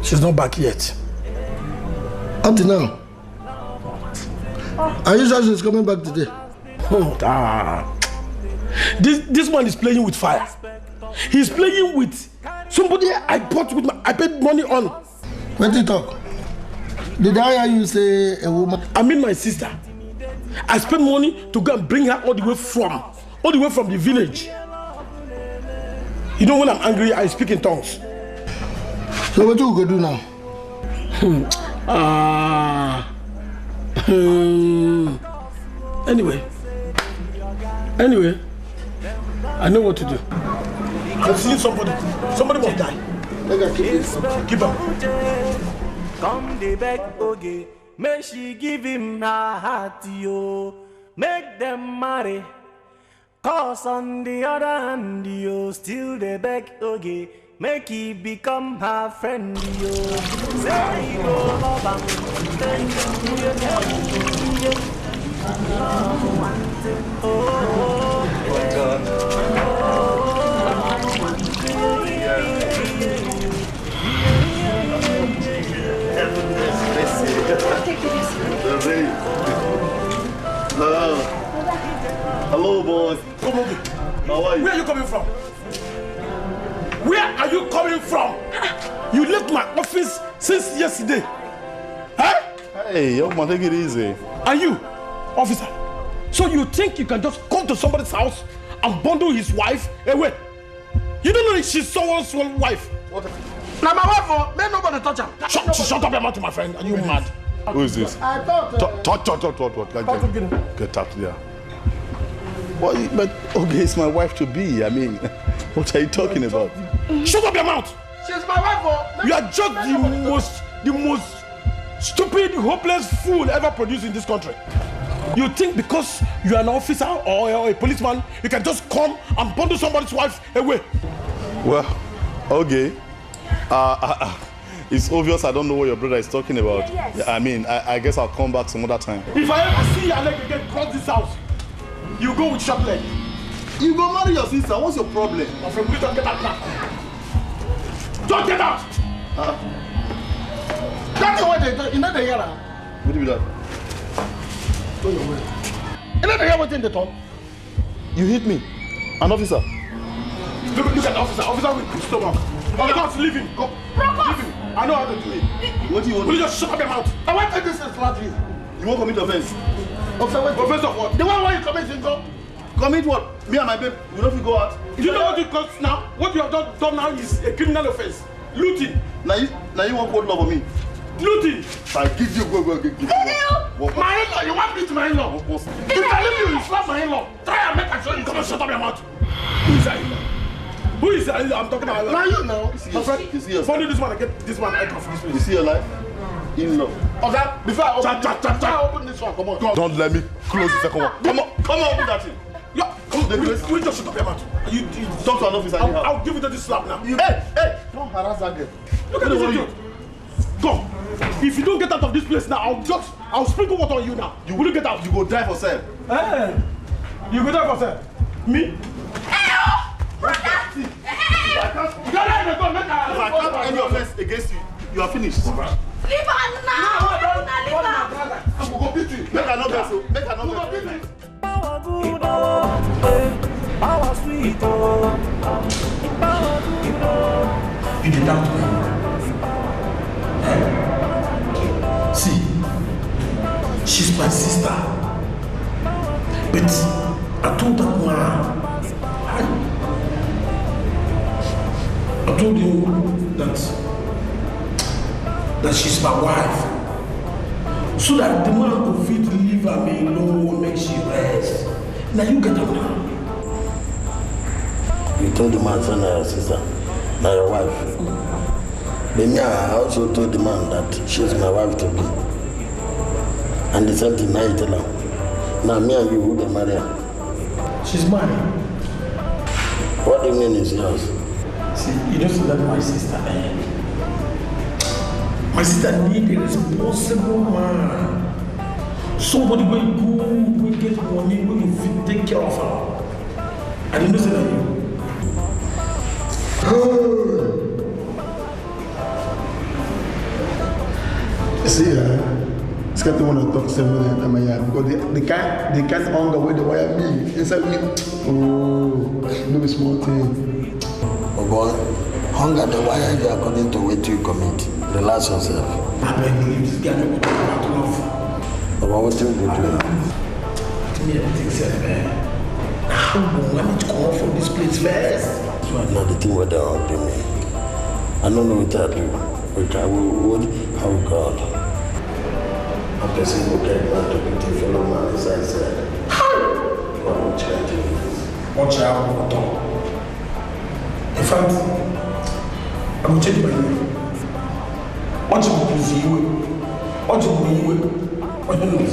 She's not back yet. Up to now. Are you sure she's coming back today? This man is playing with fire. He's playing with somebody I paid money on. When did you talk? Did I hear you say a woman? I mean my sister. I spent money to go and bring her all the way from the village. You know when I'm angry, I speak in tongues. So what you go do now? Anyway, I know what to do. I've seen somebody must die. Keep up. Come the back, okay. Make she give him her heart, yo. Make them marry. Cause on the other hand, yo, still the back, okay. Make he become her friend, yo. Say he go love him. Oh, my God. Hello, boys. Come on. How are you? Where are you coming from? Where are you coming from? You left my office since yesterday. Huh? Hey, young man, take it easy. Are you, officer? So you think you can just come to somebody's house and bundle his wife away? You don't know that she's someone's wife. What? Now my wife, may nobody touch her. Shut up your mouth, my friend. Are you mad? Who is this? I thought. Talk. Get out there. But okay, it's my wife to be. I mean, what are you talking about? Shut up your mouth! She's my wife, oh. You are just the most stupid, hopeless fool ever produced in this country. You think because you are an officer or a policeman, you can just come and bundle somebody's wife away? Well, okay. It's obvious I don't know what your brother is talking about. Yes. I mean, I guess I'll come back some other time. If I ever see your leg again cross this house, you go with short leg. You go marry your sister. What's your problem? My friend, please don't get out now. Don't get out! That's the way they do. You know the yellow. What do you do that? Go your way. You know the yellow thing they talk. You hit me. An officer. Look at the officer. Officer with his stomach. Officer, leave him. Go. Leave him. I know how to do it. What do you want? Will you just shut up your mouth? I want to take this and slap you. You won't commit offense. Offense of what? The one where you commit sin, go. Commit what? Me and my babe, we don't go out. You know what it costs now? What you have done now is a criminal offense. Looting. Now you want cold love on me. Looting. I give you go. My in-law, you want me to my in-law? If I leave you, you slap my in-law. Try and make a show you come and shut up your mouth. Who is that in-law? Who is that in-law I'm talking about? Now you know. My friend, follow this one and get this one out of this place. You see your life? In-law. Okay, before I open this one, come on. Don't let me close the second one. Come on, open that thing. Yeah, come on, you just shut up your mouth. You talk to an officer. I'll give you this slap now. Hey, don't harass that girl. Look at this idiot. Come. If you don't get out of this place now, I'll sprinkle water on you now. You will get out. You go die for sale. Hey, you go die for sale. Me? If I can't any offense against you, you are finished. Leave her now. Leave her. I will go beat you. Make her not get so. Make her not get so. Power good, power sweet, power good. You did that to me. See, she's my sister. But I told that man, I told you that she's my wife. So that the man could fit leave her alone, make she rest. Now you get up now. You told the man, son, your sister, now your wife. But me, I also told the man that she's my wife to be. And the same thing now you tell her. Now me and you who they marry her. She's mine. What do you mean is yours? See, you don't see that my sister. My sister needs a responsible man. Somebody will go, will get money, will take care of her. I didn't say that you. See, Scotty want to talk several times because the kind hunger where they wire me inside me. Oh, no be small thing. Oh boy, hunger the wire you according to what you commit. Relax yourself. I beg you, this guy don't talk about love. About what you go do? To me, everything said, man. How do I need to come out from this place first? Now the thing where they are helping me. I don't know what I do. But I will, how God. I'm just going to get back to the fellow man as I said. God will change it. Watch out, in fact, I will change my name. Watch out, please, you will. Watch out, you will. What do you mean?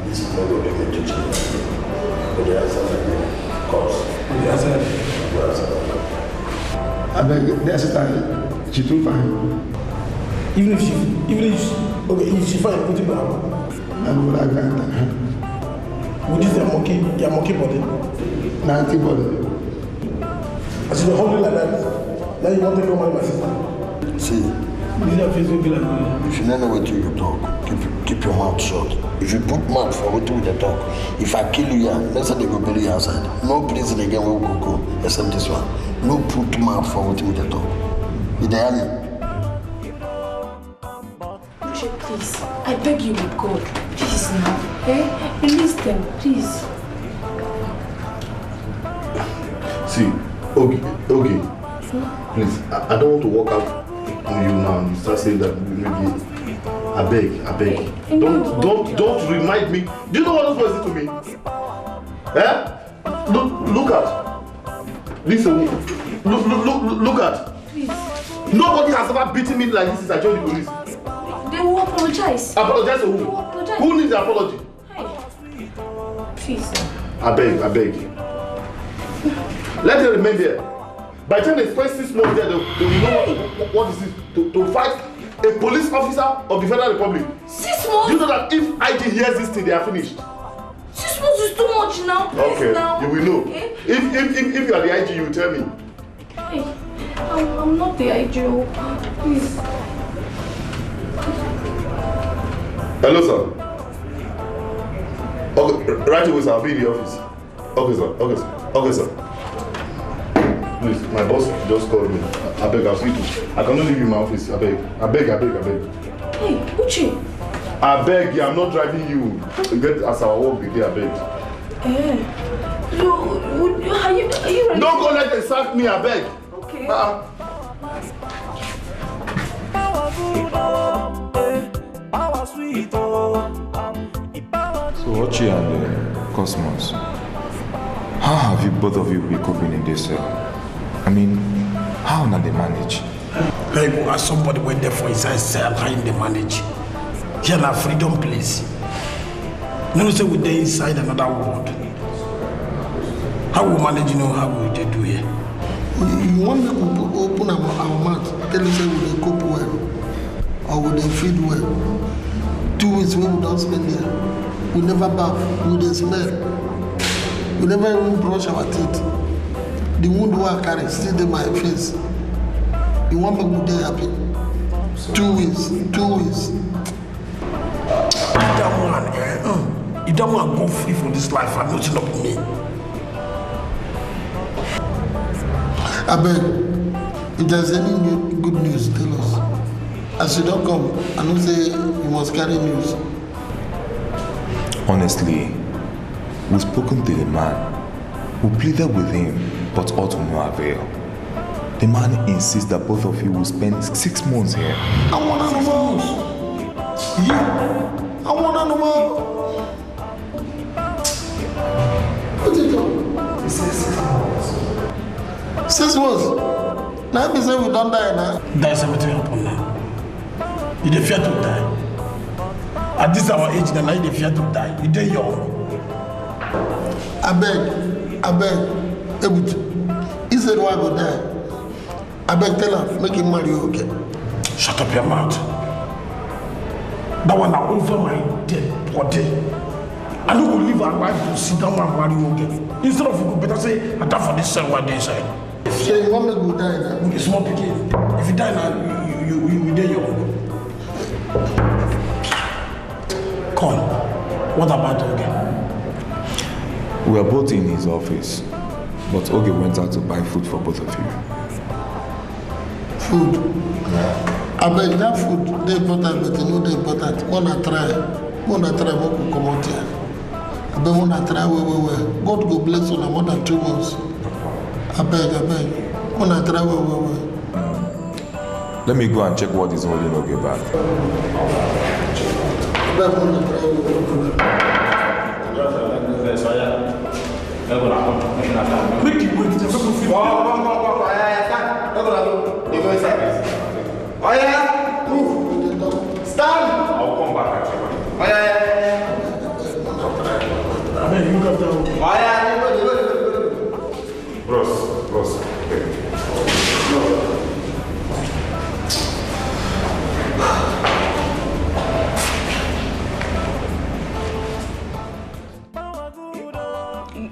This is not going to be to change. But the answer is of course. The answer is I beg, the answer she too fine. Even if she fine, put it down. And what I got. Would you say your monkey body? 90 body. As you hold it like that, now you want to go marry my sister. See, if you don't know what you talk, keep your mouth shut. If you put mouth for what you talk, if I kill you here, let's say they go bury you outside. No prison again will go, except this one. No put mouth for what you talk. You hear me? Please, I beg you with God. Please now. Release them, please. See, okay. Please, I don't want to walk out on you now and you start saying that maybe. I beg. Don't remind me. Do you know what those boys did to me? Look at. Listen. Look at. Please. Nobody has ever beaten me like this since I joined the police. They will apologize. Apologize to who? They will apologize. Who needs the apology? Hey. Please. I beg. Let them remain there. By the time they spend 6 months there, they will know what this is. To fight a police officer of the Federal Republic. 6 months? Do you know that if IG hears this thing, they are finished? 6 months is too much now. Please Okay, now. you will know. Okay. If you are the IG, you will tell me. Hey, I'm not the IGO. Please. Hello, sir. Okay, right away, sir. I'll be in the office. Okay, sir. Please, my boss just called me. I beg, I'll see you. I cannot leave you in my office. I beg. Hey, Uche. I beg you, I'm not driving you. Get as our work the day, I beg. Are you ready? Don't go let them sack me, I beg. Okay. So Ochi and Cosmos, how have you both of you been coping in this cell? I mean, how now they manage? Like, as somebody went there for inside cell, how they manage? Here na freedom place. No say we dey inside another world. How we manage, how we dey do here? You want me to open our mouth, tell us we dey cope well, or we dey feed well. 2 weeks when we don't spend here, we never bath, we dey smell. We never even brush our teeth. The wound we carry still in my face. You want me to dey happy? 2 weeks. You don't want to go free from this life and nothing up me. I beg, if there's any good news, tell us. As you don't come, I don't say you must carry news. Honestly, we've spoken to the man. We pleaded with him, but all to no avail. The man insists that both of you will spend 6 months here. I want animals. Yeah, I want animals. What is it? He says 6 months. 6 months? Now, say we don't die now. There's everything happen now. You dey fear to die. At this our age, now you dey fear to die. You dey young. I beg. Ebut, he said why go die. I beg, tell him, make him marry you again. Shut up your mouth. That one now over my dead body. I don't believe our wife to sit down and marry you again. Instead of you go better say, I die for this cell one day inside. So you want me to die now? With a small pikin. If you die now, you dey young. Come, what about Oge? We are both in his office, but Oge went out to buy food for both of you. Food? Yeah. I beg that food, they important, but you know they important. Wanna try what could come out here. I beg wanna try well. God go bless you more than 2 months. I beg. Wanna try well. Let me go and check what is holding Oge back. Stand! I'll come back actually. Bros.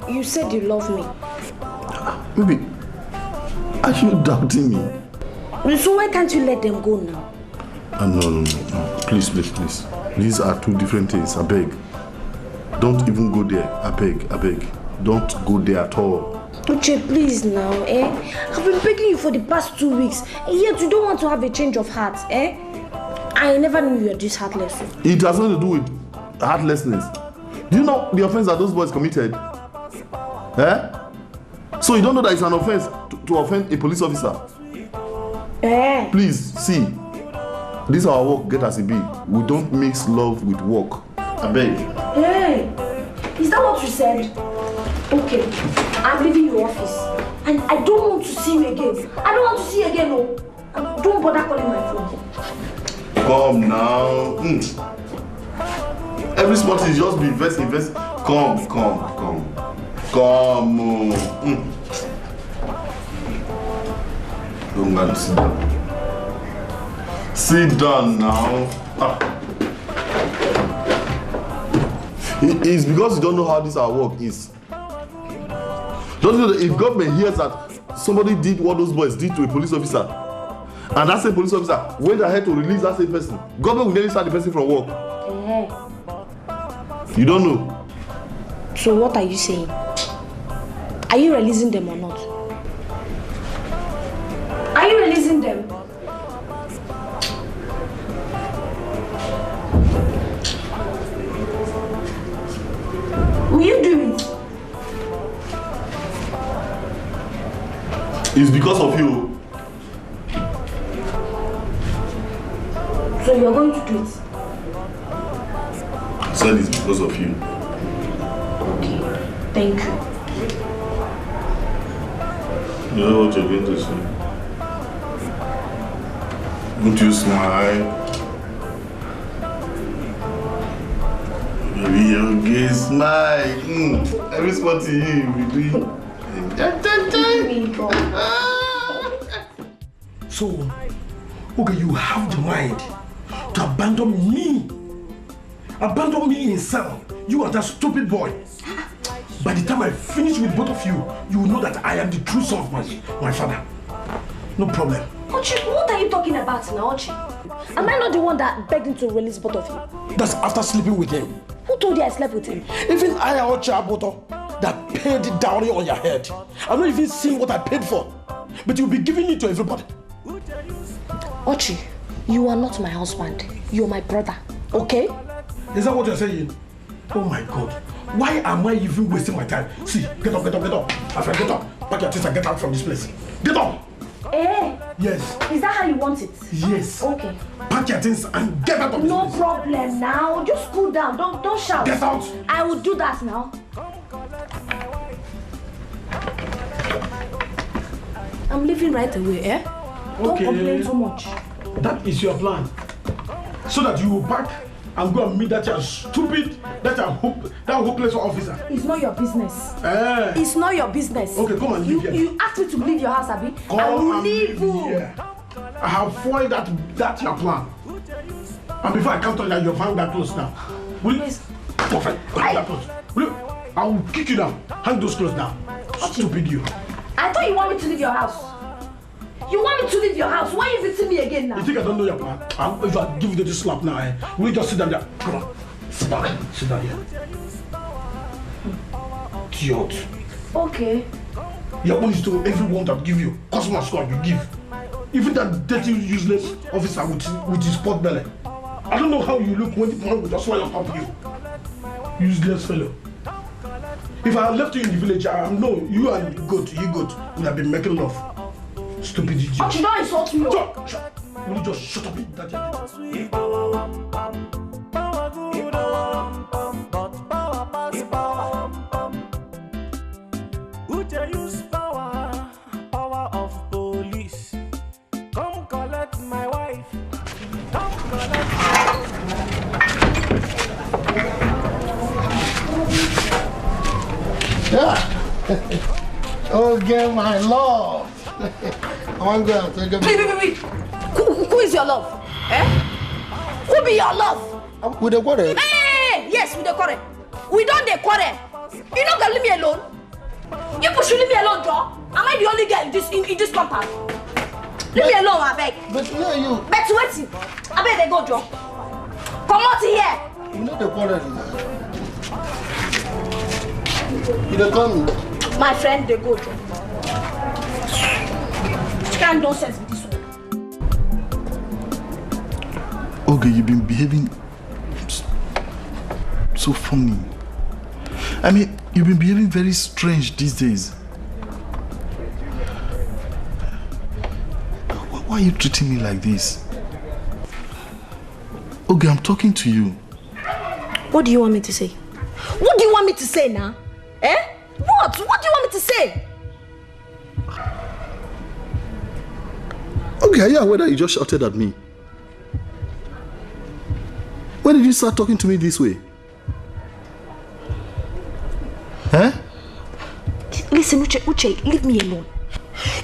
You said you love me. Baby, are you doubting me? So why can't you let them go now? No. Please. These are 2 different things. I beg. Don't even go there. I beg. Don't go there at all. Uche, please now, I've been begging you for the past 2 weeks, and yet you don't want to have a change of heart, I never knew you were this heartless. It has nothing to do with heartlessness. Do you know the offense that those boys committed? So you don't know that it's an offense to offend a police officer? Please, see. This is our work, get as it be. We don't mix love with work. I beg. Hey, is that what you said? Okay, I'm leaving your office. And I don't want to see you again. I don't want to see you again, no. Don't bother calling my phone. Come now. Every small thing just be invest. Come. Don't go sit down. Sit down now. It's because you don't know how this our work is. Don't you know that if government hears that somebody did what those boys did to a police officer, and that same police officer went ahead to release that same person, government will nearly start the person from work. You don't know. So what are you saying? Are you releasing them or not? Are you releasing them? Will you do it? It's because of you. So you're going to do it? I said it's because of you. Okay, thank you. You know what you're going to say? Won't you smile? Maybe you're okay, smile. Every spot in you will be doing. So, okay, you have the mind to abandon me. Abandon me in cell. You are that stupid boy. By the time I finish with both of you, you will know that I am the true son of my father. No problem. Ochi, what are you talking about now, Ochi? Am I not the one that begged him to release both of you? That's after sleeping with him. Who told you I slept with him? Even I, Ochi Aboto, that paid the dowry on your head. I'm not even seeing what I paid for. But you'll be giving it to everybody. Ochi, you are not my husband. You're my brother, okay? Is that what you're saying? Oh my God. Why am I even wasting my time? See, get up. My friend, get up. Pack your things and get out from this place. Get up! Eh? Yes. Is that how you want it? Yes. Okay. Pack your things and get out of this place. No problem now. Just cool down. Don't shout. Get out. I will do that now. I'm leaving right away, eh? Don't complain too much. That is your plan. So that you will pack and go and meet that stupid, that hopeless officer. It's not your business. Eh. It's not your business. Okay, come and leave here. You asked me to leave your house, Abi. I will leave you. I have foiled that your plan. And before I come to that, you'll find that clothes now. Will you? Perfect. Hang that clothes. Will you? I will kick you down. Hang those clothes down. Stupid you. I thought you want me to leave your house. You want me to leave your house? Why are you visiting me again now? You think I don't know your plan? If I give you the slap now, will you just sit down there? Come on. Sit down. Sit down here. Idiot. Okay. Your own is to everyone that give you. Customer score you give. Even that dirty, useless officer with his pot belly. I don't know how you look when the man will just swallow up you. Useless fellow. If I had left you in the village, I know you and you would have been making love. Stupid idiot. But you don't insult me. Will you just shut up in that? Would you use power of police? Come collect my wife. Come collect Okay, my love. I want to go and take a Wait. Who is your love? Eh? Who be your love? With the quarrel. Hey, yes, with the quarrel. We don't the quarrel. You not gonna leave me alone. You should leave me alone, Joe. Am I the only girl in this compound? Leave me alone, I beg. But where are you? But wait. I beg they go, Joe. Come out here. You know the quarrel. You don't come. My friend, they go, Joe. Can't don't sense with this one. Okay, you've been behaving so funny. I mean, you've been behaving very strange these days. Why are you treating me like this? Okay, I'm talking to you. What do you want me to say? What do you want me to say now? Eh? What? What do you want me to say? Okay, are you aware that you just shouted at me? When did you start talking to me this way? Huh? Listen, Uche, leave me alone.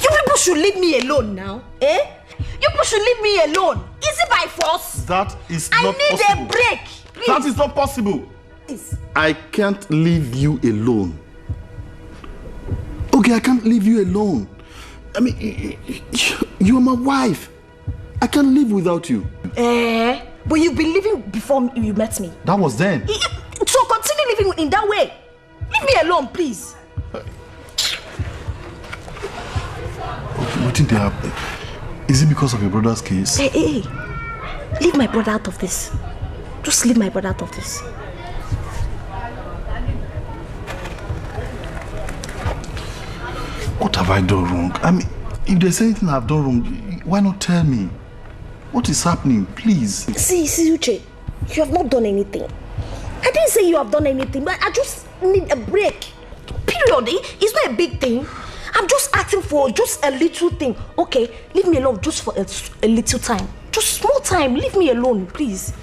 You people should leave me alone now. Eh? You people should leave me alone. Is it by force? That is not possible. I need a break. Please. That is not possible. Please. I can't leave you alone. Okay, I can't leave you alone. I mean, you are my wife. I can't live without you. But you've been living before you met me. That was then. So continue living in that way. Leave me alone, please. Okay, what did they happen? Is it because of your brother's case? Hey. Leave my brother out of this. Just leave my brother out of this. What have I done wrong? I mean, if there's anything I've done wrong, why not tell me? What is happening? Please. See, Uche, you have not done anything. I didn't say you have done anything, but I just need a break. Period. It's not a big thing. I'm just asking for just a little thing. Okay, leave me alone just for a little time. Just small time. Leave me alone, please.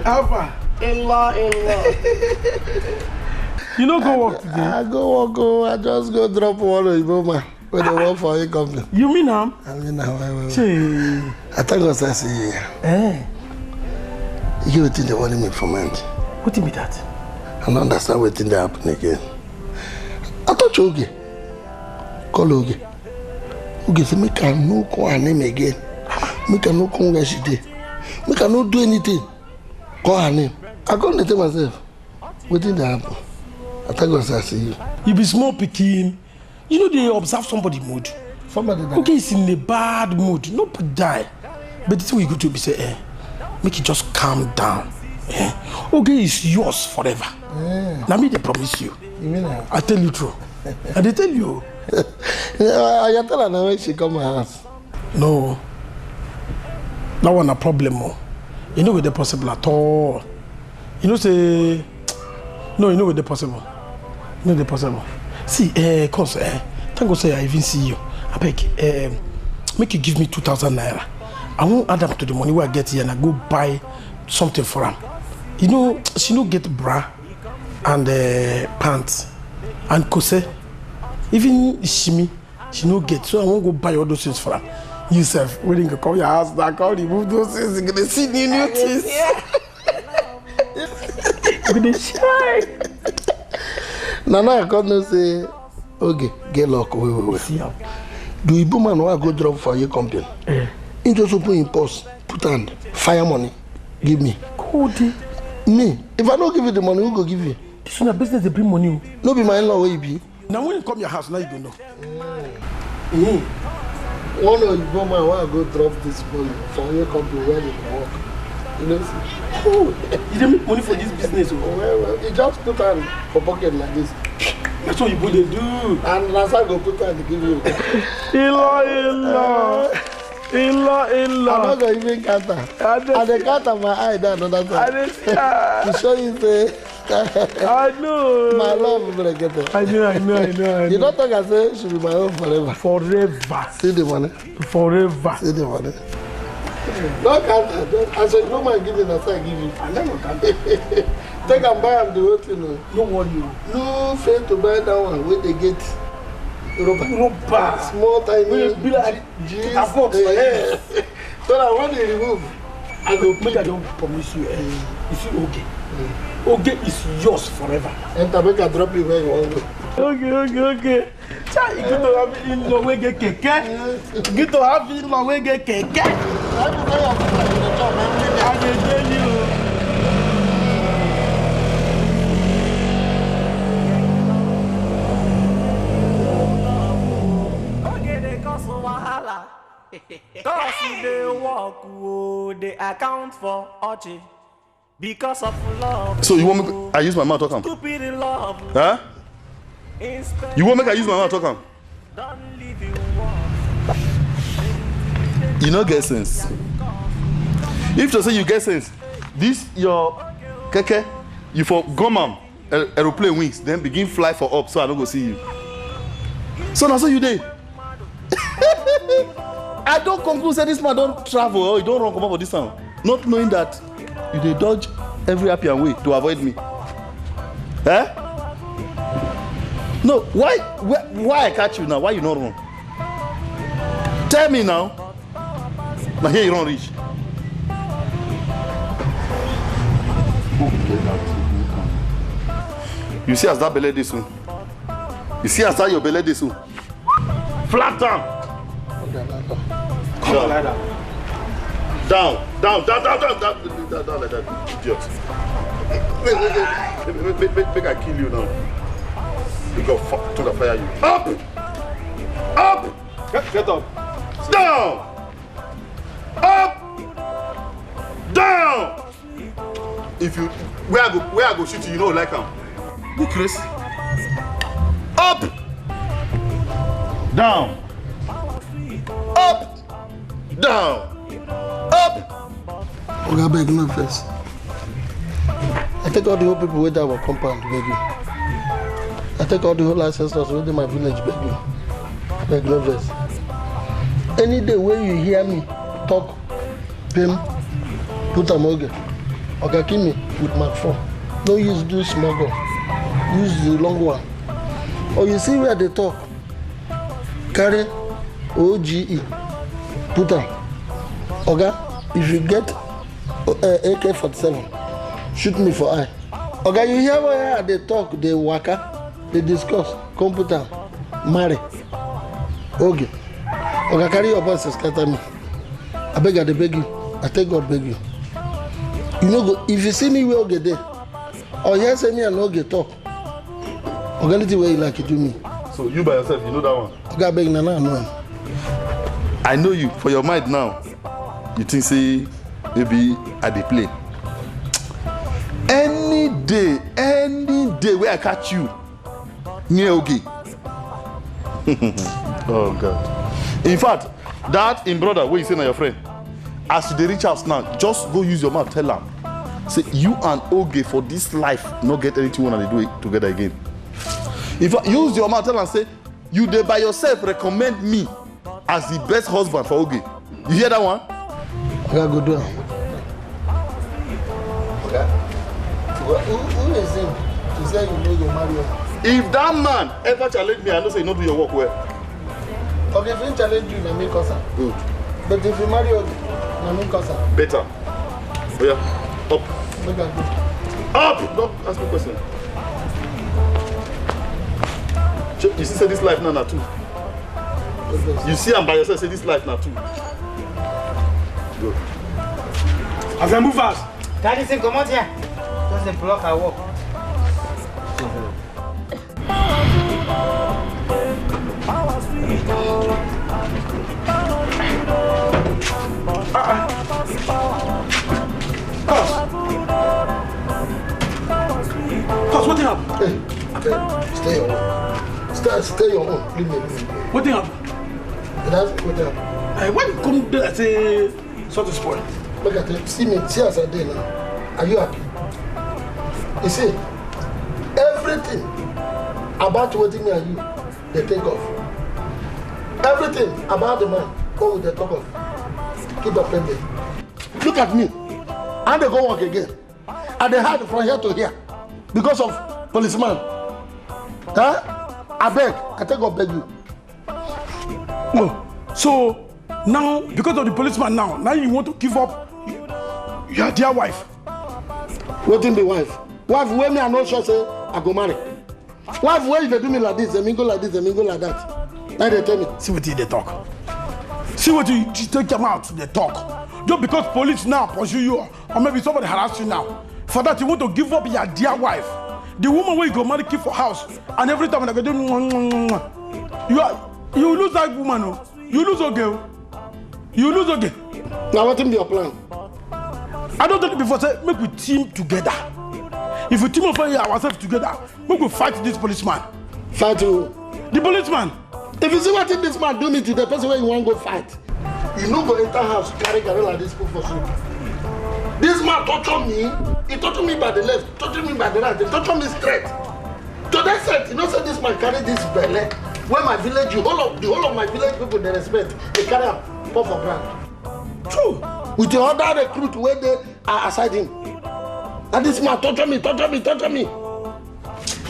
Alpha. You know go work today? I go work, I just go drop one of your man when they work for your company. You mean him? I mean now. I thank God I see you. You think they want me for money? What do you mean that? I don't understand what thing that happen again. I thought you okay. Call okay. Okay, so make her no call her name again. Make her no come where she did. Make her not do anything. Call her name. I can't tell myself. What did that happen? I thank God I see you. You be small picking. You know they observe somebody mood. Somebody die. Okay, it's in a bad mood. Nobody die. But the thing we go to be say, make it just calm down. Okay, it's yours forever. Now me they promise you. You mean that? I tell you true. And they tell you. I tell her now when she come my house. No. That one a problem. You know with the possible at all. You know say no, you know with the possible. You know the possible. See, cause thank God say I even see you. I beg, make you give me 2,000 naira. I won't add up to the money where I get here and I go buy something for him. You know, she no get bra and pants and kose. Even shimi, she no get. So I won't go buy all those things for her. You self, when you come your house, now come remove those things. You're gonna see new things. You're gonna shine. Now I can't say, okay, get luck. Wait. Do you man who go drop for your company? You just open your purse, put hand, fire money, give me. Cody. Me, if I don't give you the money, who go give you? This is your business, they bring money. No be my in-law where you be. Now when you come your house, now you don't know. One of you man who go drop this money for your company where you work. You know, you don't make money for this business. Well, you just put hand for pocket like this. That's what you would do. And that's I go put hand to give you. Illa. I'm not going to even count her. And the count of my eye down another time. To show you say, I know. My love will break it. I know. You don't think I say she be my own forever. Forever. See the money. Forever. See the money. Don't count her. I said, no man give you, that's I give you. I never count. Take and buy them the whole thing. No worry. No fail to buy that one where they get rubber. Small tiny. Be like jeans. So that when they remove, I go make I don't promise you. You see, okay is yours forever. And I make a drop you where you want to go. Okay. You get to have in-law wey get keke. You get to have in-law wey get keke. I dey tell you. Cause they walk, oh, they account for Ochi. Because of love. So you want me? I use my mouth to talk. Stupid in love. Huh? You want me? I use my mouth to talk. You know, get sense. If you say you get sense, this your keke, you for gum aeroplane wings, then begin fly for up, so I don't go see you. So now, so you did. I don't conclude that this man don't travel or you don't run come up for this town, not knowing that you dey dodge every happy and way to avoid me. Eh? No, why I catch you now? Why you not run? Tell me now. Now here you don't reach. You see as that belly this one. You see as that your belly this one. Flat down. Come on, like that. Down like that, idiot. Make I kill you now. We go to the fire you. Up! Get up. Down! Up! Down! If you where I go shoot you, you know like him. Go Chris. Up! Down! Up! Down! Up! Okay, beg no first. I take all the whole people with our compound, beg you. I take all the whole ancestors within my village, beg you. Beg no first. Any day when you hear me talk, Pim, put a mug, okay, kill me with my phone. No use do small gun. Use the long one. Or you see where they talk. Carry OGE. Put on. Okay? If you get AK-47, shoot me for eye. Okay, you hear where they talk, they waka, they discuss, computer, marry. Okay. Okay, carry your voice and scatter me. I beg you. I take God beg you. You know, go, if you see me where okay there, or you say me and okay talk. Okay, little way you like it to me. So you by yourself, you know that one? Okay, I beg no. I know you for your mind now. You think say maybe I dey play. Any day where I catch you near Ogi. Oh God. In fact, that in brother where you say na your friend, as you dey reach house now, just go use your mouth tell am. Say you and Oge for this life not get anything when they do it together again. If I use your mouth tell am say you dey by yourself recommend me as the best husband for Oge. You hear that one? Okay, go do it. Okay. Who is him to say you know you marry him? If that man ever challenge me, I know say you not do your work well. Okay, if he challenge you, na me cause am. Good. But if you marry him, na me cause am. Better. Oh yeah, up. Make I go. Up! Don't ask me a question. You see say this life now na two. You see am by yourself say this life na two. Good. As I move fast. Daddy say come out here. Just the block I walk. Cos, what happened? Hey, stay your own. Stay your own. Leave me. What happened? What happened? Why you come there and say sort of spoil? Look at it. See me. See as I did now. Are you happy? You see, everything about waiting me and you, they take off. Everything about the man, go with the talk of. Keep up pending. Look at me. And they go work again. And they hide from here to here. Because of policeman. Huh? I beg. I take God beg you. No. So now, because of the policeman now you want to give up your dear wife. Waiting the wife. Wife, when me I no sure say I go marry. Wife, when they do me like this, they go like this, they go like that. Now they tell me. See what they talk. See what you take them out, they talk. Just because police now pursue you, or maybe somebody harass you now. For that, you want to give up your dear wife. The woman where you go marry, keep for house, and every time they go do, you lose that woman, oh. You lose a girl. You lose again. Now what will be your plan? I don't tell you before, say, make we team together. If we team up ourselves together, make we fight this policeman. Fight who? The policeman. If you see what this man do me to the person where you want to go fight, you no go enter house carry like this for soup. This man torture me. He torture me by the left, torture me by the right, he torture me straight. To that extent, you know, say this man carry this belly. Where my village, the whole of my village people they respect, they carry a pop for ground. True. With the other recruit where they are aside him. And this man torture me.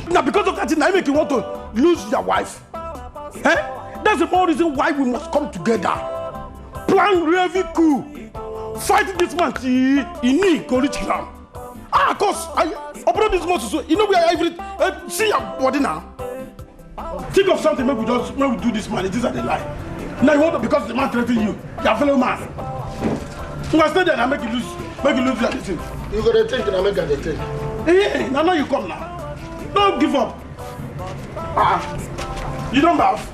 Now because of that thing, I make you want to lose your wife. Eh? That's the more reason why we must come together. Plan really cool. Fight this man till Ini go reach ground. Of course, I operate this muscle so you know we are every see your body now. Think of something, maybe we do this man. It is at the lie. Now you want to because the man threaten you. Your fellow man. You must stay there and make you lose your thing. You got to think and I make a think. Hey, now you come now. Don't give up. You don't bath.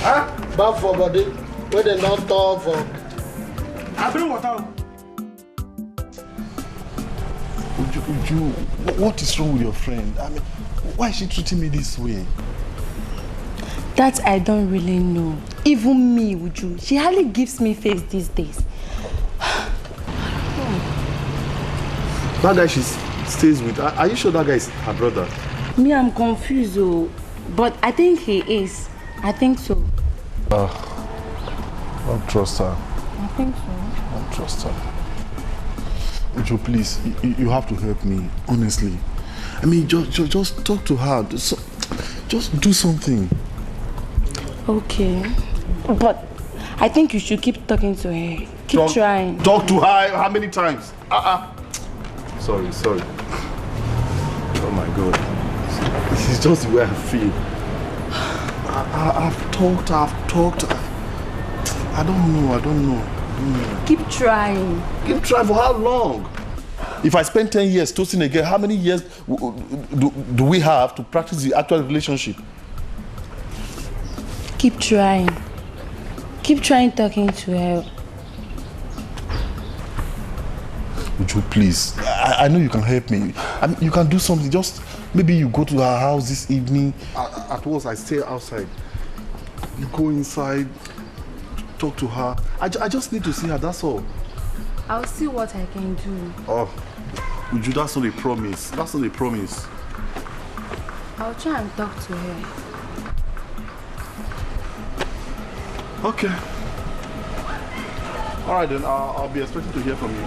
Huh? Bath for body. Where they not talk for. I bring water. Uju, what is wrong with your friend? I mean, why is she treating me this way? That I don't really know. Even me, Uju, she hardly gives me face these days. That guy she stays with, are you sure that guy is her brother? Me, I'm confused, oh, but I think he is. I think so. Don't trust her. I think so. Don't trust her. Uju, please, you have to help me, honestly. I mean, just talk to her. Just do something. Okay. But I think you should keep talking to her. Keep trying. Talk to her how many times? Sorry. Oh my God. This is just the way I feel. I've talked. I don't know. Keep trying. Keep trying for how long? If I spend 10 years toasting again, how many years do we have to practice the actual relationship? Keep trying. Keep trying talking to her. Would you please? I know you can help me. I mean, you can do something. Just maybe you go to her house this evening. At once I stay outside. You go inside, talk to her. I just need to see her, that's all. I'll see what I can do. Oh, Uju, that's not a promise. That's not a promise. I'll try and talk to her. Okay. All right then, I'll be expecting to hear from you.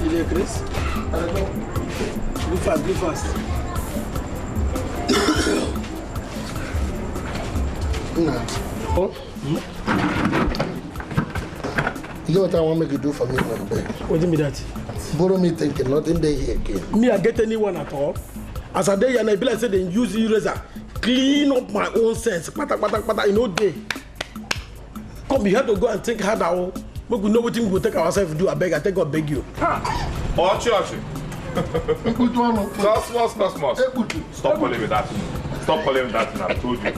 You there, Chris? Go fast. Nah. You know what I want me to do for me for the bed? What do you mean that? Borrow me thinking, nothing there here again. Me, I get anyone at all. As a day and I be like say they use eraser, clean up my own sense. Pata, you know day. Come, we have to go and think hard now. We know what we will take ourselves to do. I take God beg you. Ochi. Stop calling me that. Stop calling me that. I told you.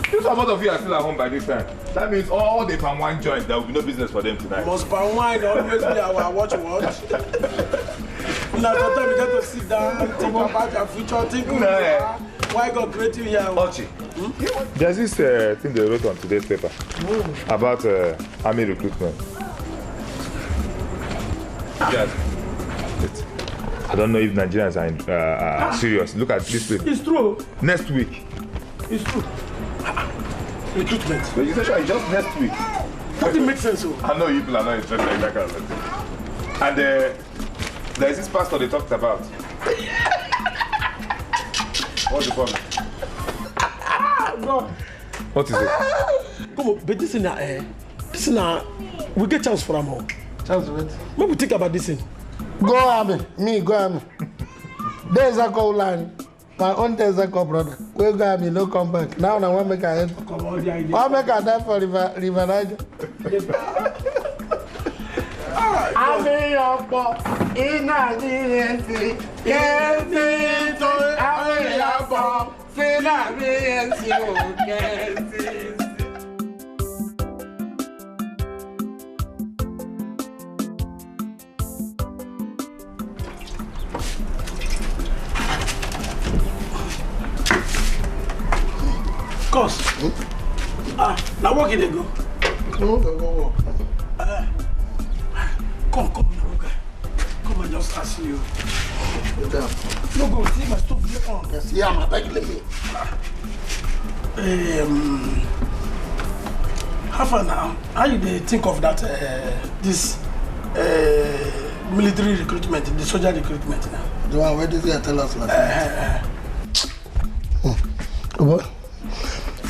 If some of you are still at home by this time, that means all the palm wine joints, there will be no business for them tonight. Must palm wine always be our watch. Now sometimes we get to sit down and think about your future, think why God created you here. Ochi. There's this thing they wrote on today's paper about army recruitment. Yes. I don't know if Nigerians are serious. Look at this thing. It's true. Next week. It's true. Recruitment. Registration is just next week. Doesn't make sense. I know you people are not interested in that kind of thing. And there's this pastor they talked about. What's the problem? No. What is it? Come on, but this is we get chance for them all. Chance for it? Maybe we think about this thing. Go army. Me, go army. There's a goal line. My own Tezako brother. We go me no come back. Now I want make a head. I make a die for River Niger. I be your boy. In Nigerian city. Can't see to I be your boy. In Nigerian city. Cos. Now walk in there go. No, go walk. Come, okay. Come and just ask you. No go, see my stuff here on. Yes, yeah, I'm attacking me. How far now? How you think of that, this military recruitment, the soldier recruitment now? The one where this guy tell us last night.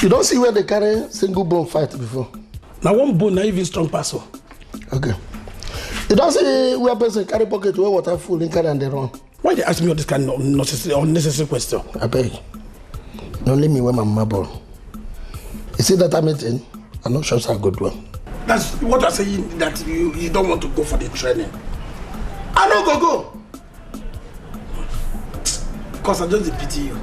You don't see where they carry single bone fight before? Now one bone, not even strong person. Okay. You don't see where person carry pocket where water full in carry and they run? Why they ask me all this kind of unnecessary question? I beg. Don't leave me where my mama born. You see that meeting? I'm not sure it's a good one. That's what I'm saying, that you don't want to go for the training. I don't go. Because I just pity you.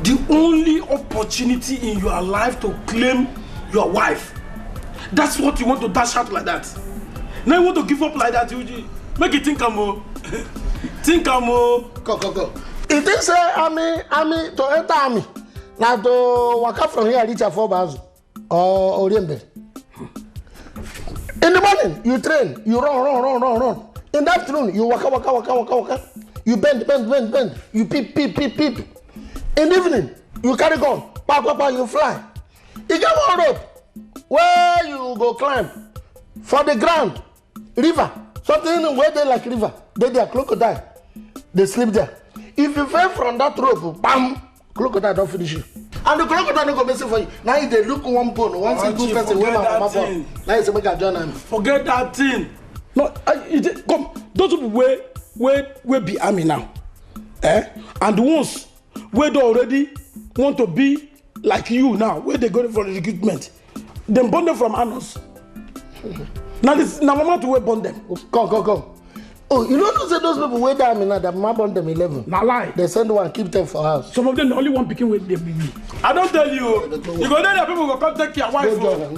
The only opportunity in your life to claim your wife, that's what you want to dash out like that. Now you want to give up like that, you make it think more. Think more. Go. It is army to enter army. Now to walk up from here reach a 4 bars or Oriembe. In the morning, you train, you run. In the afternoon, you waka. You bend. You peep. In the evening, you carry gun, pa, you fly. You get one rope where you go climb for the ground, river, something where they like river, they are crocodile, they sleep there. If you fell from that rope, bam, crocodile don't finish you. And the crocodile don't go messing for you. Now they look one bone, one single person where my mama born. Now you say make a join them. Forget that thing. No, come. Those people where be army now, and the ones where they already want to be like you now, where they go for the recruitment, them bond them from Anos. Now mama to where bond them. Come. Oh, you know those people where they army now, that mama bond them 11. Now lie. They send one, keep them for house. Some of them the only one picking with them baby. I don't tell you. You go there, the people go contact your wife. You go there,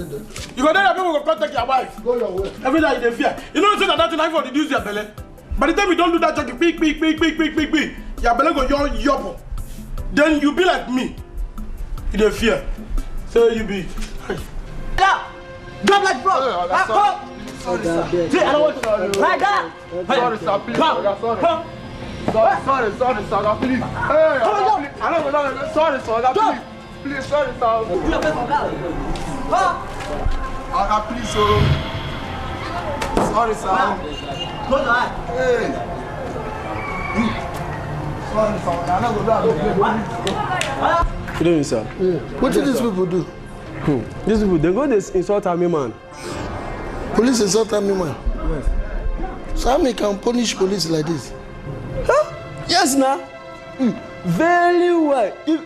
the people go contact your wife. Go your way. Every day they fear. You know that thing I for reduce your belly. By the time you don't do that, you big. Your belly go yop. Then you be like me. You don't fear. So you be. Drop like bro. Sorry, sir. I don't want to right there. Sorry, sir. Please. Sorry, sir. Please. Hey, I don't know. Sorry, sir. Please. Sorry, sir. Please, sorry, sir. Close your eye. Hey. Sorry, sir. I'm not going to Good evening, sir. What did these people do? These people, they go this insult army man. Police insult army man? Yes. So army can punish police like this? Huh? Yes, now. Very well. If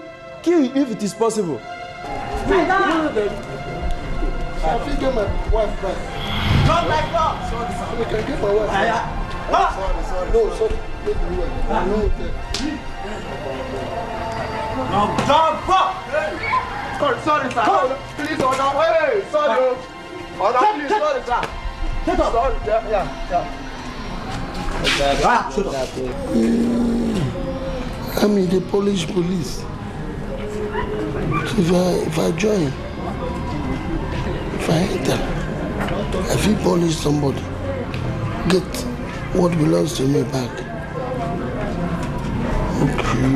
it is possible. I think get my wife back. Drop like bro. Sorry, sir. I can get my wife back. Sorry. No, sorry. Drop bro. Sorry, sir. Please, order. Hey, sorry. Order, please. Sorry, sir. Shut up. Sorry, yeah. Shut up. I mean, the Polish police. So if I join, if I enter, I feel punish somebody, get what belongs to me back. Okay.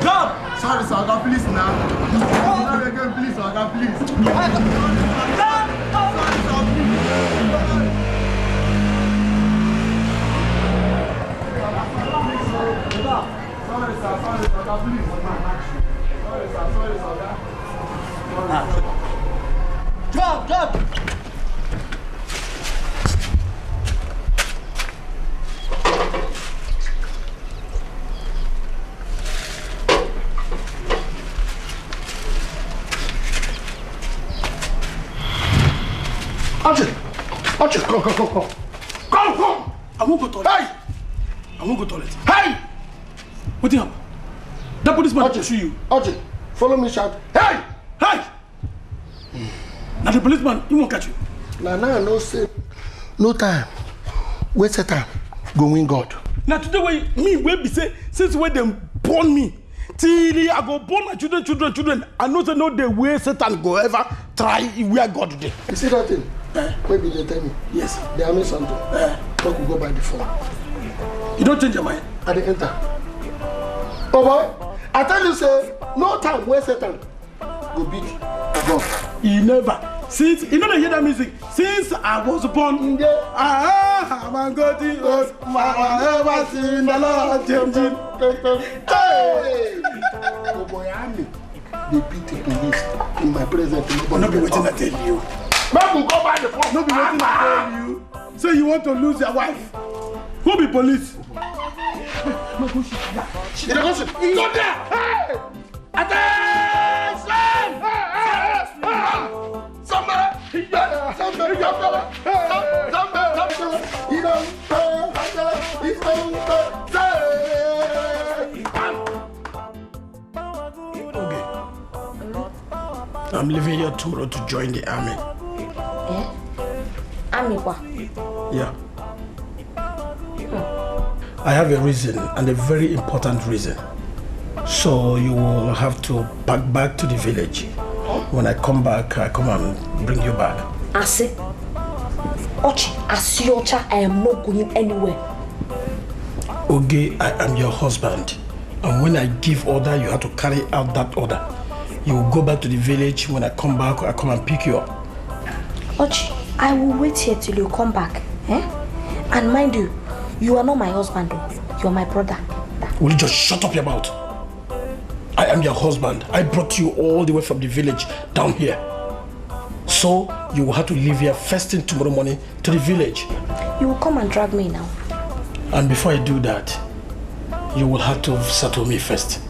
Drop. Sorry, sir. I got police now. Sorry again, please, sir. I got police. Sorry, sir. Drop. Come. I won't go toilet. Hey! I won't go toilet. Hey! What do you have? That policeman will pursue you. Archie, follow me, shout. Hey! Hey! Now the policeman, he won't catch you. Now, no say. No time. Wait a time. Go win God. Now today when me will be say, since when they born me, till I go born my children, I know they know the way Satan go ever try where God did. You see that thing? Maybe they tell me. Yes. They are me something. Talk will go by the phone. You don't change your mind. I didn't enter. Oh boy, I tell you say, no time where Satan go beat God. He never. Since you know they hear that music, since I was born, I'm going to earth. I never seen the Lord changing. Hey! Oh boy, army. They beat the police in my presence. Not be waiting to tell you. Man will go by the phone. Not be waiting to tell you. So you want to lose your wife? Who be police? You don't shoot. Go there. Hey! Attention! Somebody! I'm leaving here tomorrow to join the army. Army what? Yeah. I have a reason, and a very important reason. So you will have to pack back to the village. When I come back, I come and bring you back. I say, Ochi, Asiocha, I am not going anywhere. Oge, I am your husband. And when I give order, you have to carry out that order. You will go back to the village. When I come back, I come and pick you up. Ochi, I will wait here till you come back. And mind you, you are not my husband though. You are my brother. Will you just shut up your mouth? I am your husband. I brought you all the way from the village down here. So you will have to leave here first thing tomorrow morning to the village. You will come and drag me now. And before I do that, you will have to settle me first.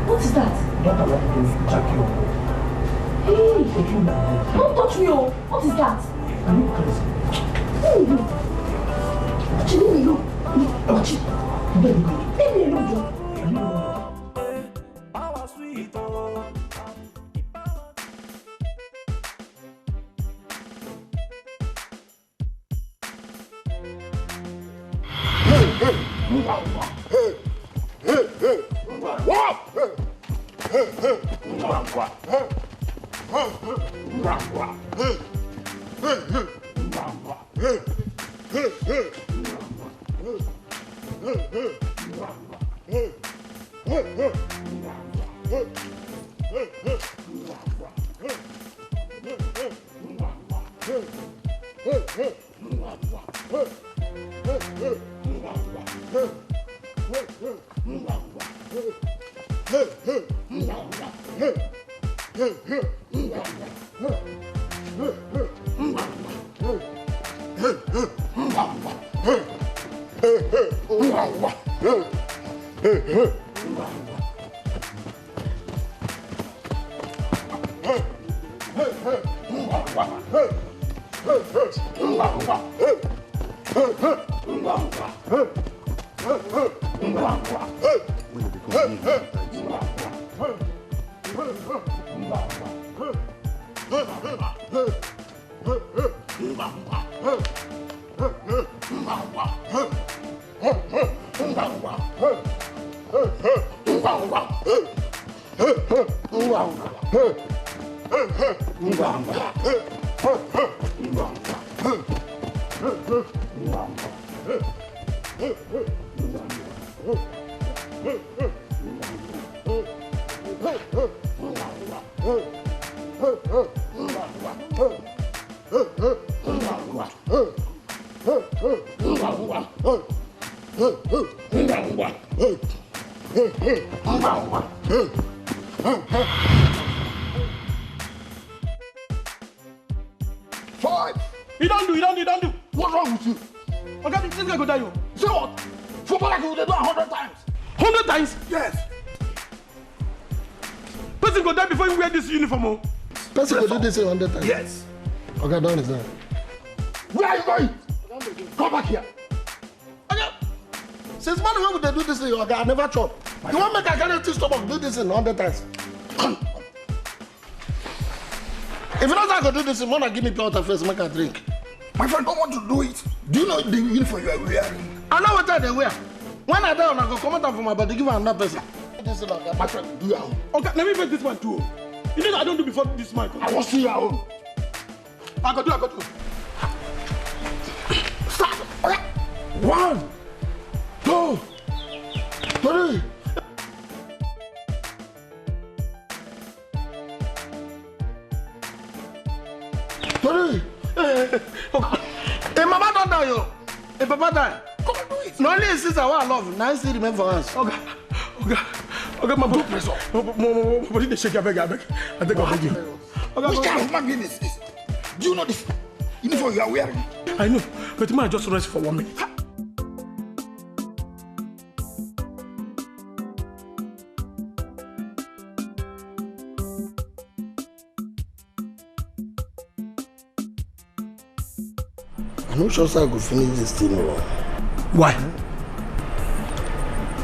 What is that? Don't allow me to jack you. Hey! Don't touch me, oh! What is that? Are you crazy? Ochi, leave me alone. Ochi, leave me alone, Joe. You don't do. What's wrong with you? Okay, this guy go die you. Say what? Football like you, they do 100 times. 100 times? Yes. person go die before you wear this uniform. Oh. Person go do this 100 times. Yes. Okay, don't listen. Where are you going? Come back here. Okay. Since morning when they do this thing, okay, I never chop. You want make I carry this stomach do this 100 times? Come. If you don't think I go do this, Mona give me pure water first, make a drink. My friend don't want to do it. Do you know the uniform you are wearing? I know what they wear. When I down, I go come out from my body, give her another person. My friend, do your own. Okay, let me make this one too. You know I don't do before this man. I want to see your own. I got do. Start. Okay. 1, 2, 3. Hey, mama don't die, yo. Hey, papa die. Come and do it. No only sister I love, now still remain for us. Okay, my boy, press up. But you shake your bag, I think I'll beg you. Which kind of human being is this? Do you know this uniform you are wearing? I know, but man, just rest for 1 minute. I'm not sure I could finish this thing. Why?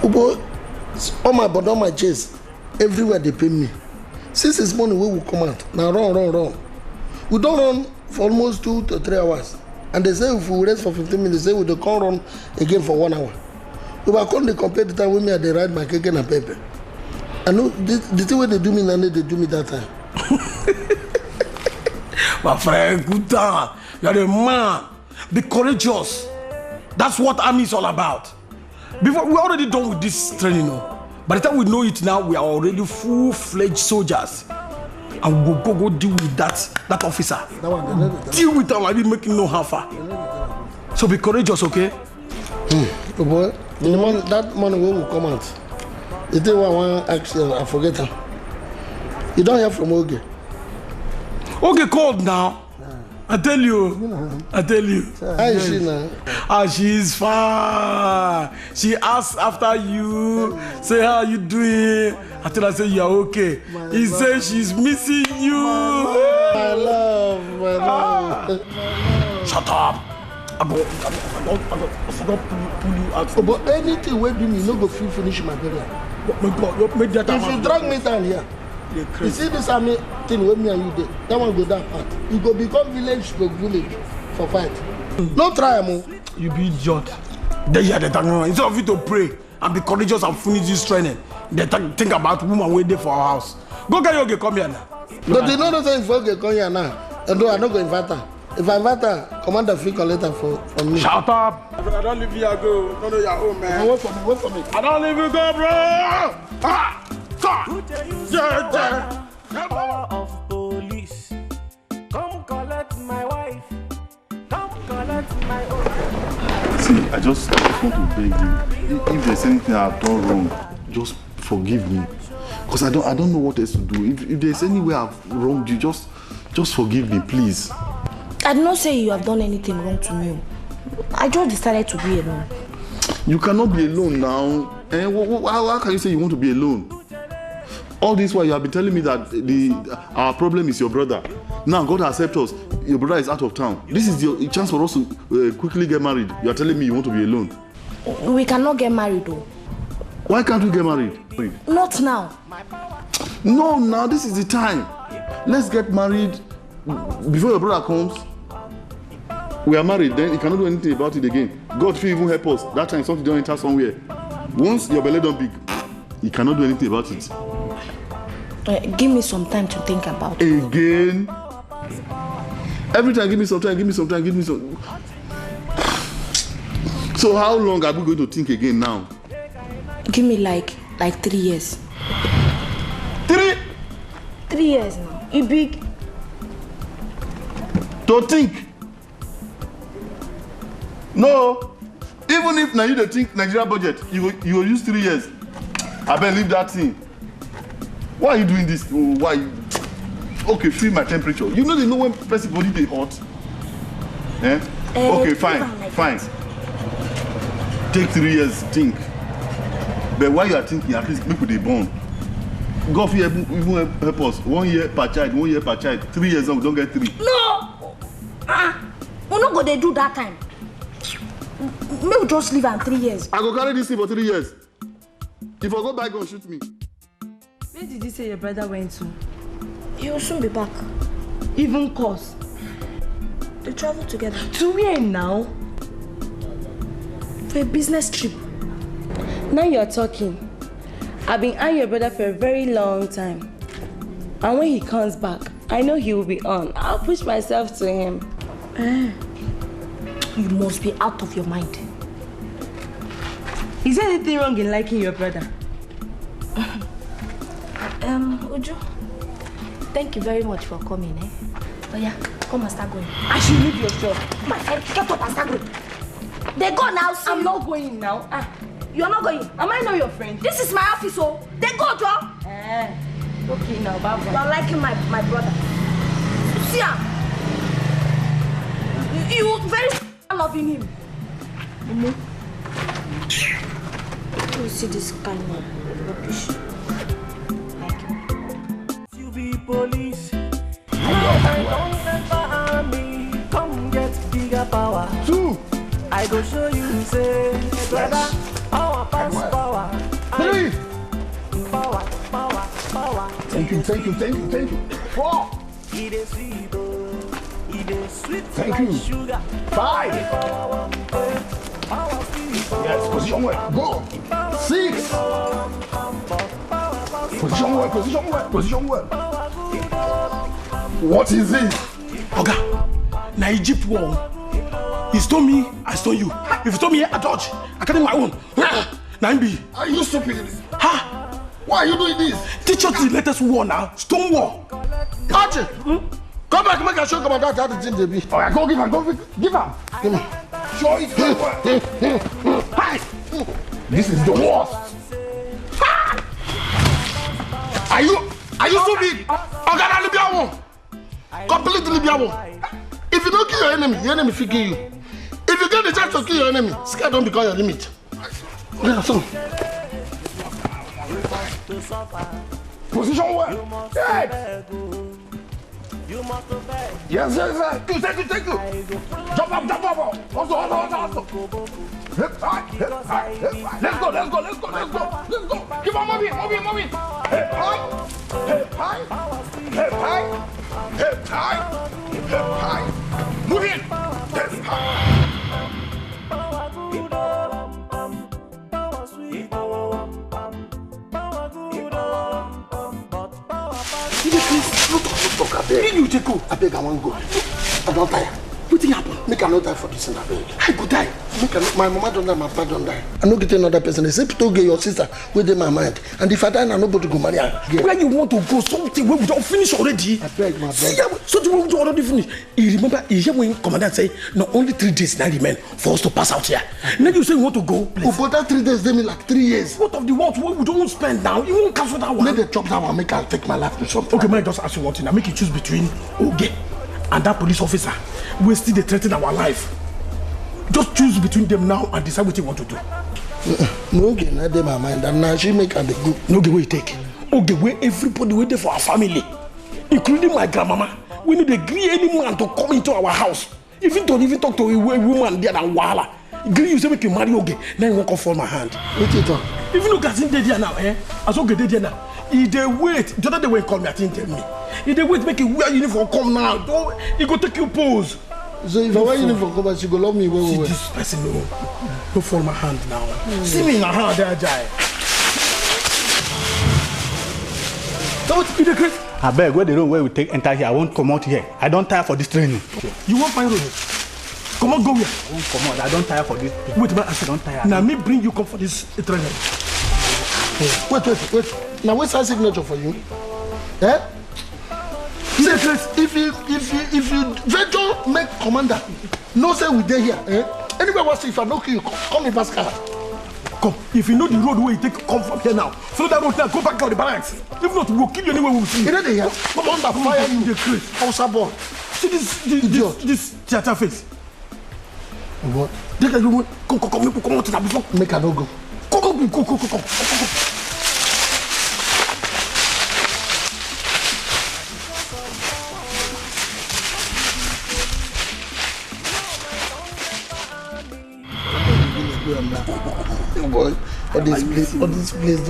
Ubo, on my body, on my chest, everywhere they pay me. Since it's morning, we will come out. Now run. We don't run for almost 2 to 3 hours. And they say if we rest for 15 minutes, they say we don't come run again for 1 hour. We were calling the competitor with me and they ride my cake and paper. I know the thing when they do me now, they do me that time. My friend, good time. You're a man. Be courageous. That's what army is all about. Before we're already done with this training. By the time we know it now, we are already full-fledged soldiers. And we'll go deal with that officer. Deal with them, I be making no half. So be courageous, okay? Boy, that money will come out. The thing I want to ask you, I forget her. You don't hear from Oge. Oge called now. I tell you. How is she now? She's fine. She asks after you, say how you doing. Until I say you're okay. He says she's missing you. My love. Shut up. I don't pull you out. But anything wey do me, no go fit finish my burial. If you drag me down here, you see this army thing with me and you did, that one go that part. You go become village to village for fight. No try, mo. You be idiot. They hear the thing. Instead of you to pray and be courageous and finish this training, they think about woman waiting for our house. Go get your come here now. But you know the thing for come here now. Although I don't go invite her. If I invite her, command the free collector from me. Shut up. I don't leave you, go. No, you're home, man. Wait for me. I don't leave you, go, bro. Ah! God! Yeah. Power of police. Come collect my wife. Come collect my own. See, I just want to beg you. If there's anything I've done wrong, just forgive me. Because I don't know what else to do. If there's any way I've wronged you, just forgive me, please. I did not say you have done anything wrong to me. I just decided to be alone. You cannot be alone now. How can you say you want to be alone? All this while you have been telling me that our problem is your brother. Now God has helped us. Your brother is out of town. This is your chance for us to quickly get married. You are telling me you want to be alone. We cannot get married though. Why can't we get married? Not now. No, now this is the time. Let's get married before your brother comes. We are married, then you cannot do anything about it again. God will even help us. That time something don't enter somewhere. Once your belly don't big, you cannot do anything about it. Give me some time to think about it. Again? Every time, give me some time. So how long are we going to think again now? Give me like 3 years. 3 years now. You big. To think. No. Even if now you don't think Nigeria budget, you will use 3 years. I better leave that thing. Why are you doing this? Why? Okay, feel my temperature. You know they know when person body they hot. Okay, fine. Take 3 years, think. But while you are thinking, at least make they born. God even help us. 1 year per child, 1 year per child. 3 years now, we don't get 3. No! We're not going to do that time. Maybe just leave am 3 years. I go carry this thing for 3 years. If I go back, go shoot me. Where did you say your brother went to? He will soon be back. Even cause? They travel together. To where now? For a business trip. Now you're talking. I've been eyeing your brother for a very long time. And when he comes back, I know he will be on. I'll push myself to him. You must be out of your mind. Is there anything wrong in liking your brother? Uju, thank you very much for coming, eh? But yeah, come and start going. I should leave your shop. My friend, get up and start going. They go now, see. I'm not going now. You're not going? Am I not your friend? This is my office, oh. They go, Joe. Okay, now, bye-bye. You're liking my brother. See him. You very loving him. You see this kind of rubbish. You be police. I don't ever harm me. Come get bigger power. 2. I go show you, say, brother, power pass power. 3. Power. Thank you. 4. Thank you. 5. Yes, position well. Go. 6. Position well. What is it? Oga, na Egypt war. He stole me, I stole you. If you stole me, I dodge. I carry my own. Now be. Are you stupid? Why are you doing this? Teach us the latest war now. Stone war. Archie, come back, make a show come about how the thing they be. Oh, I go give him. Give him. Show it. This is the worst. Are you stupid? Oga, Libya one. Completely Libya one. If you don't kill your enemy will kill you. If you get the chance to kill your enemy, scared don't become your limit. Yeah, so. Position well. Yes. Yes. Thank you. Jump up. Also. Let's go. Keep on moving. Head high. Move in. Head high. Look, I beg. You take go. I beg, I won't go. I don't tire. What thing happen? Make I not die for this thing, I beg. I could die. My mama don't die, my papa don't die. I don't get another person. They say, to get your sister within my mind. And if I die, I'm nobody to go marry her. Where you want to go? Something where we don't finish already. I beg, my brother. Yeah, something where we don't already finish. You remember, you hear when commandant say, no, only 3 days now remain for us to pass out here. Now you say you want to go. Oh, but that 3 days, they mean like 3 years. What of the world where we don't spend now? You won't cancel that one. Let them chop that one, make I take my life to something. Okay, man, just ask you one thing. I make you choose between Oge and that police officer. We still they threaten our life. Just choose between them now and decide what you want to do. No, okay, not in my mind. And now she make her the good. No, okay, where you take. Okay, where everybody waiting for our family, including my grandmama. We need to agree anyone to come into our house. Even to talk to a woman there than Wala. Agree you say make you marry Oge. Now you won't come for my hand. Wait it on. Even though Gazin dead here now, as Oge dead here now. If they wait, the other day when call me, I think tell me. If they wait, make you wear uniform, come now. He go take you pose. So if I wear uniform, come back, she go love me. See this person, no fall my hand now. See me in my hand, there, Jai. So what you the I beg, where the room where we take enter here, I won't come out here. I don't tire for this training. You won't find room. Come on, go here. I won't come out. I don't tire for this. Wait, man, I don't tire. Now me bring you come for this training. Wait. Now what's our signature for you? Eh? If you venture make commander, no say we there here. Eh? Anywhere was if I knock you, come in Pascal. Come, if you know the road where you take come from here now, follow that road now, go back to the barracks. If not, we'll kill you anywhere we see. You know here? Commander, fire you. The Chris. Hausa boy. See this theater face. What? Come on to that before. Make I no go. Go. calm down. Boy, all this place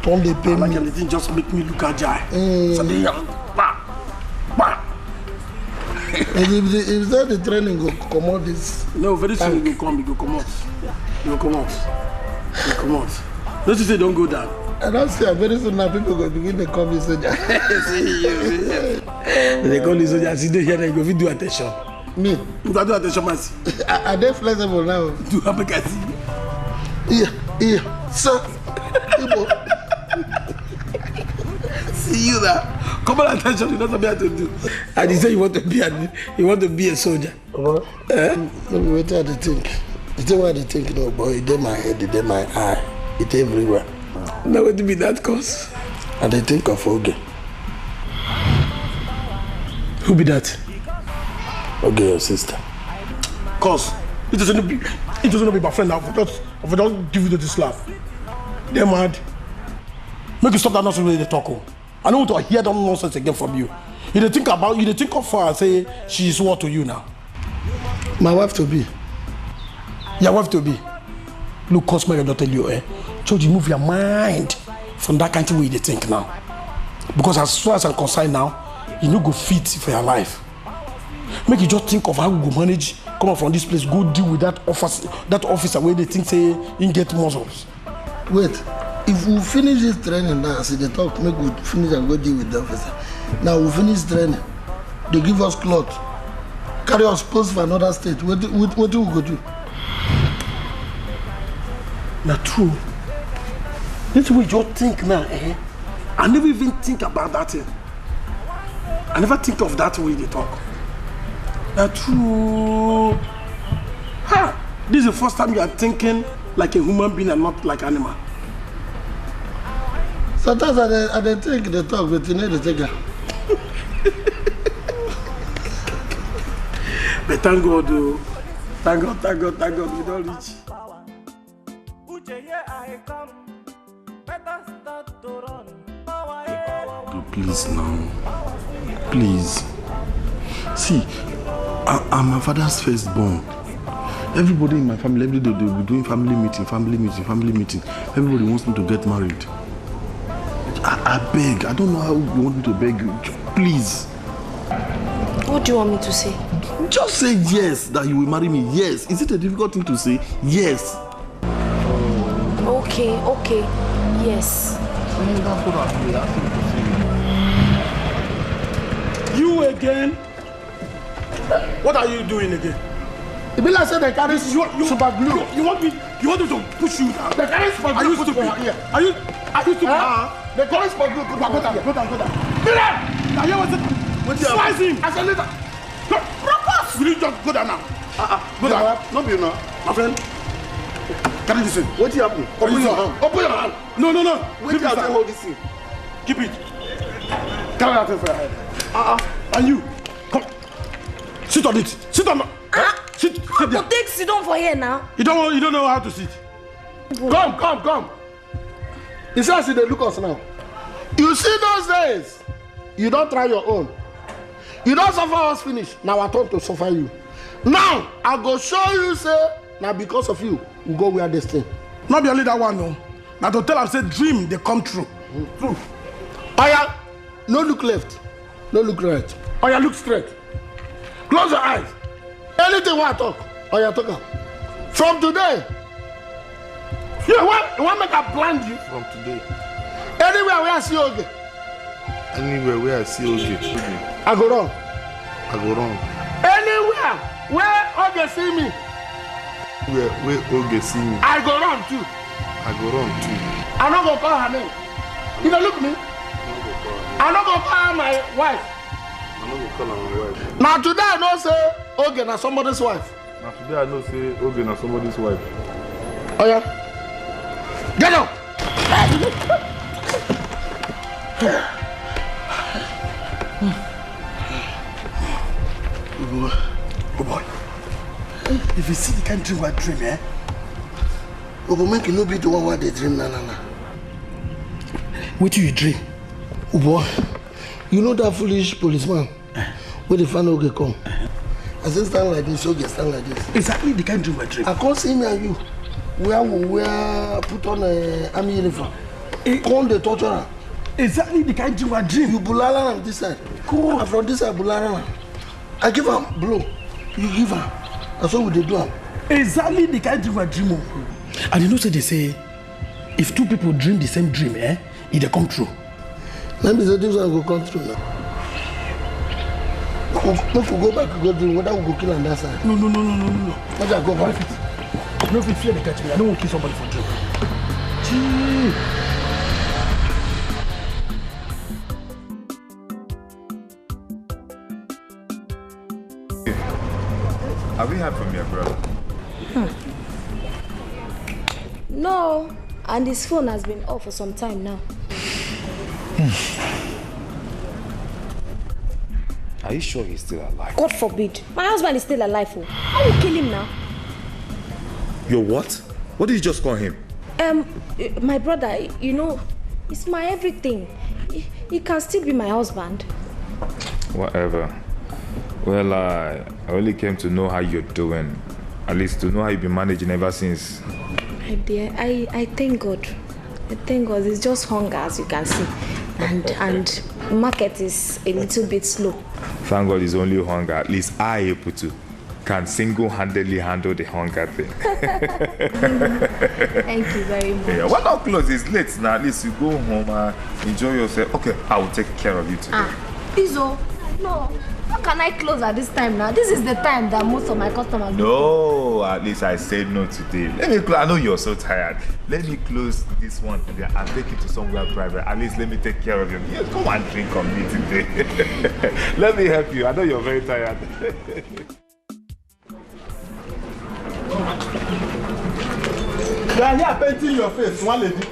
don't they pay me? Anything just make me look agile. So they if that the training go come out this. No, very soon you go come, you go come out. You go come out. You come out. Don't you say don't go down. I don't say very soon now people go begin to call me soldier. See you. They call you soldier. See they here they go do attention. Me? You do attention, man. Are they flexible now? Do have a see. Yeah, sir. See you there. Come on, attention. You know something to do. And you say you want to be a soldier. Let me wait till they think. You think what they think, no boy. It's in my head, it's in my eye, it's everywhere. Now what to be that cause? And they think of Oge. Who be that? Oge, your sister. Cause it doesn't be my friend now. If I don't give you this laugh, they're mad. Make you stop that nonsense when they talk. I don't want to hear that nonsense again from you. You think of her and say she is what to you now? My wife to be. Your wife to be. Look, cause I don't tell you, so you move your mind from that kind of way they think now. Because as far as I'm concerned now, you no go fit for your life. Make you just think of how you go manage, come out from this place, go deal with that officer where they think say you get muscles. Wait, if we finish this training now, see the talk, make we finish and go deal with the officer. Now we finish training, they give us cloth, carry us post for another state. What do we go do? Now true. This way you think now, I never even think about that thing. I never think of that way they talk. Now true. Ha! This is the first time you are thinking like a human being and not like an animal. Sometimes I think they talk, but you know they take it. But thank God, though. Thank God, we don't reach. Please now. Please. See, I'm my father's firstborn. Everybody in my family, every day they'll be doing family meeting. Everybody wants me to get married. I beg. I don't know how you want me to beg you. Please. What do you want me to say? Just say yes, that you will marry me. Yes. Is it a difficult thing to say? Yes. Okay. Yes. That's what I'm asking you to say. You again? What are you doing again? It be like say they carry super glue. You want me to push you down? They carry super glue. Are you stupid? Are you stupid? They carry super glue. Go down. Now you want to slice him. I said later. Propose. Will you just go down now? Go down. No, be now. My friend. Carry this in. What happened? Open your hand. Open your hand. No. Wait till I hold this thing. Keep it. Carry that thing for your head. And you, come. Sit on it. Sit on. Sit there. Take sit down for here now. You don't know how to sit. Come. You see how they look us now. You see those days. You don't try your own. You don't suffer us finish. Now I turn to suffer you. Now I go show you say now because of you we go where this thing. Not be only that one no. Now to tell them say dream they come true. True. Oya, no look left, no look right. Oya, look straight. Close your eyes. Anything what I talk, Oya talk am. From today, you want make I blind you? From today. Anywhere where I see Oge. Anywhere where I see Oge. I go wrong. Anywhere where Oge see me. Where Oge see me. I go wrong too. I no go call her name. You don't look me. I no go call her my wife. Now today I know say Oge na somebody's wife. Oh yeah. Get up. Oh boy. If you see the kind of dream I dream, Oh, but make you no be the one where they dream na. What do you dream? Oh boy. You know that foolish policeman where the fan Oge come. I say stand like this, Oge stand like this. Exactly the kind of dream I dream. I can't see me and you. where we wear put on a army uniform. Come the torturer. Exactly the kind of dream. You bulala on this side. Cool. And from this side bulala. I give her blow. You give her. That's what we do. Exactly the kind of dream. And you know what they say? If two people dream the same dream, it come true. Let me say this one will come true now. If we go back to go dream, whether we go kill on that side. No. Let us go back. No, if you fear they catch me, I don't want to kill somebody for dream. Gee. Have we heard from your brother? No, and his phone has been off for some time now. Are you sure he's still alive? God forbid. My husband is still alive. I will kill him now. Your what? What did you just call him? My brother, you know, he's my everything. He can still be my husband. Whatever. Well, I only came to know how you're doing. At least to know how you've been managing ever since. My dear, I thank God. I thank God. It's just hunger, as you can see. And market is a little bit slow. Thank God it's only hunger. At least I able to can single-handedly handle the hunger thing. Thank you very much. Yeah, well, not close. It's late now. At least you go home and enjoy yourself. Okay, I will take care of you today. Izo, no. How can I close at this time now? This is the time that most of my customers No, at least I said no today. Let me close. I know you're so tired. Let me close this one today and take you to somewhere private. At least let me take care of you. Yes, come and drink on me today. Let me help you. I know you're very tired. You are here painting your face, one lady.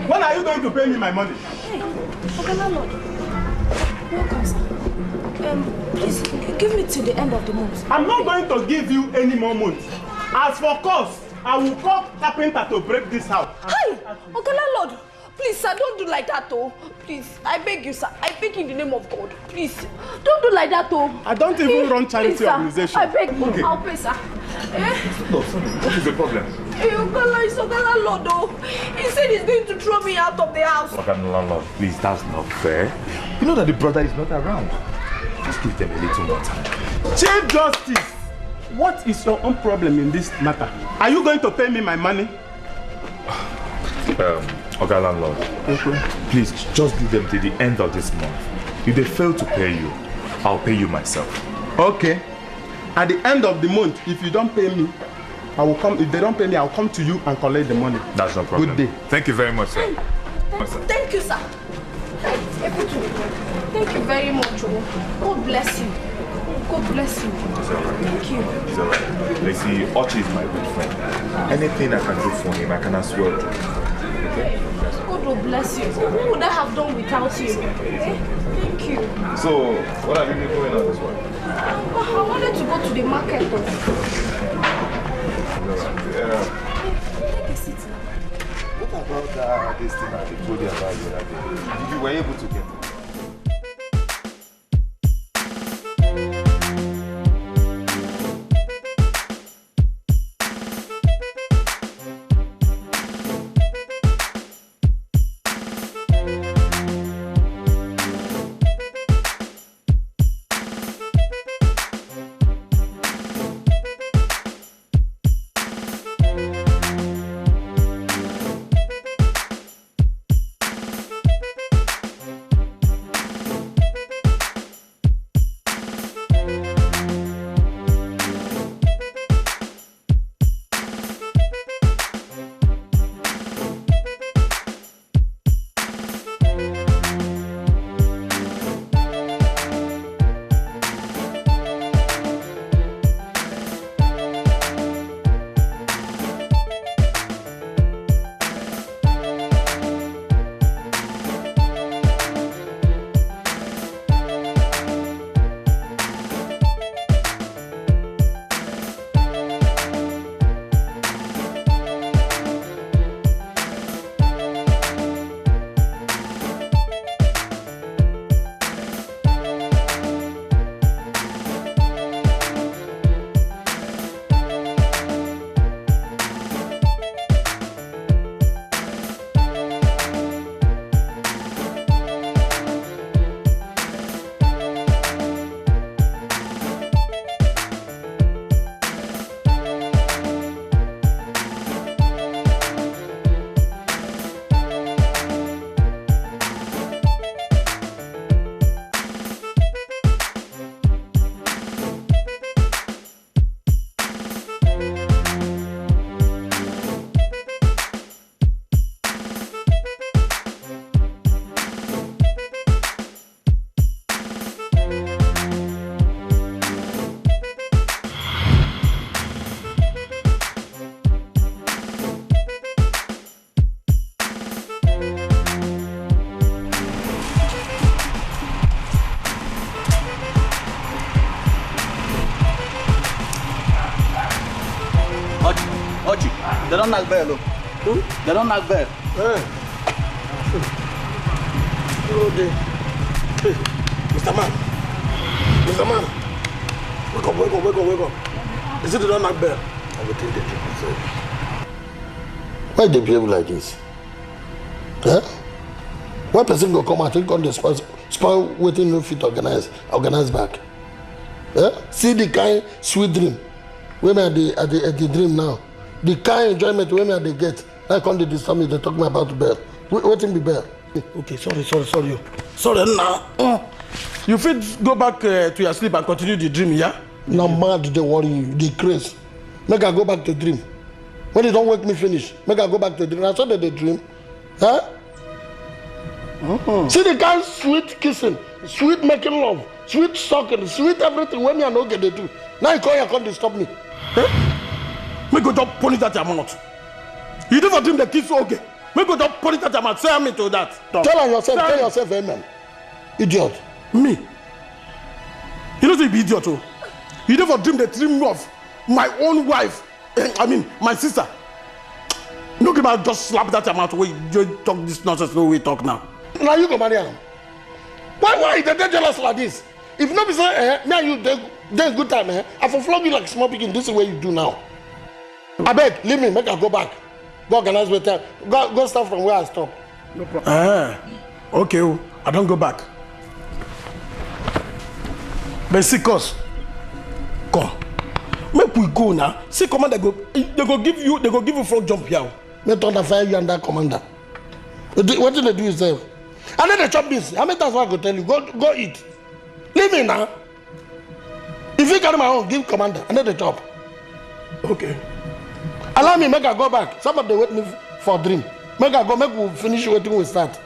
When are you going to pay me my money? Hey, okay, landlord. Welcome, sir. Please, give me till the end of the month. I'm not going to give you any more months. As for cost, I will call carpenter to break this house. Hi! Okay, landlord. Please, sir, don't do like that, oh. Please, I beg you, sir. I beg in the name of God. Please, don't do like that, oh. I don't even run charity please, organization. I beg you. Okay. I'll pay, sir. What is the problem? It's okay, landlord, oh. He said he's going to throw me out of the house. Okay, landlord, please, that's not fair. You know that the brother is not around. Just give them a little more time. Chief Justice, what is your own problem in this matter? Are you going to pay me my money? Okay, landlord, please just give them till the end of this month. If they fail to pay you, I'll pay you myself. Okay. At the end of the month, if you don't pay me, I will come. If they don't pay me, I'll come to you and collect the money. That's no problem. Good day. Thank you very much, sir. Thank you, sir. Thank you very much. Oh. God bless you. God bless you. It's all right. Thank you. It's all right. You see, Ochi is my good friend. Anything I can do for him, I can as well do. Okay? God will bless you. What would I have done without you? Thank you. So, what have you been doing on this one? I wanted to go to the market. Take a seat now. What about this thing I told you about the other day? You were able to get it? don't knock bell. Who? They don't knock bell. Hey, Mr. Man. Mr. Man. Wake up. Is it the don't knock bell? I will take the drink myself. Why they behave like this? Huh? One person go come and think on the spoil waiting no fit organize back. Yeah? See the kind sweet dream. Women at the dream now. The kind enjoyment women they get. I can't disturb me, they talk me about the bell. Waiting be bell. Okay, sorry. Sorry now. You fit go back to your sleep and continue the dream, yeah? Now mad they worry you, they crazy. Make I go back to dream. When they don't wake me finish, make I go back to dream. I saw that they dream. Huh? See the kind sweet kissing, sweet making love, sweet sucking, sweet everything when me and okay they do. Now you can't disturb me. Eh? Me go just punish that amount. You never dream the kiss okay. Me go just punish that amount. Say me to that. Tell yourself, amen. Idiot. Me? You know say you be idiot oh. You never dream the dream of my own wife. I mean my sister. No give me just slap that amount where you talk this nonsense the way we talk now. Now you go marry her. Why they jealous like this? If not be say me and you there's good time I for flog you like small picking. This is what you do now. I beg, leave me, make I go back. Go organize with her. Go start from where I stop. No problem. Okay, I don't go back. But see cause. Come. Make we go now. See commander they go give you frog jump here. Me turn the fire you and that commander. What did they do yourself? And then they chop this. How many times I go tell you? Go eat. Leave me now. If you carry my own, give commander. And then they chop. Okay. Allow me, make I go back. Somebody wait me for a dream. Make I go, make we finish waiting we start.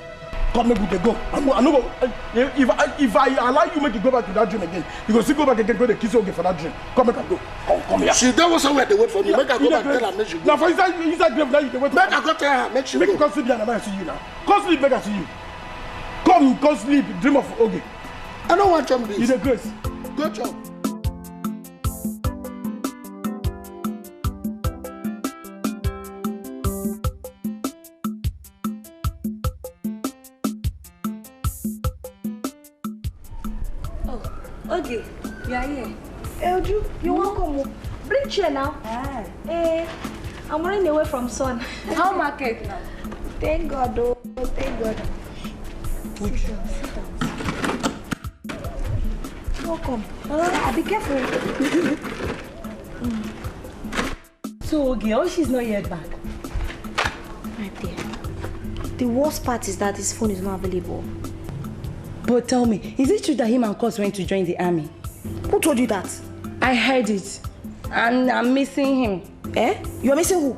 Come, make we go. I no go. If I allow you, make you go back to that dream again. You go still go back again, go to kiss okay for that dream. Come, make I go. Come here. She there was somewhere they wait for me. Make I go back tell her, make she go. Now for inside grave now you can wait. Make I go tell her, make she go. Make you come sleep here and I see you now. Come sleep, make I see you. Come sleep, dream of Oge. I don't want jump this. You the grace. Go jump. Okay, you are here. Elju, you want to come? Bring chair now. I'm running away from sun. How market now? Thank God, oh, thank God. Sit down. Welcome. Be careful. So, girl, she's not yet back. My dear, the worst part is that his phone is not available. But tell me, is it true that him and Cos went to join the army? Who told you that? I heard it. And I'm missing him. You are missing who?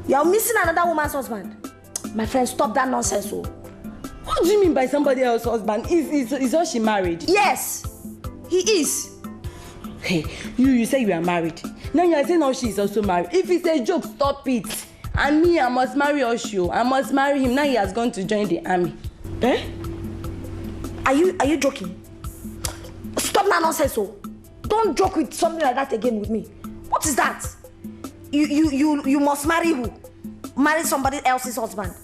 You are missing another woman's husband. My friend, stop that nonsense. Oh. What do you mean by somebody else's husband? Is all she married? Yes, he is. Hey, you say you are married. Now you are saying now she is also married. If it's a joke, stop it. And me, I must marry Osho. I must marry him. Now he has gone to join the army. Are you joking? Stop that nonsense, oh. Don't joke with something like that again with me. What is that? You must marry who? Marry somebody else's husband.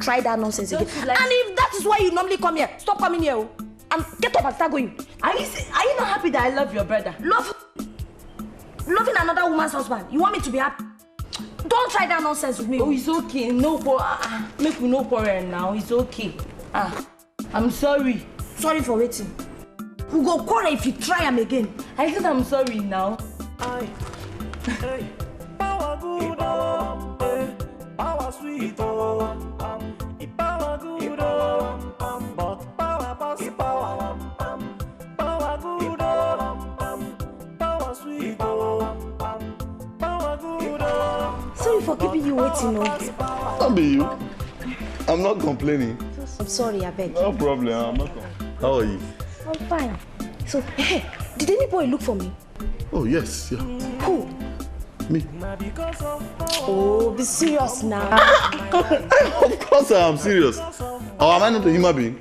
Try that nonsense again. And if that is why you normally come here, stop coming here, oh. And get up and start going. Are you not happy that I love your brother? Loving another woman's husband. You want me to be happy? Don't try that nonsense with me. Oh, it's okay. No, make me no quarrel now. It's okay. I'm sorry. Sorry for waiting. We'll go quarrel if you try him again. I said I'm sorry now. Power good, power sweet, power good, but power pass power. Power good, power sweet, power good. Sorry for keeping you waiting, okay? Don't be you. I'm not complaining. I'm sorry, I beg. No problem. I'm not complaining. How are you? I'm fine. So, hey, did any boy look for me? Oh, yes. Yeah. Who? Me. Oh, be serious now. Of course I am serious. Or am I not a human being?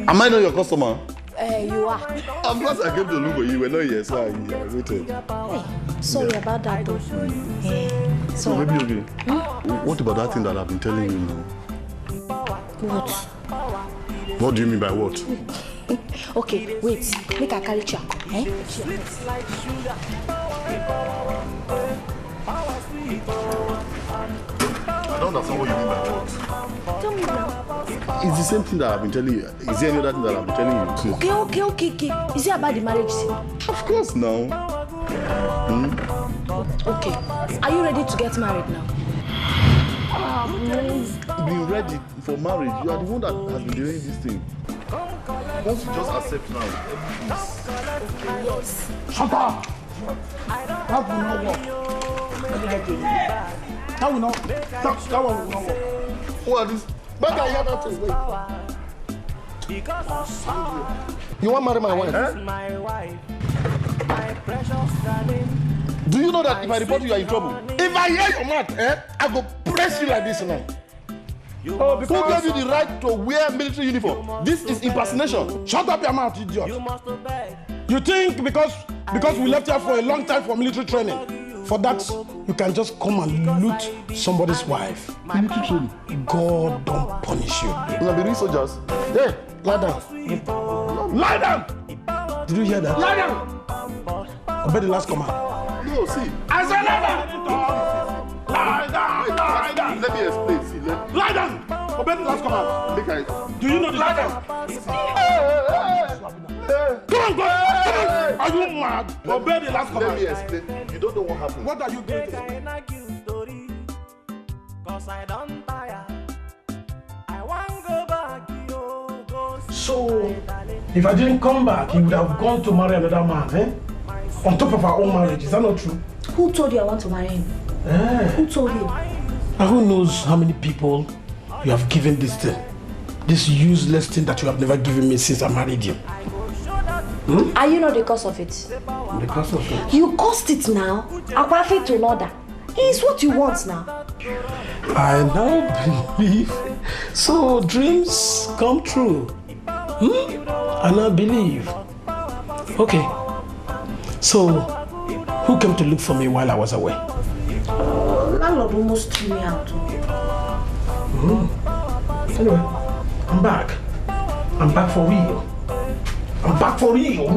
Am I not your customer? You are. Of course I came to look for you. You were not here, so I waited. Hey, sorry about that though. So maybe okay. What about that thing that I've been telling you now? What? What do you mean by what? Okay, wait. Make a carry chair. Eh? I don't understand what you mean by what. Tell me now. It's the same thing that I've been telling you. Is there any other thing that I've been telling you too? Okay. Is it about the marriage thing? Of course now. Okay. Are you ready to get married now? Being ready for marriage. You are the one that has been doing this thing. Once you just accept now, Yes. Shut up! That will not work. That will not. That one will not work. Who are these? Back I hear that thing. Wait. You want to marry my wife? do you know that if I report you are in trouble? If I hear your mouth, I go press you like this now. Oh, who gave you the right to wear military uniform? This is impersonation. Shut up your mouth, idiot. You think because we left here for a long time for military training, for that you can just come and loot somebody's wife? Military training? God don't punish you. You are the soldiers. Hey, lie down. Lie down! Did you hear that? Lie down! Obey the last command. No, see. I said lie down! Lie down! Lie down! Let me explain. See, lie down! Obey the last command. Do you know the lie down? Come on, go! Are you mad? Obey the last command. Let me explain. You don't know what happened. What are you doing? So, if I didn't come back, you would have gone to marry another man, eh? On top of our own marriage. Is that not true? Who told you I want to marry him? Who told you? And who knows how many people you have given this thing? This useless thing that you have never given me since I married you. Are you not the cause of it? The cause of it? You caused it now. Akwafi to another. It's what you want now. I now believe. So dreams come true. I now believe. Okay. So, who came to look for me while I was away? Landlord almost threw me out. Anyway, I'm back. I'm back for real. I'm back for real.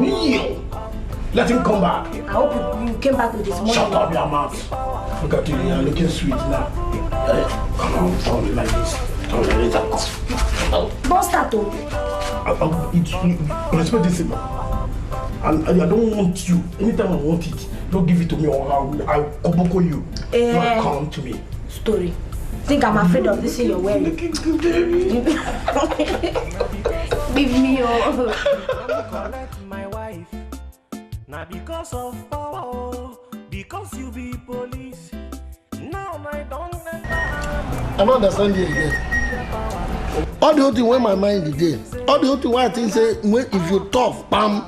Let him come back. I hope you came back with this money. Shut up your mouth. Look at you, you're looking sweet now. Come on, tell me like this. Tell me like that. Don't start though. Respect this thing. And I don't want you. Anytime I want it, don't give it to me or I'll koboko you. Don't come to me. Story. Think I'm afraid of this in your wearing. Looking good, baby. Leave me alone. My wife. Not because of power, because you be police. Now I don't I don't understand you again. All the whole thing where my mind is there. All the whole thing where I think say if you talk, bam,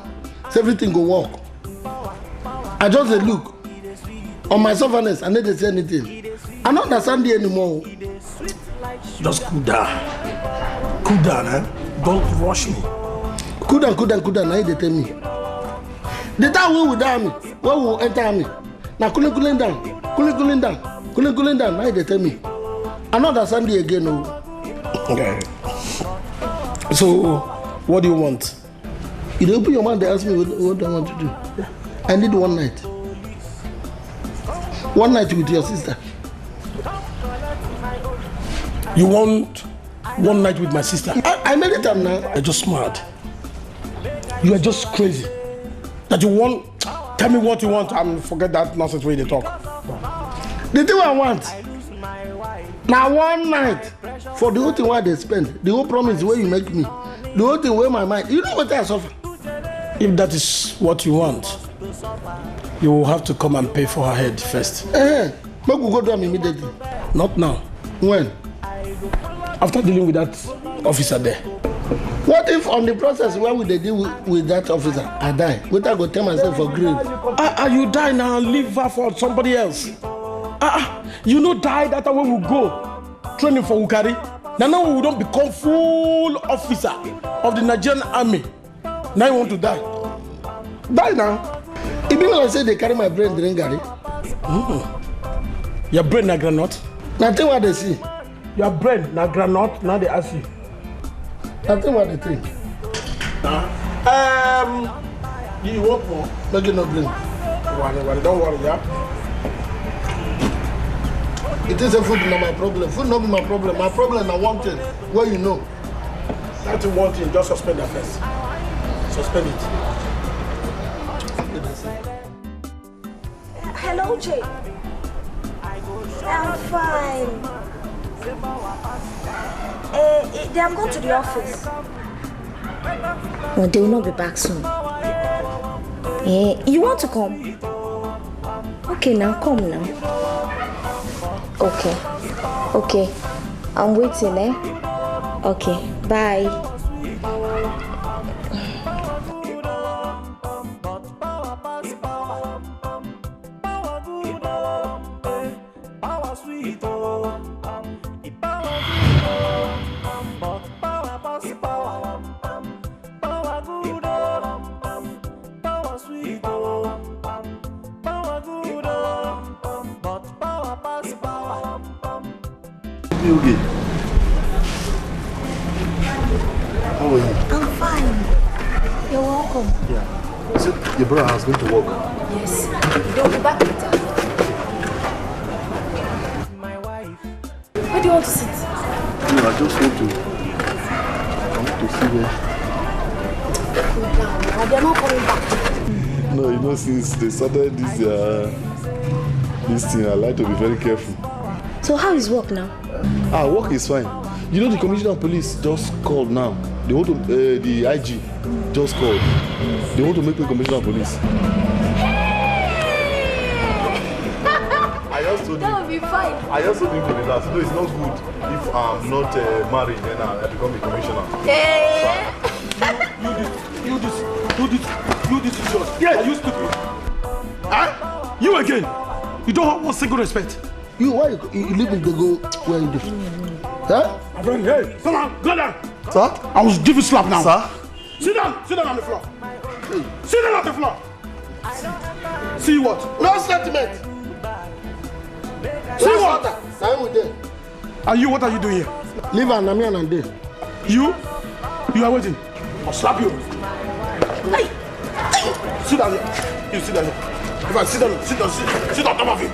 everything go work. I just say look on my softness, I never say anything. I don't understand you anymore. Just cool down. Cool down, eh? Don't rush me. Cool down. Now they tell me. The time we will die me, we will enter me. Now cooling down. Now they tell me. I don't understand you again. No. Okay. So, what do you want? You open your mouth, they ask me what I want to do. I need one night. One night with your sister. You want one night with my sister? I made it up now. You're just mad. You are just crazy. That you want, tell me what you want and forget that nonsense way they talk. The thing I want, now one night, for the whole thing where they spend, the whole promise where you make me, the whole thing where my mind, you know what I suffer? If that is what you want, you will have to come and pay for her head first. Make we go down immediately. Not now. When? After dealing with that officer there. What if on the process where we they deal with that officer, I die? Would I go tell myself for grave? You die now and leave her for somebody else. You know die that way we go. Training for Ukari. Now we don't become full officer of the Nigerian army. Now you want to die. Die now. It be like say they carry my brain drink Gary. Your brain na granite? Nothing what they see. Your brain na granite, now they ask you. Nothing what they think. You want more? Make it no brain. Don't worry, yeah? It is a food not my problem. Food not be my problem. My problem is one thing. What you know? That's one thing. Just suspend that first. Suspend it. Hello, Jay. I'm fine. They have gone to the office. Well, they will not be back soon. You want to come? Okay, now come now. Okay. I'm waiting, eh? Okay, bye. Okay. How are you? I'm fine. You're welcome. Yeah. So your brother has been to work? Yes. They'll be back later. Where do you want to sit? No, I just want to see where. They're not coming back. No, you know, since they started this thing, I like to be very careful. So how is work now? Work is fine. You know, the commissioner of police just called now. They want to, the IG just called. They want to make me commissioner of police. I just told him. That would be fine. I just told him to relax. So it's not good if I'm not married, then I become a commissioner. Hey. You this is yours. Yeah. Are you stupid? Huh? You again. You don't have one single respect. You, why you live in the go where you do? Huh? My friend, hey, come on, go down. Sir? I will give you slap now. Sir? Sit down on the floor. Hey. Sit down on the floor. See what? No sentiment. See what? I'm with them. And you, what are you doing here? Leave and I'm here and there. You are waiting. I'll slap you. Hey. Sit down here. You sit down here. If I sit down, sit on top of him.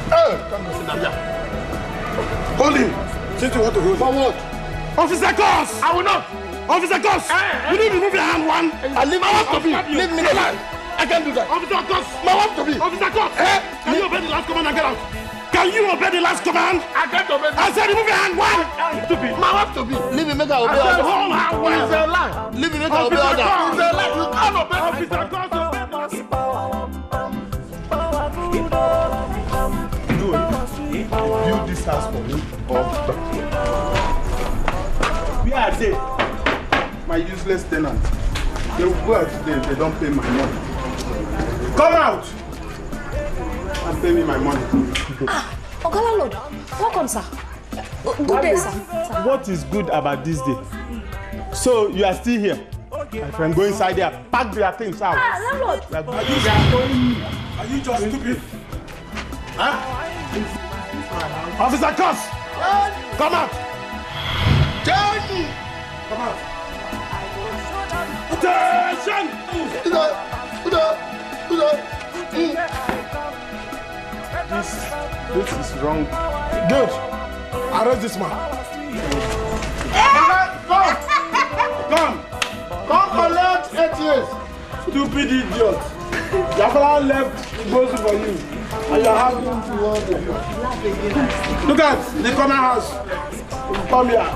Hey, come on, sit down here. Hold him. Since you want to hold him. For what? Officer Goss! I will not. Officer Goss! You need to remove your hand, one. I leave my wife to be. Leave me alone. I can't do that. Officer Goss! My wife to be. Officer Goss! Can you obey the last command and get out? Can you obey the last command? I can't obey. I said remove your hand, one. Stupid. My wife to be. Leave me make her obey order. Hold her, one. It's a lie. Leave me make her obey order. It's a lie. You can't obey. Officer Goss, obey Build this house for me or where are they? My useless tenant. They will go out today if they don't pay my money. Come out and pay me my money. Ogala Lord, welcome, sir. Good day, sir. What is good about this day? So you are still here. My friend, go inside there. Pack their things out. Landlord. Are you just stupid? Huh? Officer Goss! Come out! Johnny! Come out! Attention! This is wrong. Good. Arrest this man. Come collect 8 years. Stupid idiot. Your father left goes for you. And you have him to order. Look at the corner house. Come here.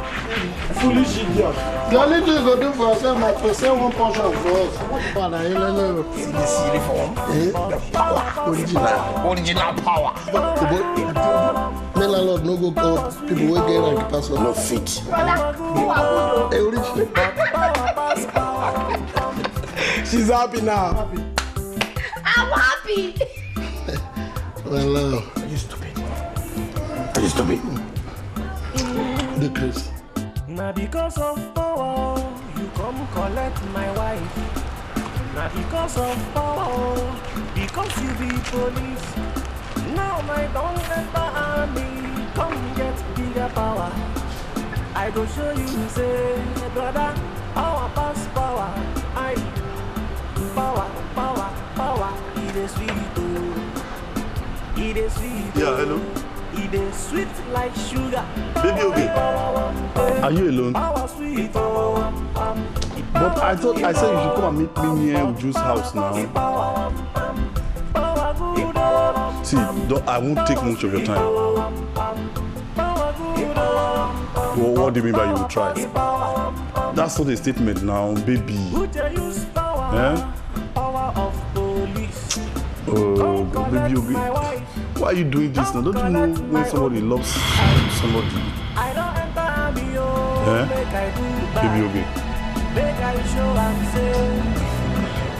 Foolish idiot. The only thing you go do for yourself is to sell one portion for us. See this uniform? Original power. Me landlord no go call people wey get rank pass us. No fit. She's happy now. I'm happy. Well, are you stupid? Are you stupid? The Chris. Now because of power, you come collect my wife. Now because of power, because you be police. Now my don't enter army, come get bigger power. I go show you, say, brother, power pass power. I power, it is sweet, oh. It is sweet. Yeah, hello. It is sweet like sugar. Baby, okay. Are you alone? But I thought I said you should come and meet me near Uju's house now. See, I won't take much of your time. Well, what do you mean by you will try? That's not a statement now, baby. Yeah? Oh, baby, why are you doing this now? Don't you know when somebody loves somebody? Yeah? Baby, okay.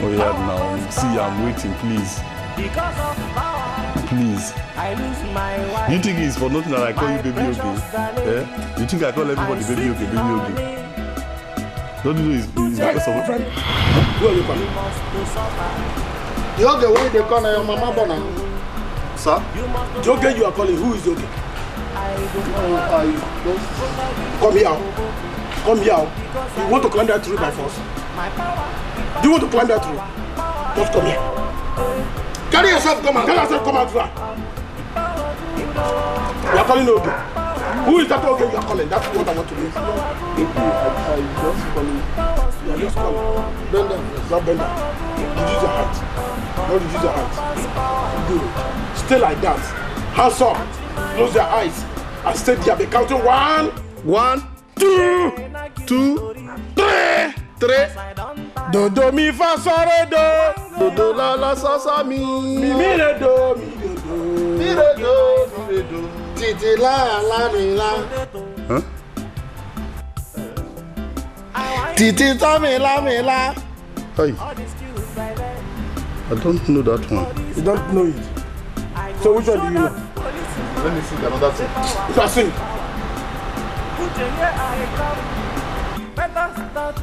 Oh yeah, now. See, I'm waiting, please. Please. You think it's for nothing that I call you baby okay? Yeah? You think I call everybody baby okay, baby okay? Don't you know it's because of friend? Who are you calling? The okay way they call your mama born. Sir? The okay you are calling, who is okay? Come here. Come here. You want to climb that tree by force? Do you want to climb that tree? Just come here. Carry yourself, come out. Carry yourself, come out. You are calling okay. Who is that okay you are calling? That's what I want to do. I just calling. You are just calling. Bend down. Not bend down. Reduce your hands. Not reduce your hands. Good. Stay like that. Hands up. Close your eyes. And stay there. Be counting 1, 1, 2, 2, 3, 3. Do do mi fa so re do. Do la la sa sa mi. Mi re do mi mi re do. Titi la la mi la. Huh? Titi ta mi la mi la. Hey. I don't know that one. You don't know it. So which one do you know? Let me sing another thing. You can sing.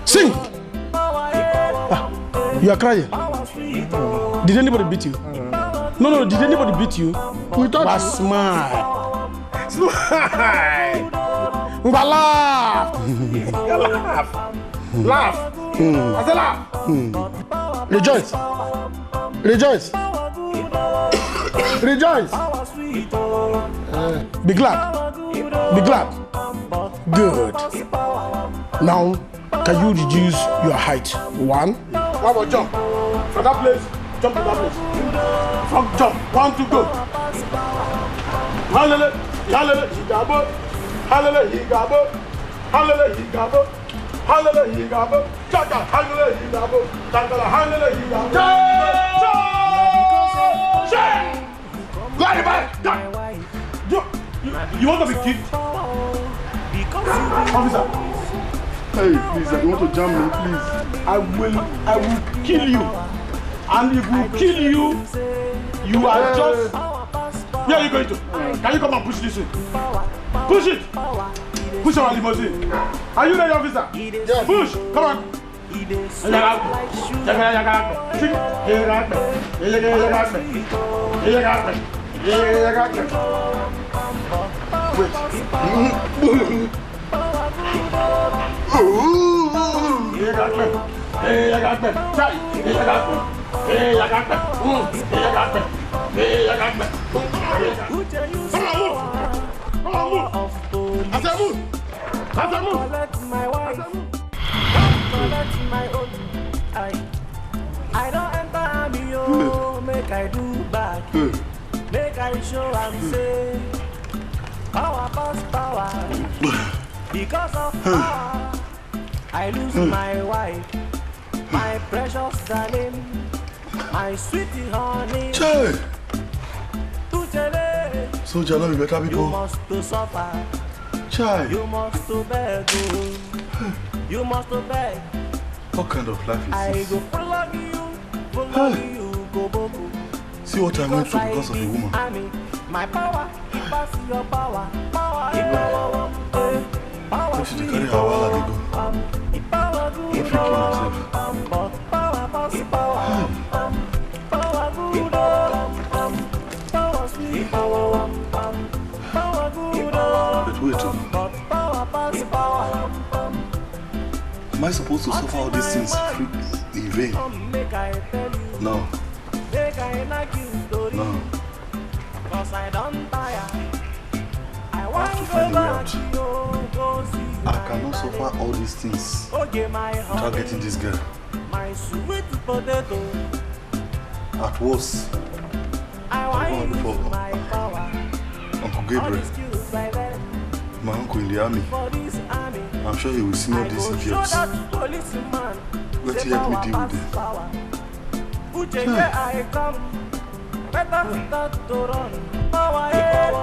Sing! You are crying. Did anybody beat you? No, did anybody beat you? We thought you. Smile. Smile. Laugh. Laugh. I said laugh. Rejoice. Rejoice. Rejoice. Be glad. Be glad. Good. Now, can you reduce your height? 1. How about jump? From that place, jump to that place. From jump. 1, 2, go. Hallelujah. Hallelujah. Higabo. Hallelujah. Higabo. Hallelujah. Higabo. Hallelujah. Higabo. Chaka. Hallelujah. Higabo. Chaka. Hallelujah. Higabo. Go back. You want to be kicked? Officer. Hey, please, I want to jam me, please. I will kill you. And if we kill you, you are just... Where are you going to? Can you come and push this in? Push it. Push our limousine. Are you ready, officer? Yes. Push. Come on. I don't enter me, oh, make I do bad. Make I show and say, power pass power. Because of power, I lose my wife, my precious darling, my sweetie honey. So Jalo, you better be You must to suffer. Child. You must to beg. You must to beg. What kind of life is I this? go follow you, go bobo. See what I went through because of a woman. My power, pass your power. Power, She should carry her while I go. What if I kill myself? I supposed to suffer all these things in vain? No. No. I have to find a way out. I cannot suffer all these things without getting this girl. At worst, I'm going for Uncle Gabriel, my uncle in the army. I'm sure he will see all these idiots. Let him help me deal with I thought I heard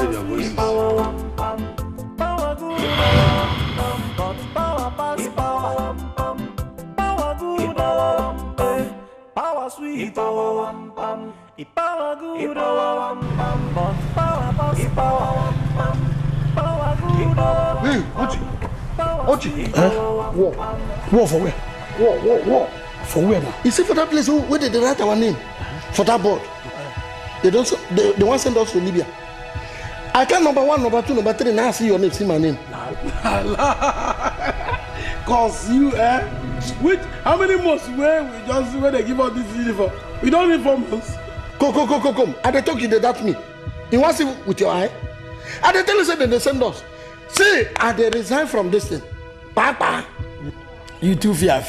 your voices. Hey, Ochi. War for where? War. For where now? You see, for that place where they write our name for that board. They want to send us to Libya. I can't number 1, number 2, number 3. Now I see your name, see my name. Cause you, which how many months where they give us this uniform? We don't need 4 months. Come. I talk you, they doubt me. You want to see with your eye? I tell you, say they send us. See, I resign from this thing. Papa. You too fear.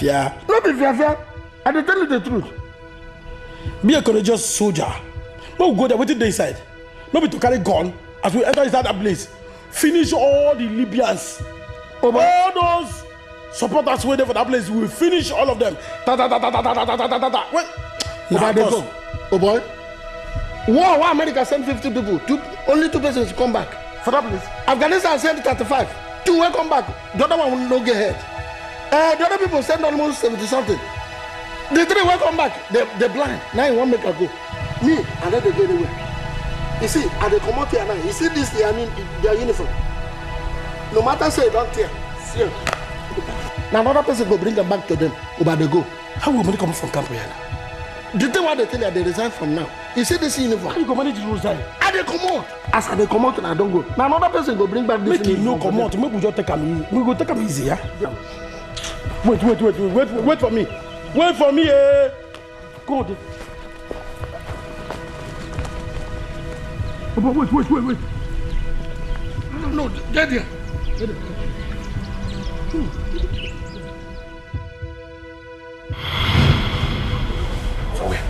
Not be fear. I tell you the truth. Be a courageous soldier. No go there, waiting inside. No be to carry gun as we enter inside that place. Finish all the Libyans. All those supporters waiting for that place. We will finish all of them. Well, oh boy. Why America send 50 people? Only 2 persons come back. For that place? Afghanistan send 35. 2 will come back. The other one will not get hurt. The other people send almost 70 something. The 3 will come back. They're blind. Now you won't make a go. Me, and then they get away. You see, and they come out here now. You see this, I mean, their uniform. No matter say don't tear. See. Now another person go bring them back to them. But they go. How will money come from camp here now? The thing what they tell you, they resign from now. You see this uniform. How you go manage to resign? And they come out. As they come out and I don't go. Now another person go bring back this uniform. Make you no come out. Make we just take them easy. We go take them easy, yeah? Wait for me. Wait for me, eh? Go on. Wait. No, get there. For where?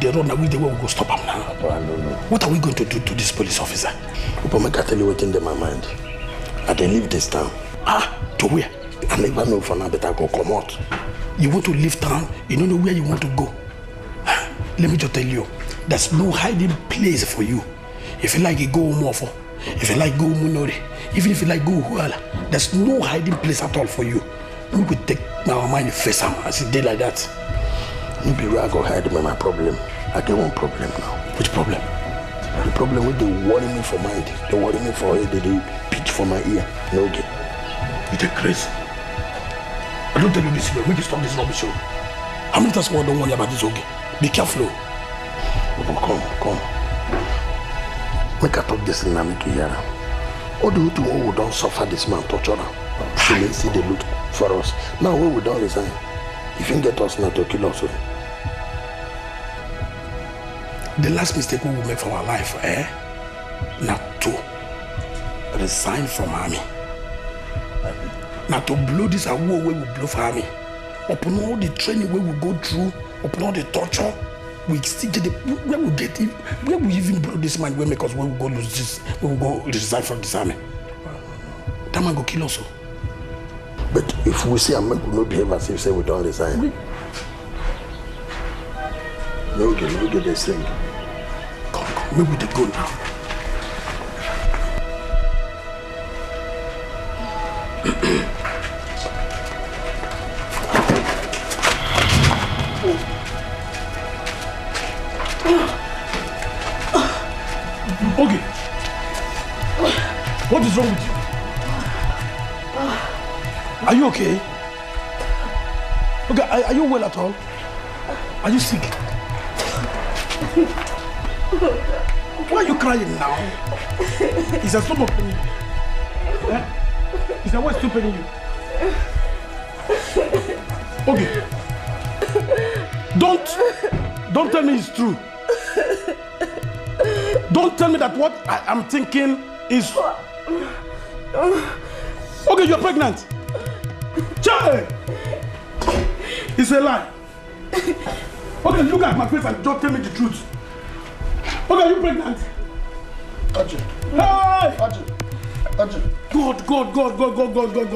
Run away the way we go stop him now. Oh, I don't know. What are we going to do to this police officer? Upama can tell you what's in my mind. I dey leave this town. To where? I never know for now, but I go come out. You want to leave town? You don't know where you want to go. Let me just tell you, there's no hiding place for you. If you like, you go Mofo. If you like, go Munori. Even if you like, go Huala. There's no hiding place at all for you. We will take our mind face him as it did like that. Maybe where I go hide my problem. I get one problem now. Which problem? The problem with they worry me for mind. They worry me for head. They pitch for my ear. No get. You take crazy. I don't tell you this, make you stop this rubbish. How many times more don't worry about this, okay? Be careful. Come. Make I talk this and I make you hear. All the people who don't suffer this man torture now. They see the loot for us. Now when we don't resign, if you get us now to kill us. The last mistake we will make for our life, not to resign from army. Now to blow this away we will blow for army. Upon all the training we will go through, upon all the torture, we still get where we get it, where we even blow this man, we make us we will go lose this, we will go resign from this army. That man go kill us. But if we see a man will not behave as if say we don't resign. No get this thing. Come, maybe they go now. Okay. What is wrong with you? Are you okay? Okay, are you well at all? Are you sick? Why are you crying now? Is there stomach paining you? Eh? Is there what still paining you? Okay. Don't tell me it's true. Don't tell me that what I'm thinking is... Okay, you're pregnant. Child! It's a lie. Okay, look at my face and just tell me the truth. Okay, are you pregnant? Archie. Hey! Archie. God.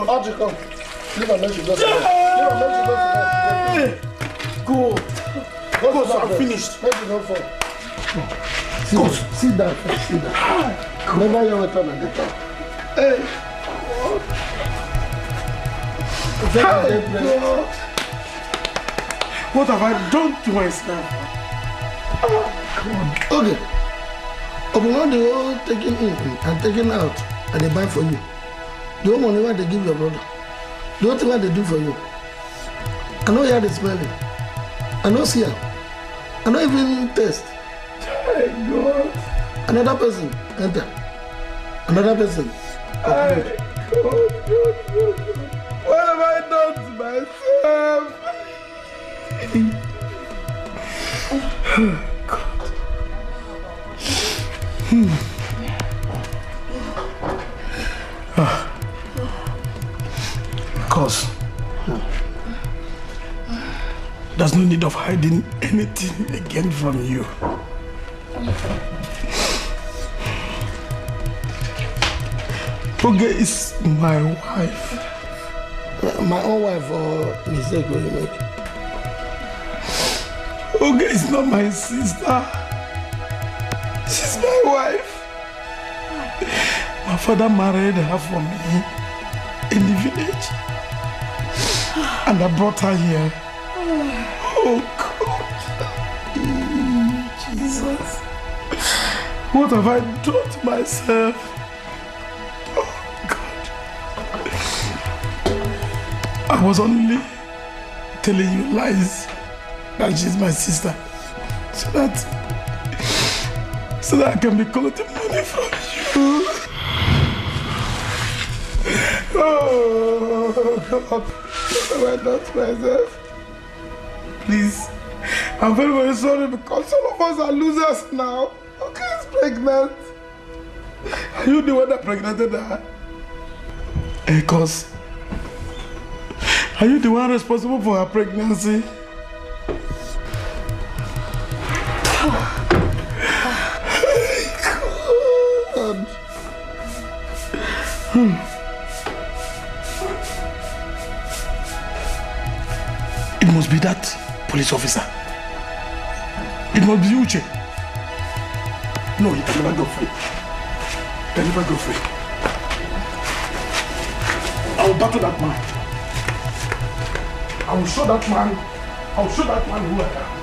Archie, come. Leave her, let she go to bed. Go. Go, so I'm finished. Let she go for. Sit down. Never you return and get up. Hey. Hey, God. What have I done to myself? Okay. Upon all the whole taking in and taking out and they buy for you, the whole money what they give your brother, the whole thing what they do for you. I know hear the smelling. I know see her. I know even taste. My God. Another person enter. Another person. God. What have I done to myself? God. Because there's no need of hiding anything again from you. Oge is my wife. My own wife or mistake will you make? Oge is not my sister. She's my wife. My father married her for me in the village. And I brought her here. Oh God. Jesus. What have I done to myself? Oh God. I was only telling you lies that she's my sister. So that I can be collecting money from you. Oh God. What have I done to myself? Please, I'm very, very sorry because some of us are losers now. Okay, is pregnant. Are you the one that pregnanted her? Because are you the one responsible for her pregnancy? God. It must be that police officer. It must be Uche. No, he can never go free. He can never go free. I will battle that man. I will show that man who I am.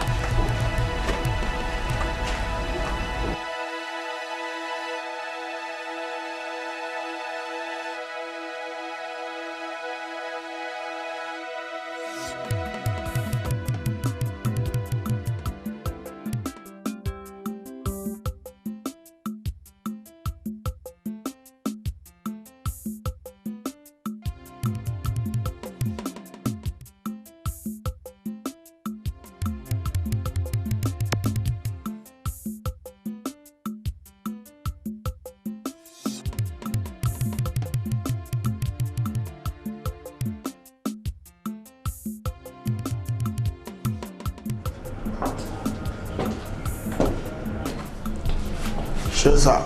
Sure, sir.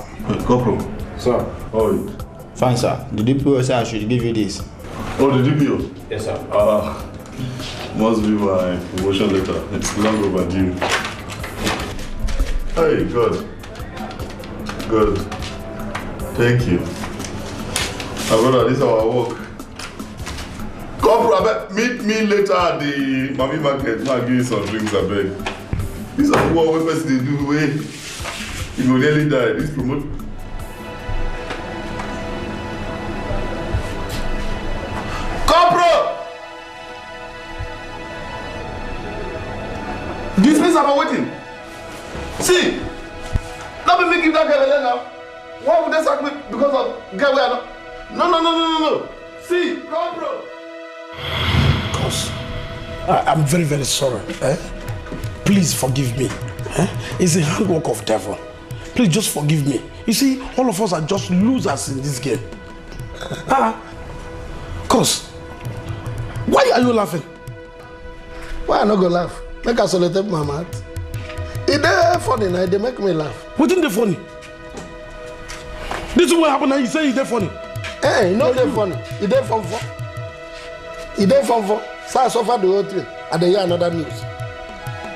Corporal. Sir. How are you? Fine, sir. The DPO said I should give you this. Oh, the DPO? Yes, sir. Must be my promotion letter. It's long overdue. Hey, good. Good. Thank you. My brother, this is our work. Corporal, meet me later at the Mami Market. I'll give you some drinks, I beg. This is what we person they do way. You will nearly die. This promote. Corporal! This means I'm waiting. See, let me give that girl a now. Why would they sack me because of girl we are not? No. See, Corporal. Cause I'm very, very sorry. Please forgive me. It's a handwork of devil. Please just forgive me. You see, all of us are just losers in this game. Cause, why are you laughing? Why I not go laugh? Make us solitaire my mouth. It dey funny now, they make me laugh. What is the funny? This is what happened now, you say it's funny. Hey, no dey funny. It dey fun. It dey fun. So I suffer the whole thing. And they hear another news.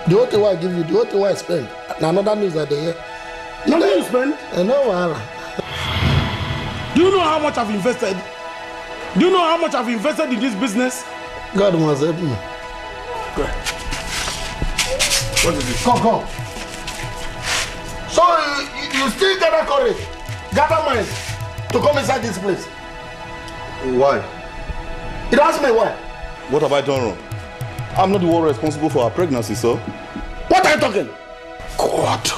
The whole thing I give you, the whole thing I spend. Now another news that they hear. Nothing you spend? I know, wahala. Do you know how much I've invested? Do you know how much I've invested in this business? God must help me. What is it? Come. So you still gather courage, gather mind to come inside this place? Why? It asked me why. What have I done wrong? I'm not the one responsible for her pregnancy, sir. What are you talking? God.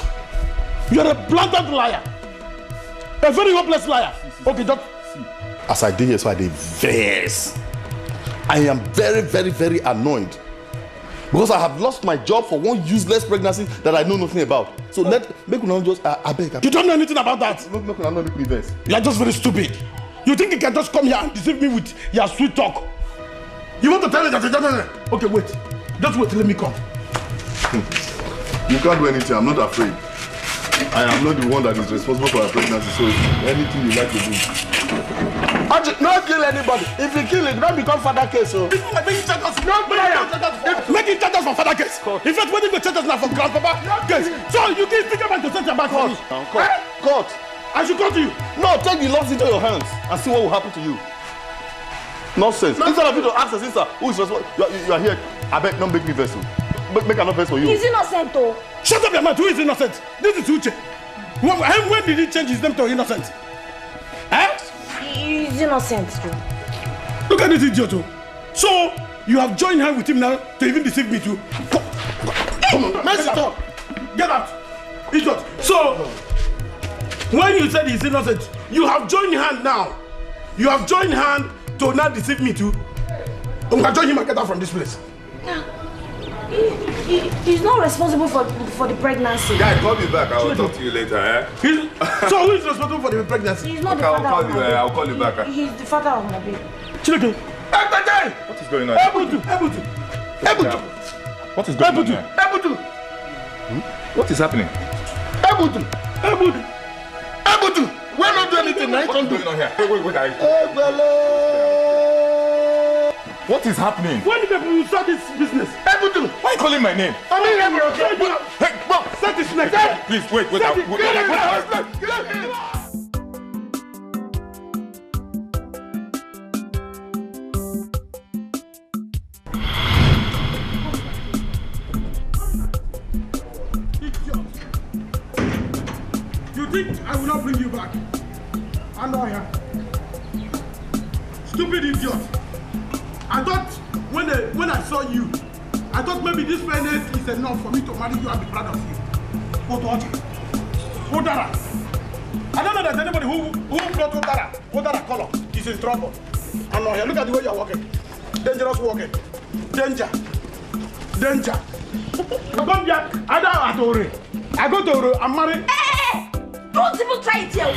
You're a blatant liar. A very hopeless liar. Okay, just see. As I did here, so I did vex. I am very, very, very annoyed. Because I have lost my job for one useless pregnancy that I know nothing about. So make me just, I beg. You don't know anything about that. Make me vex. You are just very stupid. You think you can just come here and deceive me with your sweet talk? You want to tell me that? Okay, wait. Just wait, let me come. You can't do anything, I'm not afraid. I am not the one that is responsible for her pregnancy, so anything you like to do. Not kill anybody. If you kill it, don't become father case. So. Make it charge us for father case. In fact, when you go charge us now for grandpapa case. So you can think about to set your back for me. Court. I should come to you. No, take the laws into your hands and see what will happen to you. Nonsense. Instead of you to ask the sister who is responsible, you are here. I beg, don't make me vessel. Make her not vessel for you. He's innocent though. Shut up your mouth. Who is innocent? This is Uche. When did he change his name to innocent? He's innocent too. Look at this idiot. So you have joined hand with him now to even deceive me too. Come on, get out. Idiot. So when you said he's innocent, you have joined hand now. You have joined hand to now deceive me too. I'm gonna join him and get out from this place. He's not responsible for the pregnancy. Guy, call me back. I will talk to you later. So who is responsible for the pregnancy? He's not the father of my baby. I'll call you back. He's the father of my baby. Chileke. What is going on? Ebutu. What is going on here? Ebutu. What is happening? Ebutu. We're not doing anything. What is going on here? Wait. What is happening? When did you start this business? Ebutu. Why are you calling my name? Hey, Bob, set this next. Please, wait. You think I will not bring you back? I know I am. Stupid idiot. I thought when I saw you, I thought maybe this fairness is enough for me to marry you and be proud of you. But what? Odara. I don't know that anybody who brought Odara color is in trouble. I know here. Look at the way you're walking. Dangerous walking. Danger. I come here. I go to Ore. I'm married. Hey! Don't even try it here.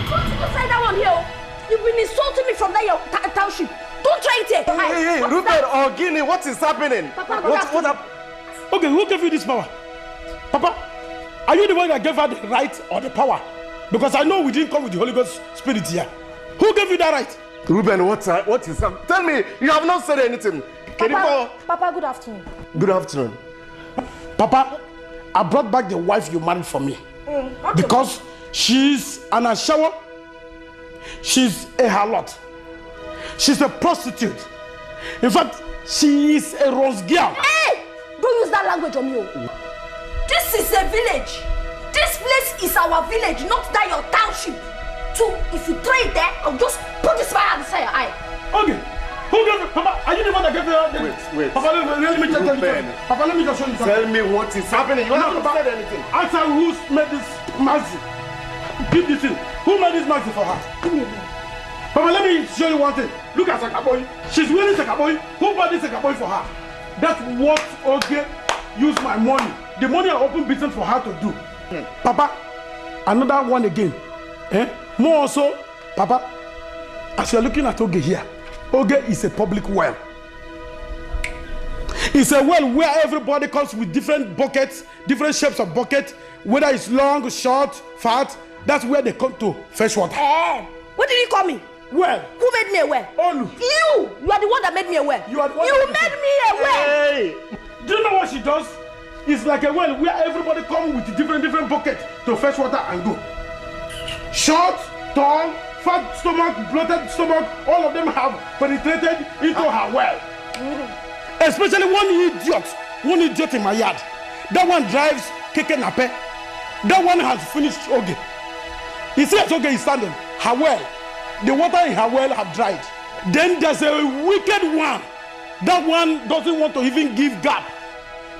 Don't even try that one here. You've been insulting me from that your township. Don't try it here. Hey, Rupert or Guinea, what is happening? Papa, what happened? Okay, who gave you this power? Papa, are you the one that gave her the right or the power Because I know we didn't come with the Holy Ghost Spirit here. Who gave you that right? Ruben, what is that? Tell me, you have not said anything. Papa, good afternoon. Good afternoon. Papa, I brought back the wife you married for me. Okay. Because she's an ashawo, she's a harlot, she's a prostitute. In fact, she is a rose girl. Hey! Don't use that language on me. This is a village. This place is our village, not that your township. So if you try it there, I'll just put this fire inside your eye. Okay. Who gave you? Papa, are you the one that gave you? Wait. Papa, let me tell you. Papa, let me just show you something. Tell me what is happening. You haven't said anything. Answer who's made this mercy. Give this in. Who made this mercy for her? Papa, let me show you one thing. Look at Sakaboy. She's wearing Sakaboy. Who bought this Sakaboy for her? That's what Oge used my money. The money I opened business for her to do. Papa, another one again. More also, Papa, as you're looking at Oge here, Oge is a public well. It's a well where everybody comes with different buckets, different shapes of bucket, whether it's long, short, fat. That's where they come to fetch water. What did you call me? Well. Who made me a well? Olu. You are the one that made me a well. You are the one. You made me a well. Hey. Do you know what she does? It's like a well where everybody comes with different buckets to fetch water and go. Short, tall, fat stomach, bloated stomach, all of them have penetrated into her well. Especially one idiot in my yard. That one drives Keke Nape. That one has finished Oge. You see as Oge is standing, her well, the water in her well have dried. Then there's a wicked one. That one doesn't want to even give gap.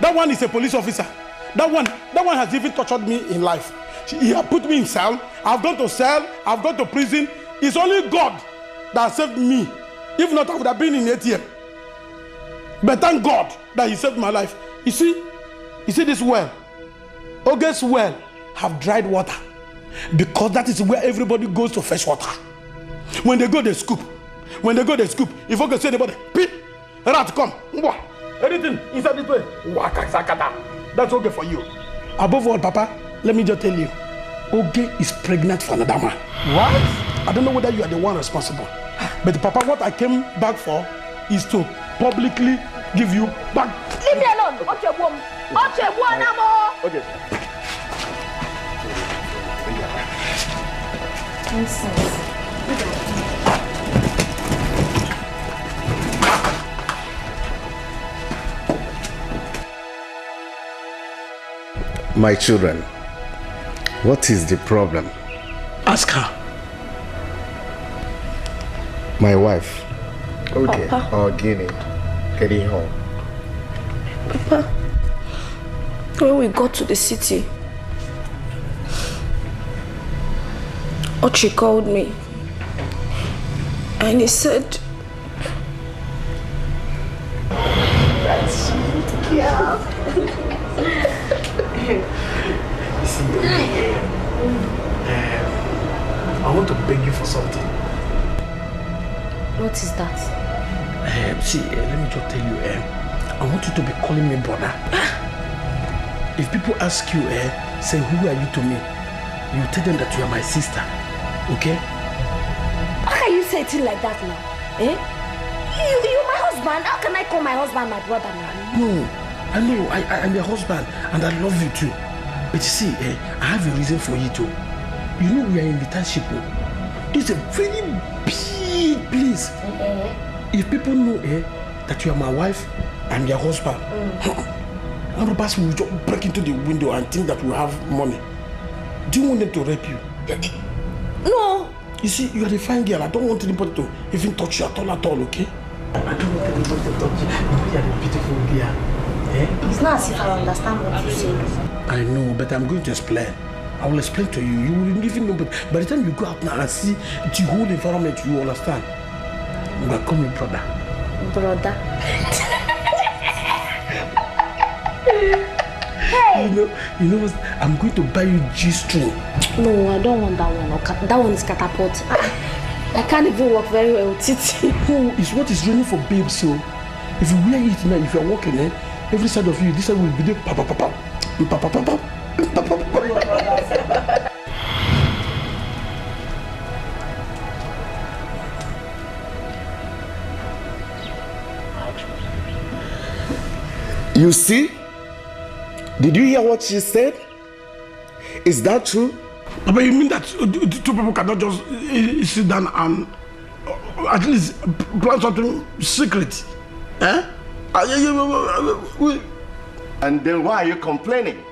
That one is a police officer. That one has even tortured me in life. He has put me in cell. I've gone to cell. I've gone to prison. It's only God that saved me. If not, I would have been in ATM. But thank God that He saved my life. You see this well, Oge's well have dried water because that is where everybody goes to fetch water. When they go, they scoop. When they go, they scoop. If Oge say anybody, peep, rat come, anything inside this place, that's Oge for you. Above all, Papa, let me just tell you, Oge is pregnant for another man. What? I don't know whether you are the one responsible. But Papa, what I came back for is to publicly give you back. Leave me alone. Okay. My children, what is the problem? Ask her. My wife. Okay. Or Guinea. Getting home. Papa, when we got to the city, Ochi called me and he said, that's sweet. Yeah. I want to beg you for something. What is that? Let me just tell you, I want you to be calling me brother. If people ask you, say, who are you to me? You tell them that you are my sister, okay? How can you say it like that now? You're my husband. How can I call my husband my brother now? No, I know, I'm your husband and I love you too. But you see, I have a reason for you too. You know we are in the township. It's a very big place. If people know that you are my wife and your husband, one of us will just break into the window and think that we have money. Do you want them to rape you? No. You see, you are a fine girl. I don't want anybody to even touch you at all, okay? I don't want anybody to touch you. You are a beautiful girl. It's not as if I understand what you say. I know, but I'm going to explain. I will explain to you. You will even know, but by the time you go out now and see the whole environment, you understand. You will call me brother. Brother. Hey. You know what? I'm going to buy you G-string. No, I don't want that one. That one is catapult. I can't even walk very well with it. No, it's what is raining for babes. So if you wear it now, if you're walking, every side of you, this side will be there. You see? Did you hear what she said? Is that true? But you mean that two people cannot just sit down and at least plan something secret? Eh? And then why are you complaining?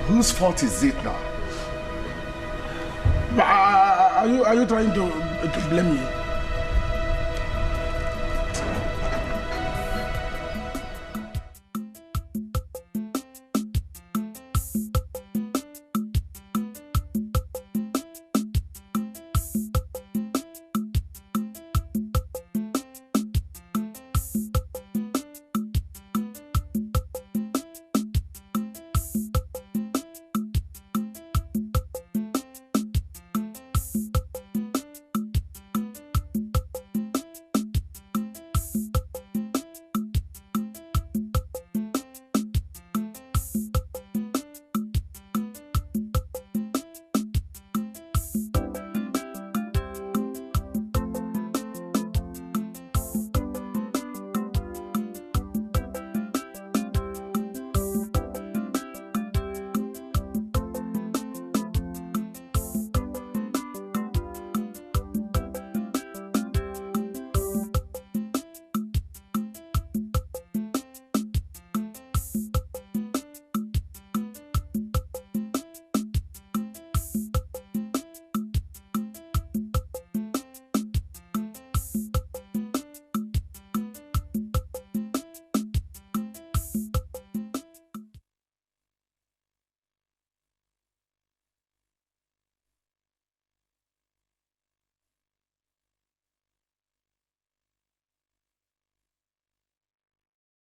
Whose fault is it now? Are you trying to blame me?